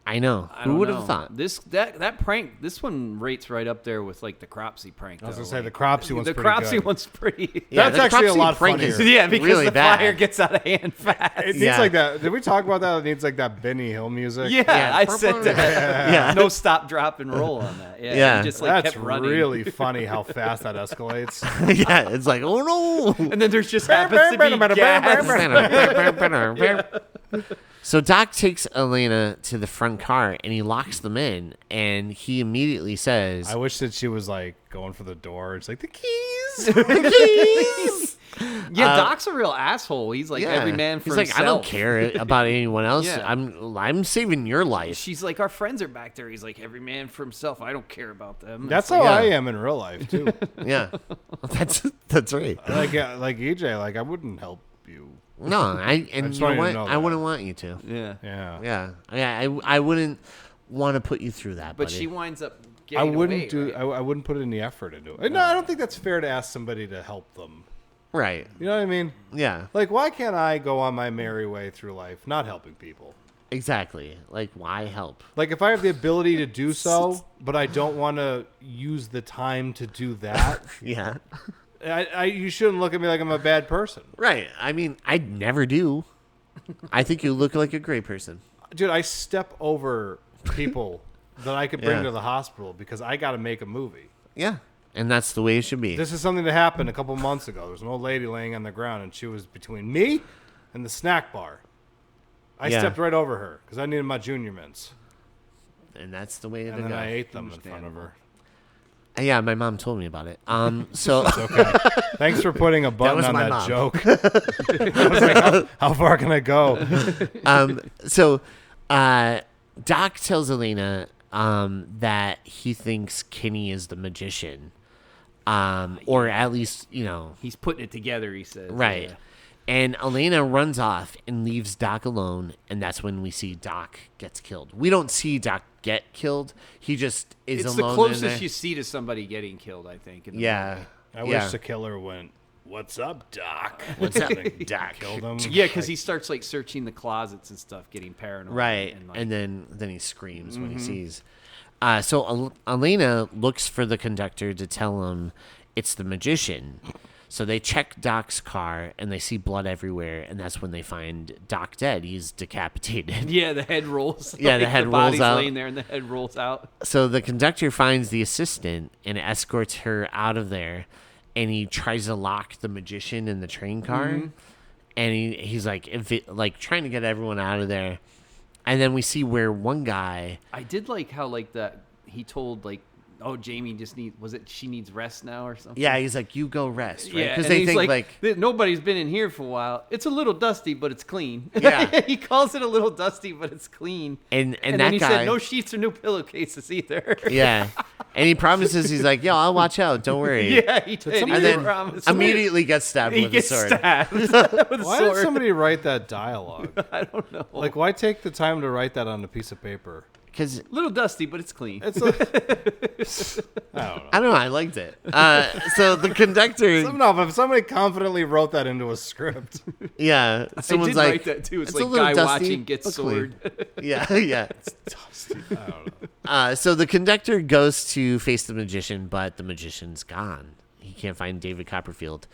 I know. Who would have thought? That prank, this one rates right up there with like the Cropsy prank. I was though. gonna say the Cropsy one's The pretty Cropsy good. one's pretty. That's the actually a Cropsy lot prank funnier. is Yeah, because really the bad. flyer gets out of hand fast. It needs Yeah. like that. Did we talk about that? It needs like that Benny Hill music. Yeah, I said that. Yeah. No stop, drop, and roll on that. Yeah, Yeah. he just like That's kept running. really funny how fast that escalates. Yeah, it's like, oh no. And then there's just happens to be gas. So Doc takes Elena to the front car and he locks them in, and he immediately says, I wish that she was like going for the door. It's like the keys. "The keys." Yeah, Doc's a real asshole. He's like every man for He's himself. like, I don't care about anyone else. Yeah. I'm saving your life. She's like, our friends are back there. He's like, every man for himself. I don't care about them. That's It's like, how I am in real life too. Yeah, that's right. like EJ, like I wouldn't help you. No, and just you know wanted you what? to know I that. wouldn't want you to. yeah. Yeah. Yeah. I wouldn't want to put you through that. But buddy. she winds up I getting wouldn't away, right? I wouldn't put any effort into it. No, I don't think that's fair to ask somebody to help them. Right. You know what I mean? Yeah. Like, why can't I go on my merry way through life, not helping people? Exactly. Like, why help? Like, if I have the ability to do so, but I don't want to use the time to do that, Yeah. you shouldn't look at me like I'm a bad person. Right. I mean, I never do. I think you look like a great person. Dude, I step over people that I could bring Yeah. to the hospital because I got to make a movie. Yeah. And that's the way it should be. This is something that happened a couple months ago. There was an old lady laying on the ground, and she was between me and the snack bar. I Yeah. stepped right over her because I needed my Junior Mints. And that's the way to And then go. I ate them in front of her. Yeah, my mom told me about it. So It's okay. Thanks for putting a button was on my that mom. joke. I was like, how far can I go? So Doc tells Elena that he thinks Kenny is the magician. Or at least, He's putting it together, he says. right. Yeah. And Elena runs off and leaves Doc alone, and that's when we see Doc gets killed. We don't see Doc get killed. He just is It's the alone in closest there. you see to somebody getting killed, I think. In the Yeah. movie. I Yeah. wish the killer went, "What's up, Doc?" What's up, Like, Doc? killed him. Yeah, because he starts like searching the closets and stuff, getting paranoid. Right, And, like, and then he screams when he Mm-hmm. sees. So Elena looks for the conductor to tell him it's the magician. So they check Doc's car and they see blood everywhere, and that's when they find Doc dead. He's decapitated. yeah, the head rolls. Yeah, the head rolls body's out. laying there, and the head rolls out. So the conductor finds the assistant and escorts her out of there, and he tries to lock the magician in the train car, and he's like trying to get everyone out of there. And then we see where one guy. I did like how like that he told like, oh, Jamie just she needs rest now or something. Yeah, he's like, you go rest, right? Yeah, Because and they he's think nobody's been in here for a while. It's a little dusty, but it's clean. Yeah. he calls it a little dusty, but it's clean. And then that he guy, said no sheets or no pillowcases either. yeah, and he promises he's like, yo, I'll watch out, don't worry. yeah, he did. And He then promised. immediately gets stabbed he with a gets sword. stabbed with a Why sword. did somebody write that dialogue? I don't know. Like, why take the time to write that on a piece of paper? Because a little dusty, but it's clean. It's like, I don't know. I don't know, I liked it. So the conductor, No, but if somebody confidently wwrote that into a script, yeah, I someone's did like, write that too. It's a like little guy dusty, watching gets but clean. sword. Yeah, yeah. dusty. I don't know. So the conductor goes to face the magician, but the magician's gone. He can't find David Copperfield,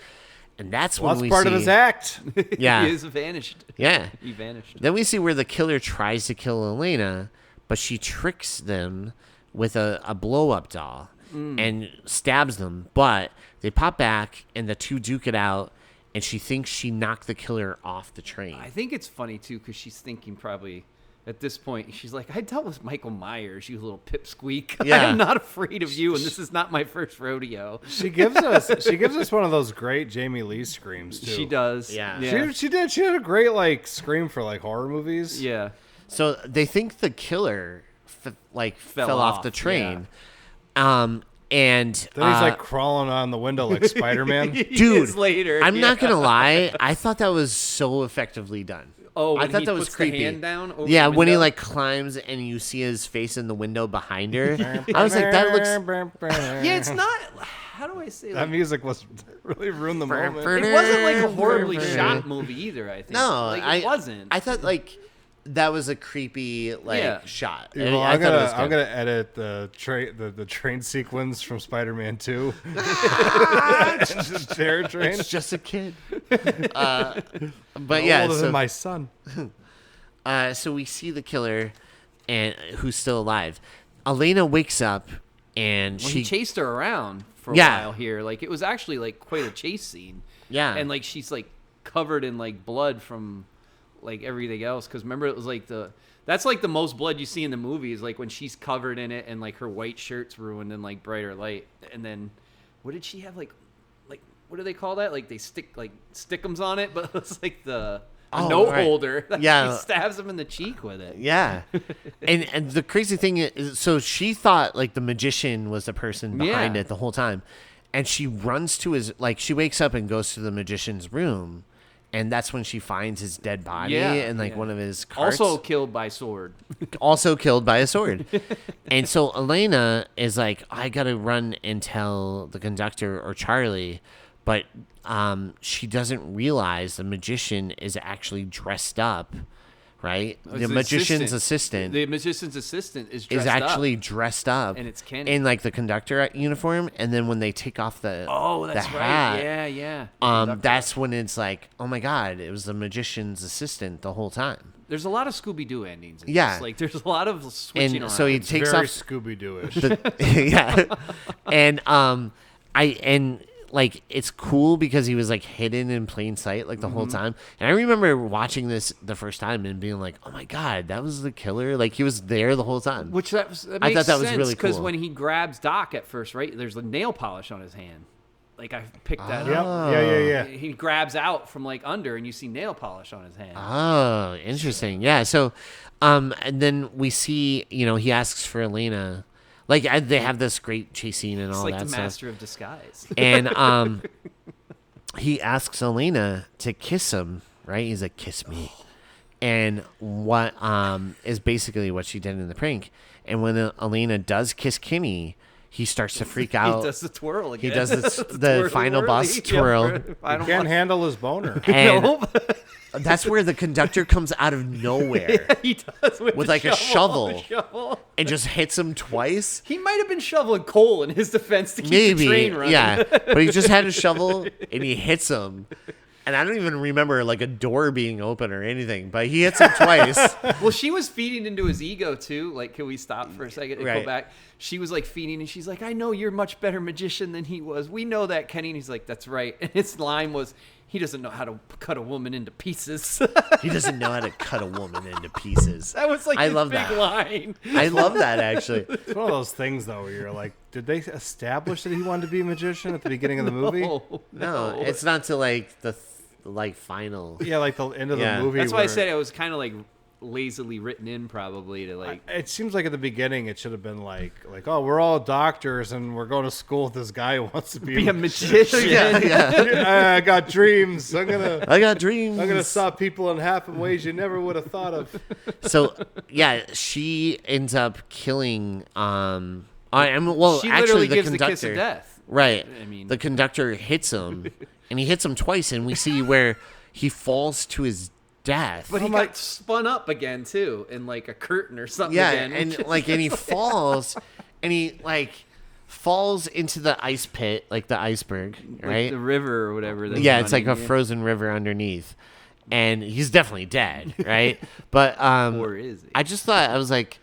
and that's Well, when that's we part see, of his act. Yeah, he is vanished. yeah. He vanished. Then we see where the killer tries to kill Elena, but she tricks them with a blow-up doll and stabs them. But they pop back, and the two duke it out, and she thinks she knocked the killer off the train. I think it's funny too because she's thinking probably at this point she's like, I dealt with Michael Myers, you little pipsqueak. Yeah. I'm not afraid of you, and this is not my first rodeo. She gives us one of those great Jamie Lee screams too. She does. Yeah. Yeah. She did. She had a great like scream for like horror movies. Yeah. So they think the killer fell off the off, train. And Then he's like crawling on the window like Spider-Man. dude, Years later. I'm yeah. not gonna lie, I thought that was so effectively done. Oh, I when thought he that was puts creepy. the hand down over Yeah, the when he window? like climbs and you see his face in the window behind her. I was like, that looks. Yeah, it's not. How do I say That like, music was really ruined the moment. it wasn't like a horribly shot movie either, I think. No, like, it wasn't. I thought like that was a creepy shot. Well, I'm gonna edit the train sequence from Spider-Man 2. Terror train. It's just a kid. But yeah, older than my son. So we see the killer, and who's still alive. Elena wakes up, and he chased her around for a Yeah. while here. Like, it was actually like quite a chase scene. Yeah. And like she's like covered in like blood from like everything else. Because remember, it was like that's like the most blood you see in the movie is like when she's covered in it and like her white shirt's ruined in like brighter light. And then what did she have like what do they call that? Like they stick stickums on it, but it's like the note holder. Yeah. She stabs him in the cheek with it. Yeah. and the crazy thing is, so she thought like the magician was the person behind it the whole time. And she runs to she wakes up and goes to the magician's room. And that's when she finds his dead body and one of his carts. Also killed by sword. Also killed by a sword. And so Elena is like, I got to run and tell the conductor or Charlie. But she doesn't realize the magician is actually dressed up, right? The magician's assistant. The magician's assistant is actually dressed up. And it's Kenny. In like the conductor uniform. And then when they take off the hat, yeah. That's when it's like, oh my God, it was the magician's assistant the whole time. There's a lot of Scooby-Doo endings. Yeah. Like there's a lot of switching around. So he takes very off Scooby-Doo-ish. yeah. And like it's cool because he was like hidden in plain sight like the whole time. And I remember watching this the first time and being like, "Oh my God, that was the killer!" Like he was there the whole time. Which that makes I thought that was really cool because when he grabs Doc at first, right? There's a nail polish on his hand. Like I picked that Yep. up. Yeah. He grabs out from like under, and you see nail polish on his hand. Oh, interesting. Yeah. So, and then we see, he asks for Elena. Like they have this great chase scene and all that stuff. It's like the master of disguise. And he asks Elena to kiss him, right? He's like, "Kiss me." And what is basically what she did in the prank. And when Elena does kiss Kenny, he starts to freak out. He does the twirl again. He does the final boss twirl. He can't handle his boner. And that's where the conductor comes out of nowhere. Yeah, he does with like a shovel. shovel And just hits him twice. He might have been shoveling coal in his defense to keep the train running. Yeah. But he just had a shovel and he hits him. And I don't even remember like a door being open or anything, but he hits him twice. Well, she was feeding into his ego too. Like, can we stop for a second and Right. go back? She was like feeding, and she's like, "I know you're a much better magician than he was. We know that, Kenny." And he's like, "That's right." And his line was, "He doesn't know how to cut a woman into pieces." He doesn't know how to cut a woman into pieces. That was like I his love big that. line. I love that, actually. It's one of those things, though, where you're like, did they establish that he wanted to be a magician at the beginning of the movie? No, it's not to like the final. Yeah, like the end of Yeah. the movie. That's why I where- said it was kind of like lazily written in, probably to like. It seems like at the beginning it should have been like, oh, we're all doctors and we're going to school with this guy who wants to Be a magician. Yeah. I got dreams. I got dreams. I'm gonna saw people in half in ways you never would have thought of. So yeah, she ends up killing. She Actually, literally the gives conductor, the kiss of death. right? I mean, the conductor hits him, and he hits him twice, and we see where he falls to his death. But he got spun up again too, in like a curtain or something. Yeah, again. and he falls, and he falls into the ice pit, like the iceberg, right? Like the river or whatever. Yeah, it's like a frozen river underneath, and he's definitely dead, right? But Or is he? I just thought, I was like,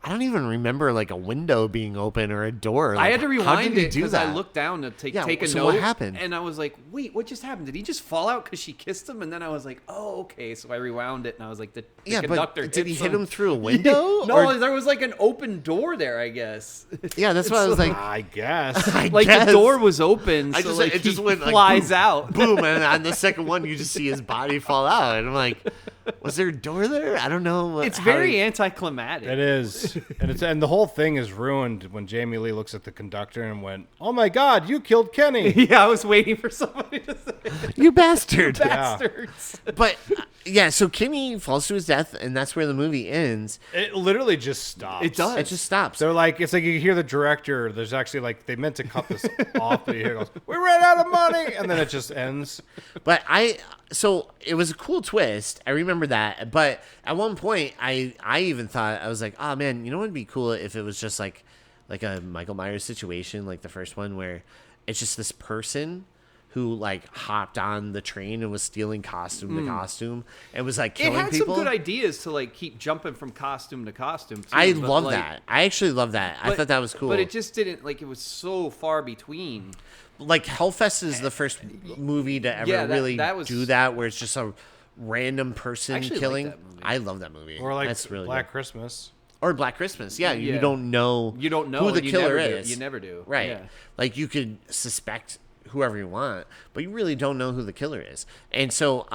I don't even remember like a window being open or a door. Like, I had to how rewind did he it do because that? I looked down to take a so note. what happened? And I was like, wait, what just happened? Did he just fall out because she kissed him? And then I was like, oh, okay. So I rewound it, and I was like, the conductor but did he hit him him through a window? No, or- there was like an open door there, I guess. yeah, that's what I was like. I guess. Like guess. the door was open, so just- like it just he went, like, flies boom, out. Boom, and on the second one, you just see his body fall out, and I'm like, was there a door there? I don't know. It's very anticlimactic. It is, and the whole thing is ruined when Jamie Lee looks at the conductor and went, "Oh my God, you killed Kenny!" Yeah, I was waiting for somebody to say you bastard. bastards. But Yeah, so Kenny falls to his death, and that's where the movie ends. It literally just stops. It does. It just stops. They're like, it's like you hear the director. There's actually like they meant to cut this off, but he goes, "We ran out of money," and then it just ends. But so it was a cool twist. I remember that. But at one point, I even thought, I was like, oh man, you know what would be cool if it was just like a Michael Myers situation, like the first one, where it's just this person who like hopped on the train and was stealing costume to costume and was like killing people. It had some good ideas to like keep jumping from costume to costume. Too, I love that. I actually love that. I thought that was cool. But it just didn't, like, it was so far between. Like Hellfest is the first movie to ever really do that, where it's just a random person killing. I love that movie. Or like that's really Black good. Christmas. Or Black Christmas. Yeah, you don't know who the killer is. You never do. Right. Yeah. Like you could suspect whoever you want, but you really don't know who the killer is. And so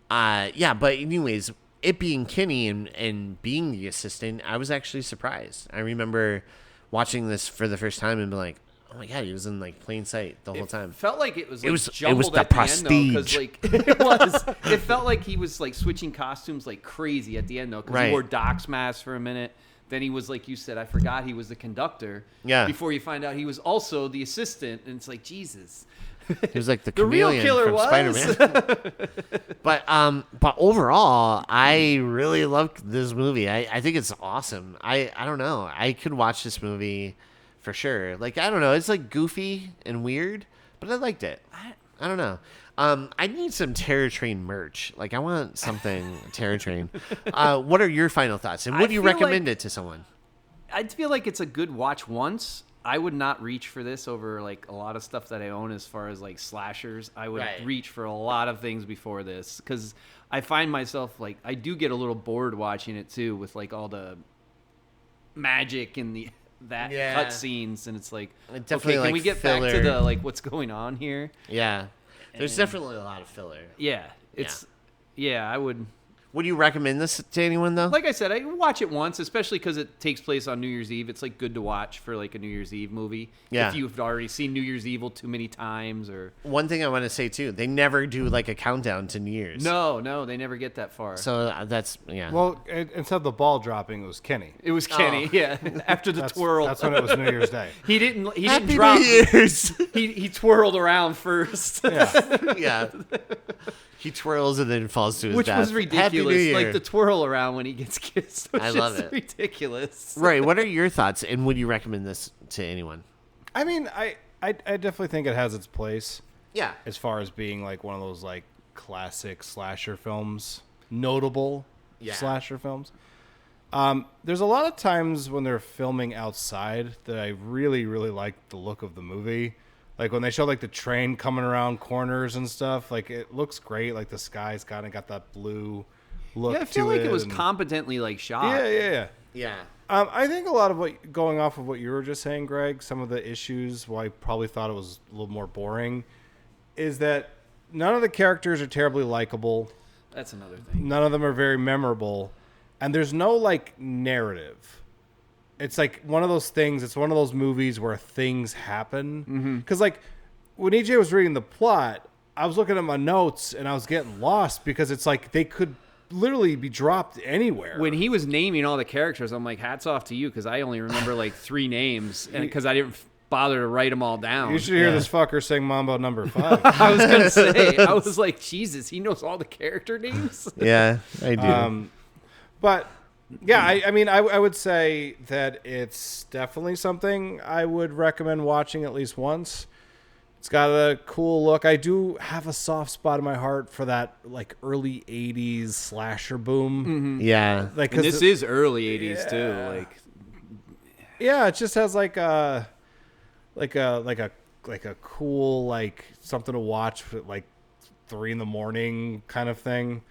yeah, but anyways, it being Kenny and being the assistant, I was actually surprised. I remember watching this for the first time and being like, oh my god, he was in like plain sight the whole time. Felt like it was like it jumbled was the at the prestige. end, though, 'cause, like, it was. It felt like he was like switching costumes like crazy at the end though, because he wore Doc's mask for a minute. Then he was, like you said, I forgot he was the conductor. Yeah. Before you find out he was also the assistant, and it's like, Jesus. He was like the real chameleon killer from was. Spider-Man. But overall, I really loved this movie. I think it's awesome. I don't know. I could watch this movie for sure. Like, I don't know. It's like goofy and weird, but I liked it. I don't know. I need some Terror Train merch. Like, I want something Terror Train. What are your final thoughts? And would you recommend it to someone? I feel like it's a good watch once. I would not reach for this over like a lot of stuff that I own as far as like slashers. I would reach for a lot of things before this because I find myself like I do get a little bored watching it too with like all the magic and cut scenes, and it's like, okay, can we get back to the like what's going on here? Yeah. There's definitely a lot of filler. Yeah. I would. Would you recommend this to anyone, though? Like I said, I watch it once, especially because it takes place on New Year's Eve. It's like good to watch for like a New Year's Eve movie. Yeah. If you've already seen New Year's Evil too many times, or one thing I want to say too, they never do like a countdown to New Year's. No, they never get that far. So that's Well, instead of the ball dropping, it was Kenny. It was Kenny. Yeah. After the twirl. That's when it was New Year's Day. He didn't Happy drop. New Year's. He twirled around first. Yeah. He twirls and then falls to his Which death. was ridiculous. Like the twirl around when he gets kissed. I love it. Ridiculous. Right. What are your thoughts? And would you recommend this to anyone? I mean, I definitely think it has its place. Yeah. As far as being like one of those like classic slasher films, notable slasher films. There's a lot of times when they're filming outside that I really, really like the look of the movie. Like when they show like the train coming around corners and stuff, like it looks great. Like the sky's kind of got that blue look to it. I feel like it was competently like shot. Yeah. I think a lot of what, going off of what you were just saying, Greg, some of the issues why I probably thought it was a little more boring is that none of the characters are terribly likable. That's another thing. None of them are very memorable. And there's no like narrative. It's like one of those things. It's one of those movies where things happen. Because like when EJ was reading the plot, I was looking at my notes and I was getting lost because it's like they could literally be dropped anywhere. When he was naming all the characters, I'm like, hats off to you because I only remember like 3 names and because I didn't bother to write them all down. You should hear this fucker sing Mambo number 5. I was gonna say, I was like, Jesus, he knows all the character names. Yeah, I do. But yeah, I mean, I would say that it's definitely something I would recommend watching at least once. It's got a cool look. I do have a soft spot in my heart for that like early 80s slasher boom. Yeah. Like, and this is early 80s too. Like, yeah, it just has like a cool like something to watch at like 3 a.m. kind of thing.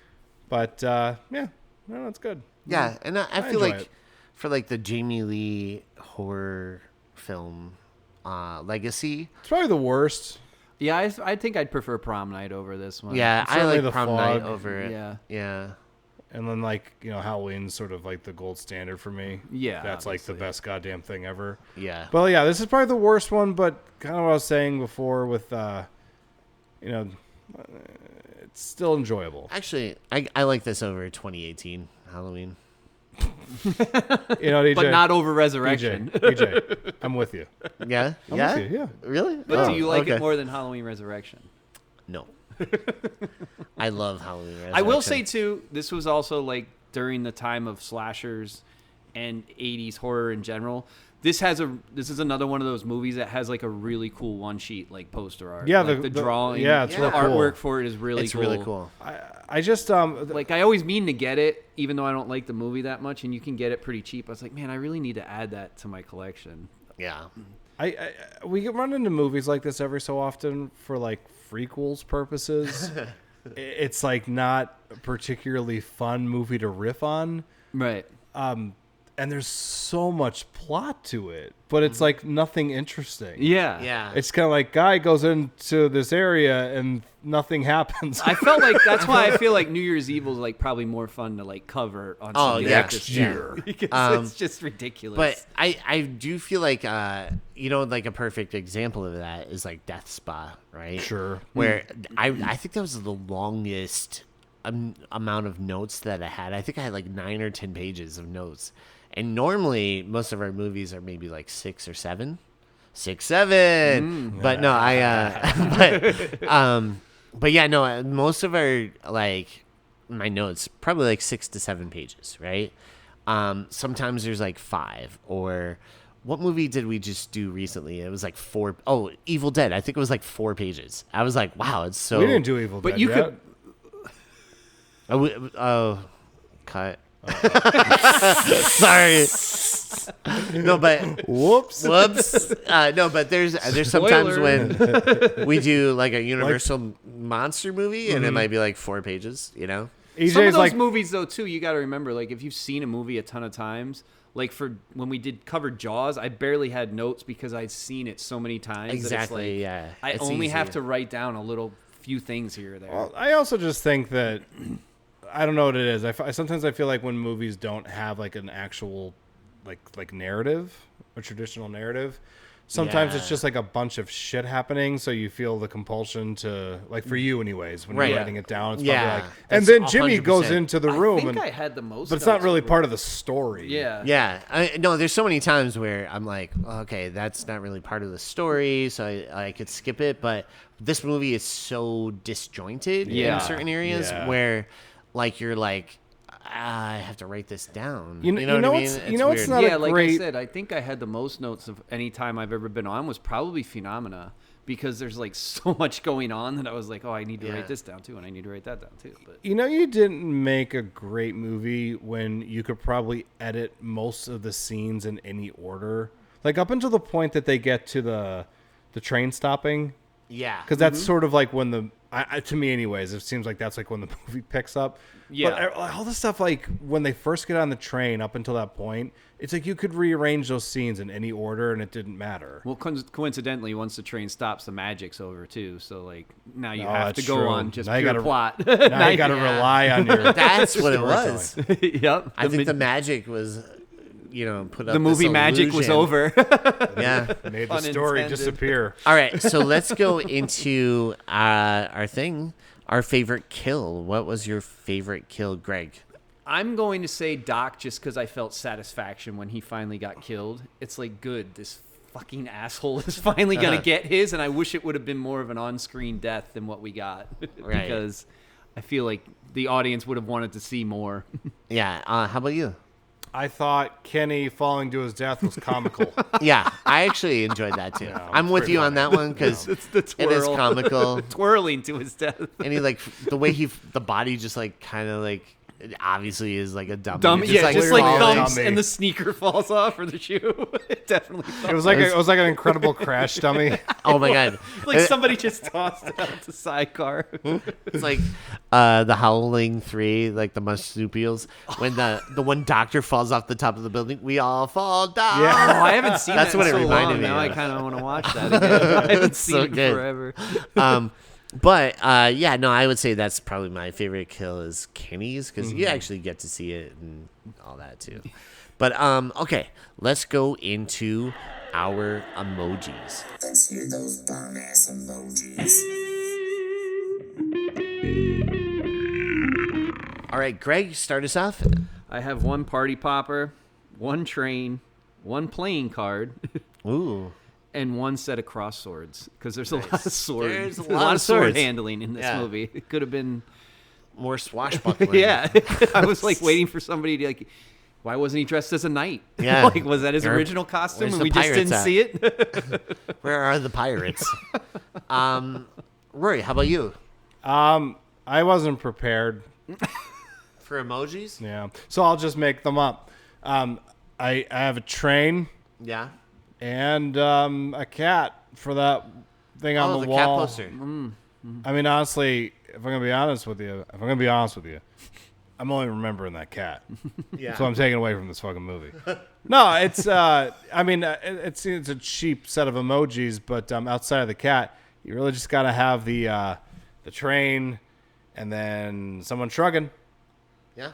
But yeah, no, it's good. Yeah, and I feel like it. for like the Jamie Lee horror film legacy, It's probably the worst. yeah, I think I'd prefer Prom Night over this one. yeah, I certainly like The Prom Night Fog. over it. Yeah. And then like, you know, Halloween's sort of like the gold standard for me. Yeah, That's like the obviously. best goddamn thing ever. Yeah. But yeah, this is probably the worst one, but kind of what I was saying before with you know, still enjoyable. Actually, I like this over 2018 Halloween. DJ, but not over Resurrection. DJ, I'm with you. Yeah? I'm yeah? with you, yeah. Really? But do you like okay. it more than Halloween Resurrection? No. I love Halloween Resurrection. I will say, too, this was also like during the time of slashers and 80s horror in general. This is another one of those movies that has like a really cool one sheet like poster art. Yeah, like the drawing. Yeah, it's real the cool. artwork for it is really it's cool. really cool. I just like I always mean to get it, even though I don't like the movie that much, and you can get it pretty cheap. I was like, man, I really need to add that to my collection. Yeah. We run into movies like this every so often for like frequels purposes. It's like not a particularly fun movie to riff on. Right. And there's so much plot to it, but it's like nothing interesting. Yeah. Yeah. It's kind of like guy goes into this area and nothing happens. I felt like that's why I feel like New Year's Evil is like probably more fun to like cover on something like next this year. because it's just ridiculous. But I do feel like like a perfect example of that is like Death Spa, right? Sure. Where I think that was the longest amount of notes that I had. I think I had like 9 or 10 pages of notes. And normally, most of our movies are maybe like 6 or 7. 6, 7. But no, but yeah, no, most of our, like, my notes, probably like 6 to 7 pages, right? Sometimes there's like 5. Or what movie did we just do recently? It was like 4. Oh, Evil Dead. I think it was like 4 pages. I was like, wow, it's so. We didn't do Evil Dead. But you yet. could. Cut. Sorry. No, but whoops. No, but there's sometimes when we do like a Universal monster movie, and it might be like 4 pages. You know, EJ's some of those like movies though too, you got to remember, like if you've seen a movie a ton of times, like for when we did covered Jaws, I barely had notes because I'd seen it so many times. Exactly. That it's like, yeah. I only have to write down a little few things here or there. Well, I also just think that I don't know what it is. Sometimes I feel like when movies don't have like an actual like narrative, a traditional narrative, sometimes it's just like a bunch of shit happening. So you feel the compulsion to, like for you anyways, when you're writing it down, it's probably like, and then Jimmy 100%. goes into the room I think and I had the most, but it's not notes really for part of the story. Yeah. Yeah. No, there's so many times where I'm like, okay, that's not really part of the story, so I could skip it. But this movie is so disjointed in certain areas where, like, you're like, I have to write this down. You know what I mean? It's not like great. I said, I think I had the most notes of any time I've ever been on was probably Phenomena, because there's like so much going on that I was like, oh, I need to write this down too, and I need to write that down too. But You didn't make a great movie when you could probably edit most of the scenes in any order, like up until the point that they get to the train stopping. Yeah. Because that's sort of like when to me anyways, it seems like that's like when the movie picks up. Yeah. But all the stuff like when they first get on the train up until that point, it's like you could rearrange those scenes in any order and it didn't matter. well, coincidentally, once the train stops, the magic's over too. So like now you Oh, have to that's go true. on just Now you pure gotta- plot. Now you got to rely on your. That's what it was. Yep. I think the magic was, put up the movie this magic was illusion. over. Yeah. Made the story Unintended. disappear. All right, so let's go into our thing, our favorite kill. What was your favorite kill, Greg? I'm going to say Doc just because I felt satisfaction when he finally got killed. It's like, good, this fucking asshole is finally going to get his, and I wish it would have been more of an on-screen death than what we got. Right. Because I feel like the audience would have wanted to see more. Yeah, how about you? I thought Kenny falling to his death was comical. Yeah, I actually enjoyed that too. Yeah, I'm it's with pretty you on that one because It's the it is twirl. comical. Twirling to his death. And he the way the body just like kind of like, it obviously is like a dummy. Dumb, Just, yeah, just like falling. thumps dummy. and the sneaker falls off or the shoe. It definitely It was like an incredible crash dummy. Oh my god! like somebody just tossed it out the sidecar. It's like the Howling 3, like the marsupials, when the one doctor falls off the top of the building, we all fall down. Yeah. Oh, I haven't seen That's that what in it so reminded long. me Now I of. kind of want to watch that again. I haven't It's seen so it in good. forever. But yeah, no, I would say that's probably my favorite kill is Kenny's because you actually get to see it and all that too. But okay, let's go into our emojis. Let's hear those bomb ass emojis. All right, Greg, start us off. I have one party popper, one train, one playing card, Ooh. and one set of cross swords. Because there's a lot of sword. There's a There's lot of sword swords. handling in this movie. It could have been More swashbuckling. Yeah. I was like waiting for somebody to like. Why wasn't he dressed as a knight? Yeah. Like, was that his original costume where's and the we just pirates didn't at? see it? Where are the pirates? Rory, how about you? I wasn't prepared. For emojis? Yeah. So I'll just make them up. I have a train Yeah. and a cat for that thing on the cat wall. poster. I mean, honestly, if I'm gonna be honest with you, I'm only remembering that cat. Yeah. So I'm taking away from this fucking movie. No, it's I mean, it's a cheap set of emojis, but outside of the cat, you really just gotta have the train, and then someone shrugging. Yeah.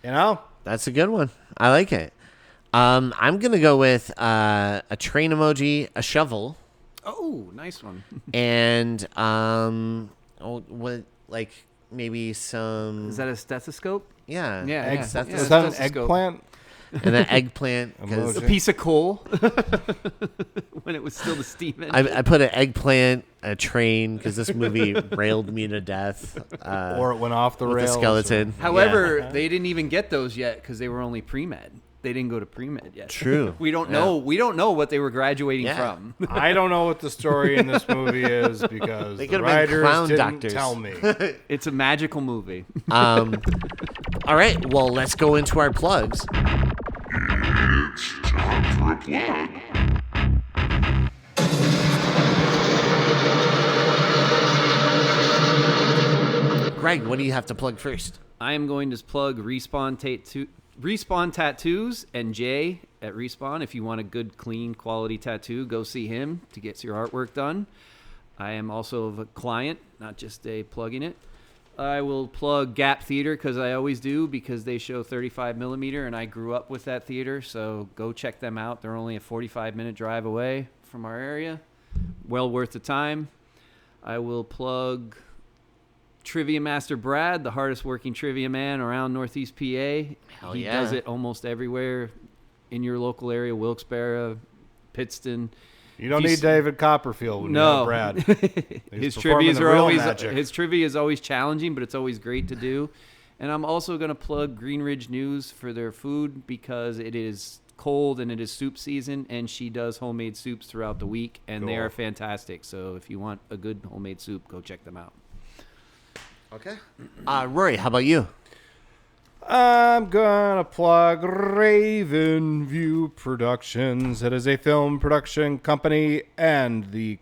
You know, That's a good one. I like it. I'm gonna go with a train emoji, a shovel, Oh, nice one. and like maybe some. Is that a stethoscope? Yeah. Yeah, egg yeah. stethoscope. is that an Stethoscope. eggplant? And an eggplant. 'Cause Emoji. A piece of coal when it was still the steam engine. I put an eggplant, a train, because this movie railed me to death. Or it went off the With rails. the skeleton. However, they didn't even get those yet because they were only pre-med. They didn't go to pre-med yet. True. We don't know. We don't know what they were graduating Yeah. from. I don't know what the story in this movie is because They the could have been writers clown didn't doctors. tell me. It's a magical movie. All right. Well, let's go into our plugs. It's time for a plug. Greg, what do you have to plug first? I am going to plug Respawn Tattoos and Jay at Respawn. If you want a good, clean, quality tattoo, go see him to get your artwork done. I am also a client, not just a plugging it. I will plug Gap Theater because I always do because they show 35 millimeter and I grew up with that theater. So go check them out. They're only a 45-minute drive away from our area. Well worth the time. I will plug Trivia Master Brad, the hardest working trivia man around Northeast PA. Hell He yeah. does it almost everywhere in your local area, Wilkes-Barre, Pittston. You don't If you need David Copperfield when you No, have Brad. his performing trivias the are real always magic. his trivia is always challenging, but it's always great to do. And I'm also going to plug Green Ridge News for their food because it is cold and it is soup season, and she does homemade soups throughout the week, and they Cool. are fantastic. So if you want a good homemade soup, go check them out. Okay. Rory, how about you? I'm gonna plug Raven View Productions. It is a film production company and the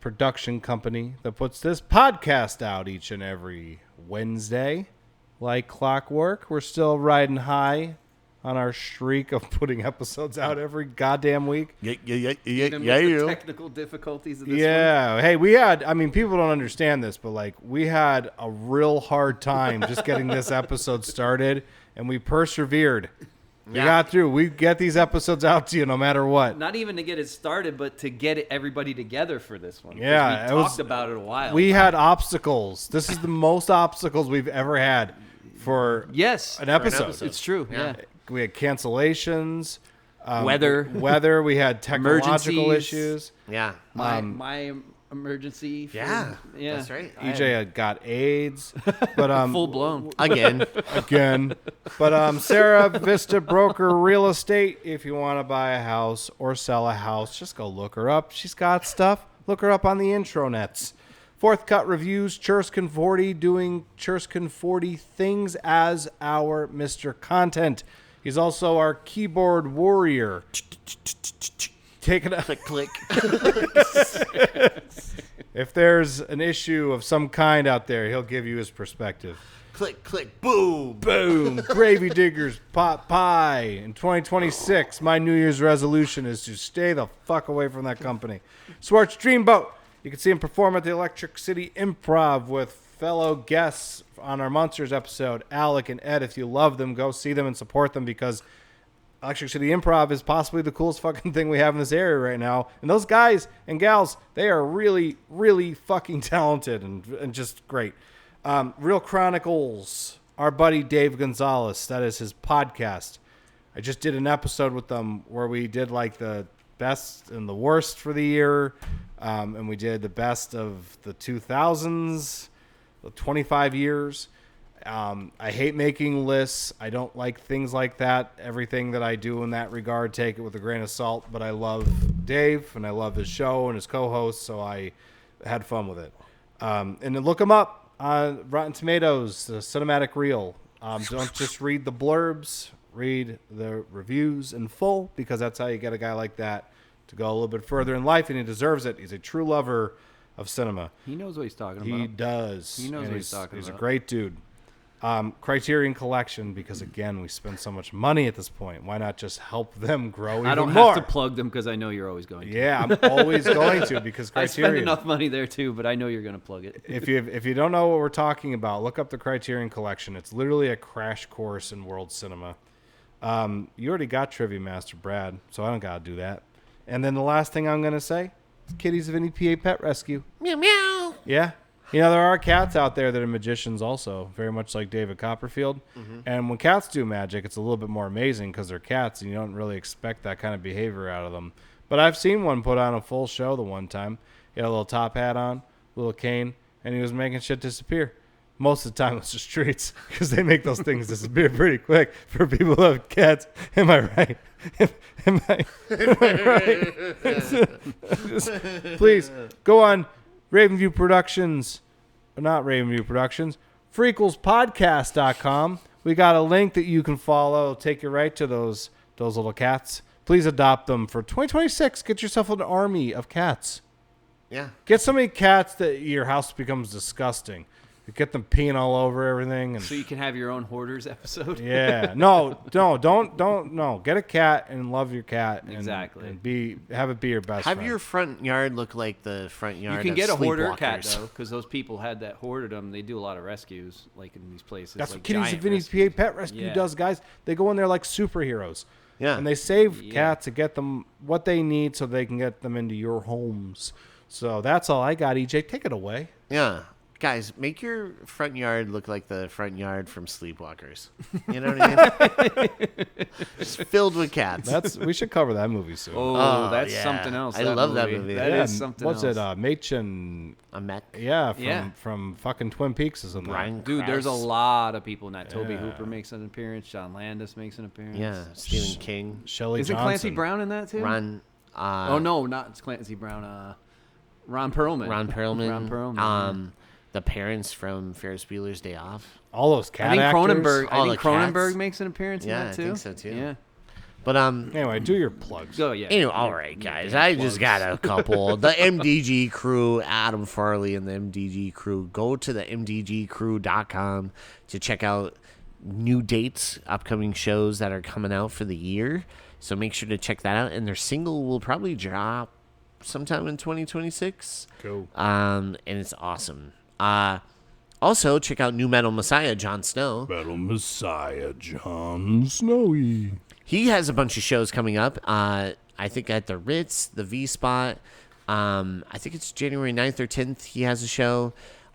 production company that puts this podcast out each and every Wednesday. Like clockwork, we're still riding high on our streak of putting episodes out every goddamn week. Yeah. Even with the technical difficulties of this Yeah. Hey, people don't understand this, but like we had a real hard time just getting this episode started, and we persevered. We Yeah. got through. We get these episodes out to you no matter what. Not even to get it started, but to get everybody together for this one. 'Cause Yeah, we it was- talked about it a while. We had obstacles. This is the most obstacles we've ever had for yes, an episode. it's true. Yeah. We had cancellations, Weather. We had technological Emergencies. issues. Yeah. My emergency. Yeah. Yeah. That's right. EJ had got AIDS, but Full blown. Again. But Sarah Vista Broker Real Estate, if you want to buy a house or sell a house, just go look her up. She's got stuff. Look her up on the intronets. Fourth Cut Reviews, Churskin 40, doing Churskin 40 things as our Mr. Content. He's also our keyboard warrior. Taking a Click. If there's an issue of some kind out there, he'll give you his perspective. Click. Boom. Boom. Gravy Diggers Pot Pie. In 2026, my New Year's resolution is to stay the fuck away from that company. Swartz Dreamboat. You can see him perform at the Electric City Improv with fellow guests on our Monsters episode, Alec and Ed. If you love them, go see them and support them because Actually, the Improv is possibly the coolest fucking thing we have in this area right now. And those guys and gals, they are really, really fucking talented and just great. Real Chronicles, our buddy Dave Gonzalez, that is his podcast. I just did an episode with them where we did like the best and the worst for the year. And we did the best of the 2000s, the 25 years. I hate making lists. I don't like things like that. Everything that I do in that regard, take it with a grain of salt. But I love Dave, and I love his show and his co-host, so I had fun with it. And then look him up on Rotten Tomatoes, the cinematic reel. Don't just read the blurbs. Read the reviews in full, because that's how you get a guy like that to go a little bit further in life, and he deserves it. He's a true lover of cinema. He knows what he's talking about. He does. He knows what he's talking about. He's a great dude. Criterion Collection, because again, we spend so much money at this point. Why not just help them grow even more? I don't have to plug them because I know you're always going to. Yeah, I'm always going to, because Criterion. I spend enough money there too, but I know you're going to plug it. If you don't know what we're talking about, look up the Criterion Collection. It's literally a crash course in world cinema. You already got Trivia Master Brad, so I don't got to do that. And then the last thing I'm going to say is Kitties of NEPA Pet Rescue. Meow meow. Yeah. You know, there are cats out there that are magicians also, very much like David Copperfield. Mm-hmm. And when cats do magic, it's a little bit more amazing because they're cats and you don't really expect that kind of behavior out of them. But I've seen one put on a full show the one time. He had a little top hat on, a little cane, and he was making shit disappear. Most of the time, it's just treats because they make those things disappear pretty quick for people who have cats. Am I right? Am I right? Please go on Ravenview Productions, or not Ravenview Productions, FreakquelsPodcast.com. We got a link that you can follow. It'll take you right to those little cats. Please adopt them for 2026. Get yourself an army of cats. Yeah. Get so many cats that your house becomes disgusting. You get them peeing all over everything, and so you can have your own hoarders episode. Yeah, no, don't. Get a cat and love your cat. Exactly. And have it be your best. Have friend. your front yard look like the front yard. You can of get a hoarder Sleepwalkers. cat though, because those people had that hoarded them. They do a lot of rescues, like in these places. That's like what Kitties of giant Vinny's PA rescues. Pet Rescue Yeah. does, guys. They go in there like superheroes. Yeah. And they save cats to get them what they need so they can get them into your homes. So that's all I got, EJ. Take it away. Yeah. Guys, make your front yard look like the front yard from Sleepwalkers. You know what I mean? Just filled with cats. We should cover that movie soon. Oh, that's yeah. something else. I love that movie. That Yeah, is something what's else. it? Machen. A mech. Yeah, from fucking Twin Peaks or something. Brian Dude, there's a Krause. lot of people in that. Toby Yeah. Hooper makes an appearance. John Landis makes an appearance. Yeah. Stephen King. Shelley Isn't Johnson. Clancy Brown in that too? Ron. Oh no, not Clancy Brown. Ron Perlman. Ron Perlman. Ron Perlman. The parents from Ferris Bueller's Day Off. All those cat I think actors. Cronenberg. All I think the cats. Cronenberg makes an appearance Yeah, in that I too. think so, too. Yeah. But Anyway, do your plugs. So yeah. anyway, all right, guys. I just got a couple. The MDG crew, Adam Farley and the MDG crew. Go to the mdgcrew.com to check out new dates, upcoming shows that are coming out for the year. So make sure to check that out. And their single will probably drop sometime in 2026. Cool. And it's awesome. Also, check out New Metal Messiah, Jon Snow. Metal Messiah John Snowy. He has a bunch of shows coming up. I think at the Ritz, the V Spot. I think it's January 9th or 10th. He has a show.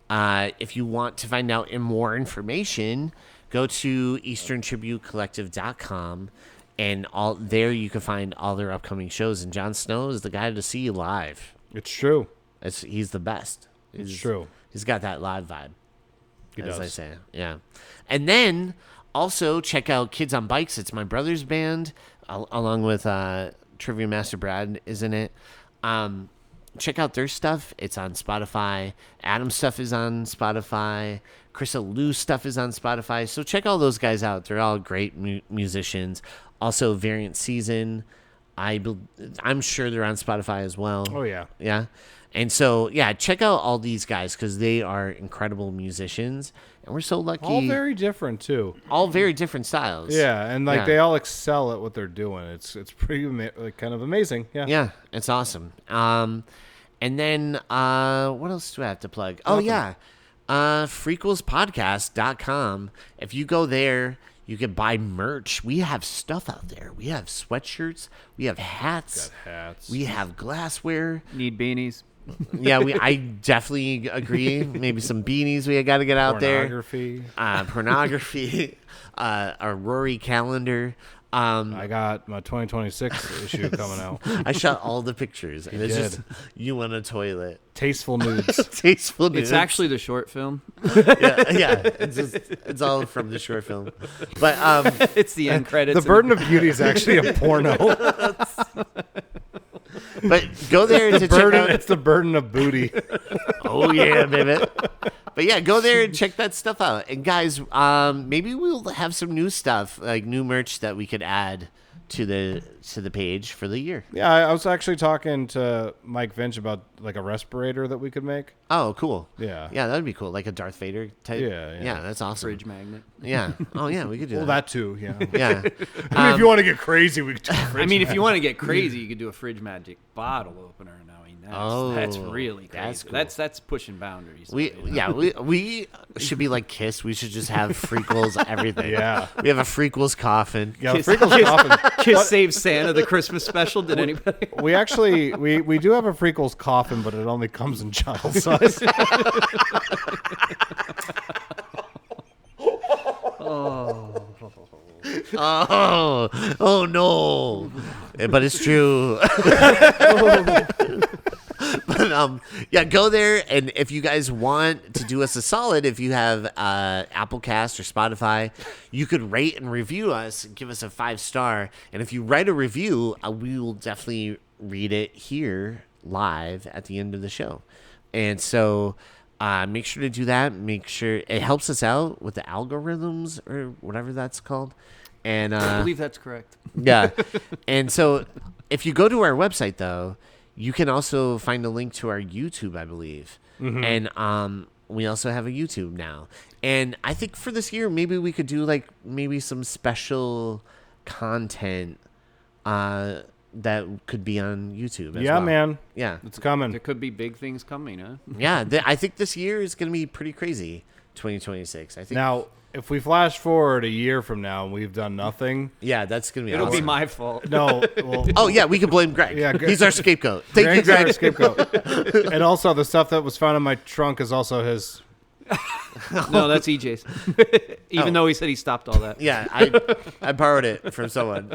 If you want to find out more information, go to EasternTributeCollective.com, and there you can find all their upcoming shows. And Jon Snow is the guy to see live. It's true. He's the best. It's true. He's got that live vibe. He as does. I say. Yeah. And then also check out Kids on Bikes. It's my brother's band, along with Trivia Master Brad is in it. Check out their stuff. It's on Spotify. Adam's stuff is on Spotify. Chris Lou's stuff is on Spotify. So check all those guys out. They're all great musicians. Also, Variant Season. I'm sure they're on Spotify as well. Oh, yeah. Yeah. And so, yeah, check out all these guys because they are incredible musicians. And we're so lucky. All very different, too. All very different styles. Yeah, and Yeah. they all excel at what they're doing. It's pretty kind of amazing. Yeah. Yeah, it's awesome. And then what else do I have to plug? Oh, yeah. FreakquelsPodcast.com. If you go there, You can buy merch. We have stuff out there. We have sweatshirts. We have hats. Got hats. We have glassware. Need beanies. Yeah, I definitely agree. Maybe some beanies we got to get out there. Pornography. Our Rory calendar. I got my 2026 issue coming out. I shot all the pictures, and it's did. just you on a toilet. Tasteful nudes. Tasteful nudes. It's actually the short film. yeah. It's all from the short film. But It's the end credits. The Burden of Beauty is actually a porno. but go there to check out. It's the burden of booty. Oh yeah, baby. But yeah, go there and check that stuff out. And guys, maybe we'll have some new stuff, like new merch that we could add to the page for the year. Yeah, I was actually talking to Mike Vinch about like a respirator that we could make. Oh, cool. Yeah. Yeah, that would be cool. Like a Darth Vader type. Yeah. Yeah, that's awesome. fridge magnet. Yeah. Oh yeah, we could do Well, that too. Yeah. Yeah. I mean, if you want to get crazy, we could do a fridge I mean, if you want to get crazy, you could do a fridge magic bottle opener. Now, I mean, that's really crazy. that's cool. That's pushing boundaries. We should be like Kiss. We should just have Freakles everything. Yeah. We have a Freakles coffin. Yeah, Freakles coffin. Kiss Save Santa, the Christmas special. Did anybody? We actually we do have a Freakles coffin, but it only comes in child size. Oh no! But it's true. But yeah, go there, and if you guys want to do us a solid, if you have Applecast or Spotify, you could rate and review us, give us a 5-star, and if you write a review, we will definitely read it here live at the end of the show. And so make sure to do that. Make sure it helps us out with the algorithms or whatever that's called. And I believe that's correct. yeah. And so if you go to our website, though, you can also find a link to our YouTube, I believe. Mm-hmm. And we also have a YouTube now. And I think for this year, maybe we could do like maybe some special content that could be on YouTube as Yeah, well. man. Yeah. It's coming. There could be big things coming, huh? Yeah. I think this year is going to be pretty crazy, 2026. I think. Now, if we flash forward a year from now and we've done nothing, Yeah, that's going to be It'll awesome. be my fault. no. Well, Oh, yeah, we can blame Greg. Yeah, He's our scapegoat. Thank you, Greg's our Greg. scapegoat. And also, the stuff that was found in my trunk is also his. No, that's EJ's. Even though he said he stopped all that. Yeah, I borrowed it from someone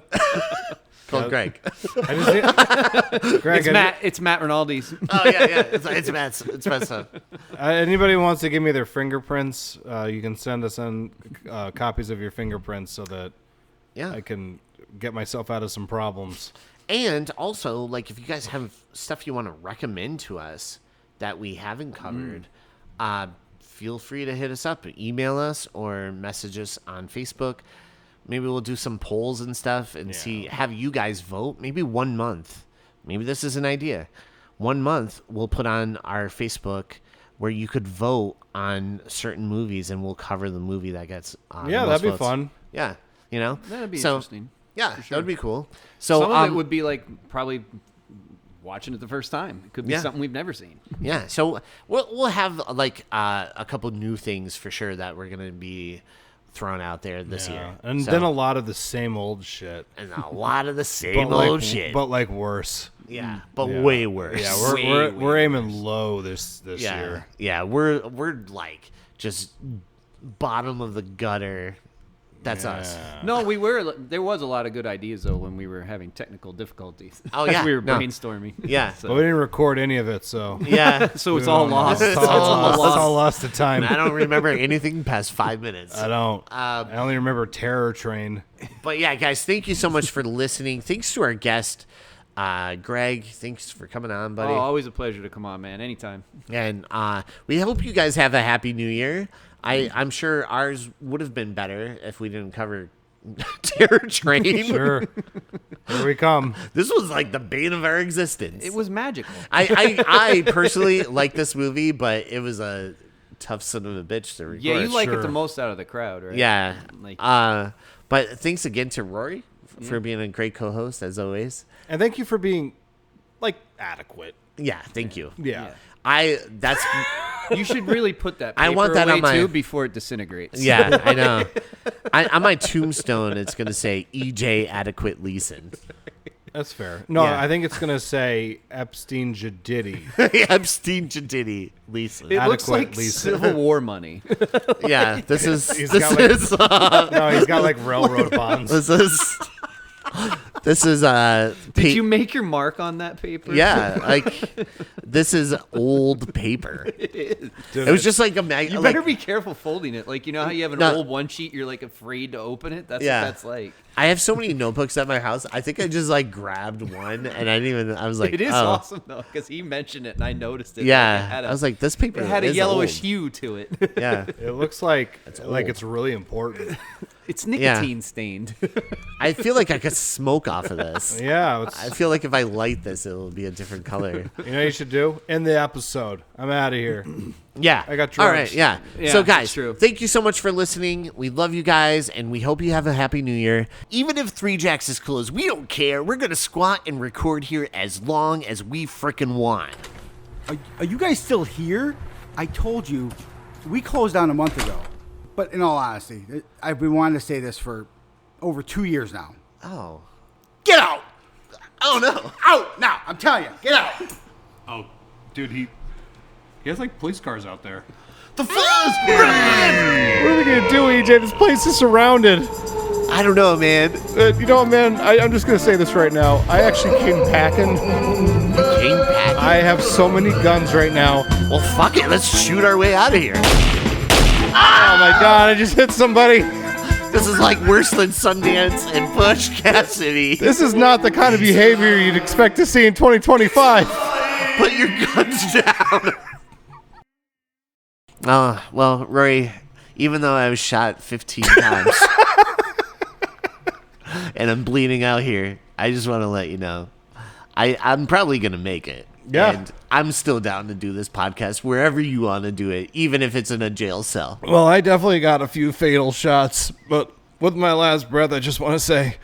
called Greg. I just, Greg, It's Matt Rinaldi's. Oh yeah, it's Matt's stuff. Anybody who wants to give me their fingerprints, you can send us in copies of your fingerprints so that Yeah, I can get myself out of some problems. and also like if you guys have stuff you want to recommend to us that we haven't covered, feel free to hit us up, email us, or message us on Facebook. Maybe we'll do some polls and stuff and have you guys vote. Maybe 1 month. Maybe this is an idea. 1 month we'll put on our Facebook where you could vote on certain movies and we'll cover the movie that gets Yeah, the most that'd be votes. fun. Yeah, you know? That'd be So, interesting. Yeah, that would be cool. So Some of it would be like probably watching it the first time. It could be Yeah. something we've never seen. yeah, so we'll have like a couple new things for sure that we're going to be thrown out there this year. And So- then a lot of the same old shit. and a lot of the same But like, old shit. But like worse. Yeah, but Yeah. way worse. Yeah, Way we're aiming low this yeah, year. yeah. We're like just bottom of the gutter. That's us. No, we were. There was a lot of good ideas though when we were having technical difficulties. Oh, As yeah, we were no. brainstorming. Yeah, But we didn't record any of it, so yeah. So it's all lost. It's all lost to time. I don't remember anything past 5 minutes. I don't. I only remember Terror Train. But yeah, guys, thank you so much for listening. Thanks to our guest, Greg. Thanks for coming on, buddy. Oh, always a pleasure to come on, man. Anytime. And we hope you guys have a happy new year. I'm sure ours would have been better if we didn't cover Terror Train. Sure. Here we come. This was like the bane of our existence. It was magical. I personally like this movie, but it was a tough son of a bitch to record. Yeah, you like it Sure. the most out of the crowd, right? Yeah. Like- But thanks again to Rory for being a great co-host as always. And thank you for being, like, adequate. Yeah, thank you. Yeah. That's You should really put that. I Paper want that away on my- too before it disintegrates. yeah, I know. On my tombstone, it's going to say E.J. Adequate Leeson. That's fair. No, Yeah. I think it's going to say Epstein Jadidi. Epstein Jadidi Leeson. It looks Adequate like Lisa. Civil War money. Yeah, this is He's this got, like- is No, he's got like railroad bonds. this is Did you make your mark on that paper? yeah, like this is old paper. It is. It was just like a mag. You like, better be careful folding it. Like, you know how you have an No. old one sheet, you're like afraid to open it? That's Yeah. what that's like. I have so many notebooks at my house. I think I just like grabbed one and I didn't even. I was like, It is oh. awesome though, because he mentioned it and I noticed it. Yeah, Like, it had I was like, this paper it had a is yellowish old. hue to it. Yeah, It looks like old. it's really important. It's nicotine stained. I feel like I could smoke off of this. Yeah, I feel like if I light this, it'll be a different color. you know what you should do? End the episode. I'm out of here. Yeah. I got All drugs. right. Yeah. Yeah, So, that's guys, true. thank you so much for listening. We love you guys, and we hope you have a happy new year. Even if Three Jacks is closed, we don't care. We're going to squat and record here as long as we frickin' want. Are you guys still here? I told you, we closed down a month ago. But in all honesty, I've been wanting to say this for over 2 years now. Oh. Get out! Oh, no. Out now! I'm telling you, get out! Oh, dude, he has like police cars out there. The fuzz! What are we gonna do, EJ? This place is surrounded. I don't know, man. You know what, man? I'm just gonna say this right now. I actually came packing. Came back. I have so many guns right now. Well, fuck it. Let's shoot our way out of here. Oh my god! I just hit somebody. This is like worse than Sundance and Bush Cassidy. This is not the kind of behavior you'd expect to see in 2025. Put your guns down. Well, Rory, even though I was shot 15 times and I'm bleeding out here, I just want to let you know I'm probably going to make it. Yeah. And I'm still down to do this podcast wherever you want to do it, even if it's in a jail cell. Well, I definitely got a few fatal shots, but with my last breath, I just want to say,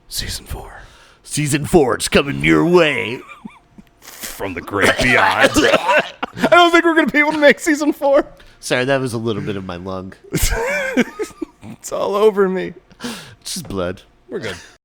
season 4 Season 4, it's coming your way. from the great beyond. I don't think we're gonna be able to make season 4. Sorry, that was a little bit of my lung. It's all over me. It's just blood. We're good.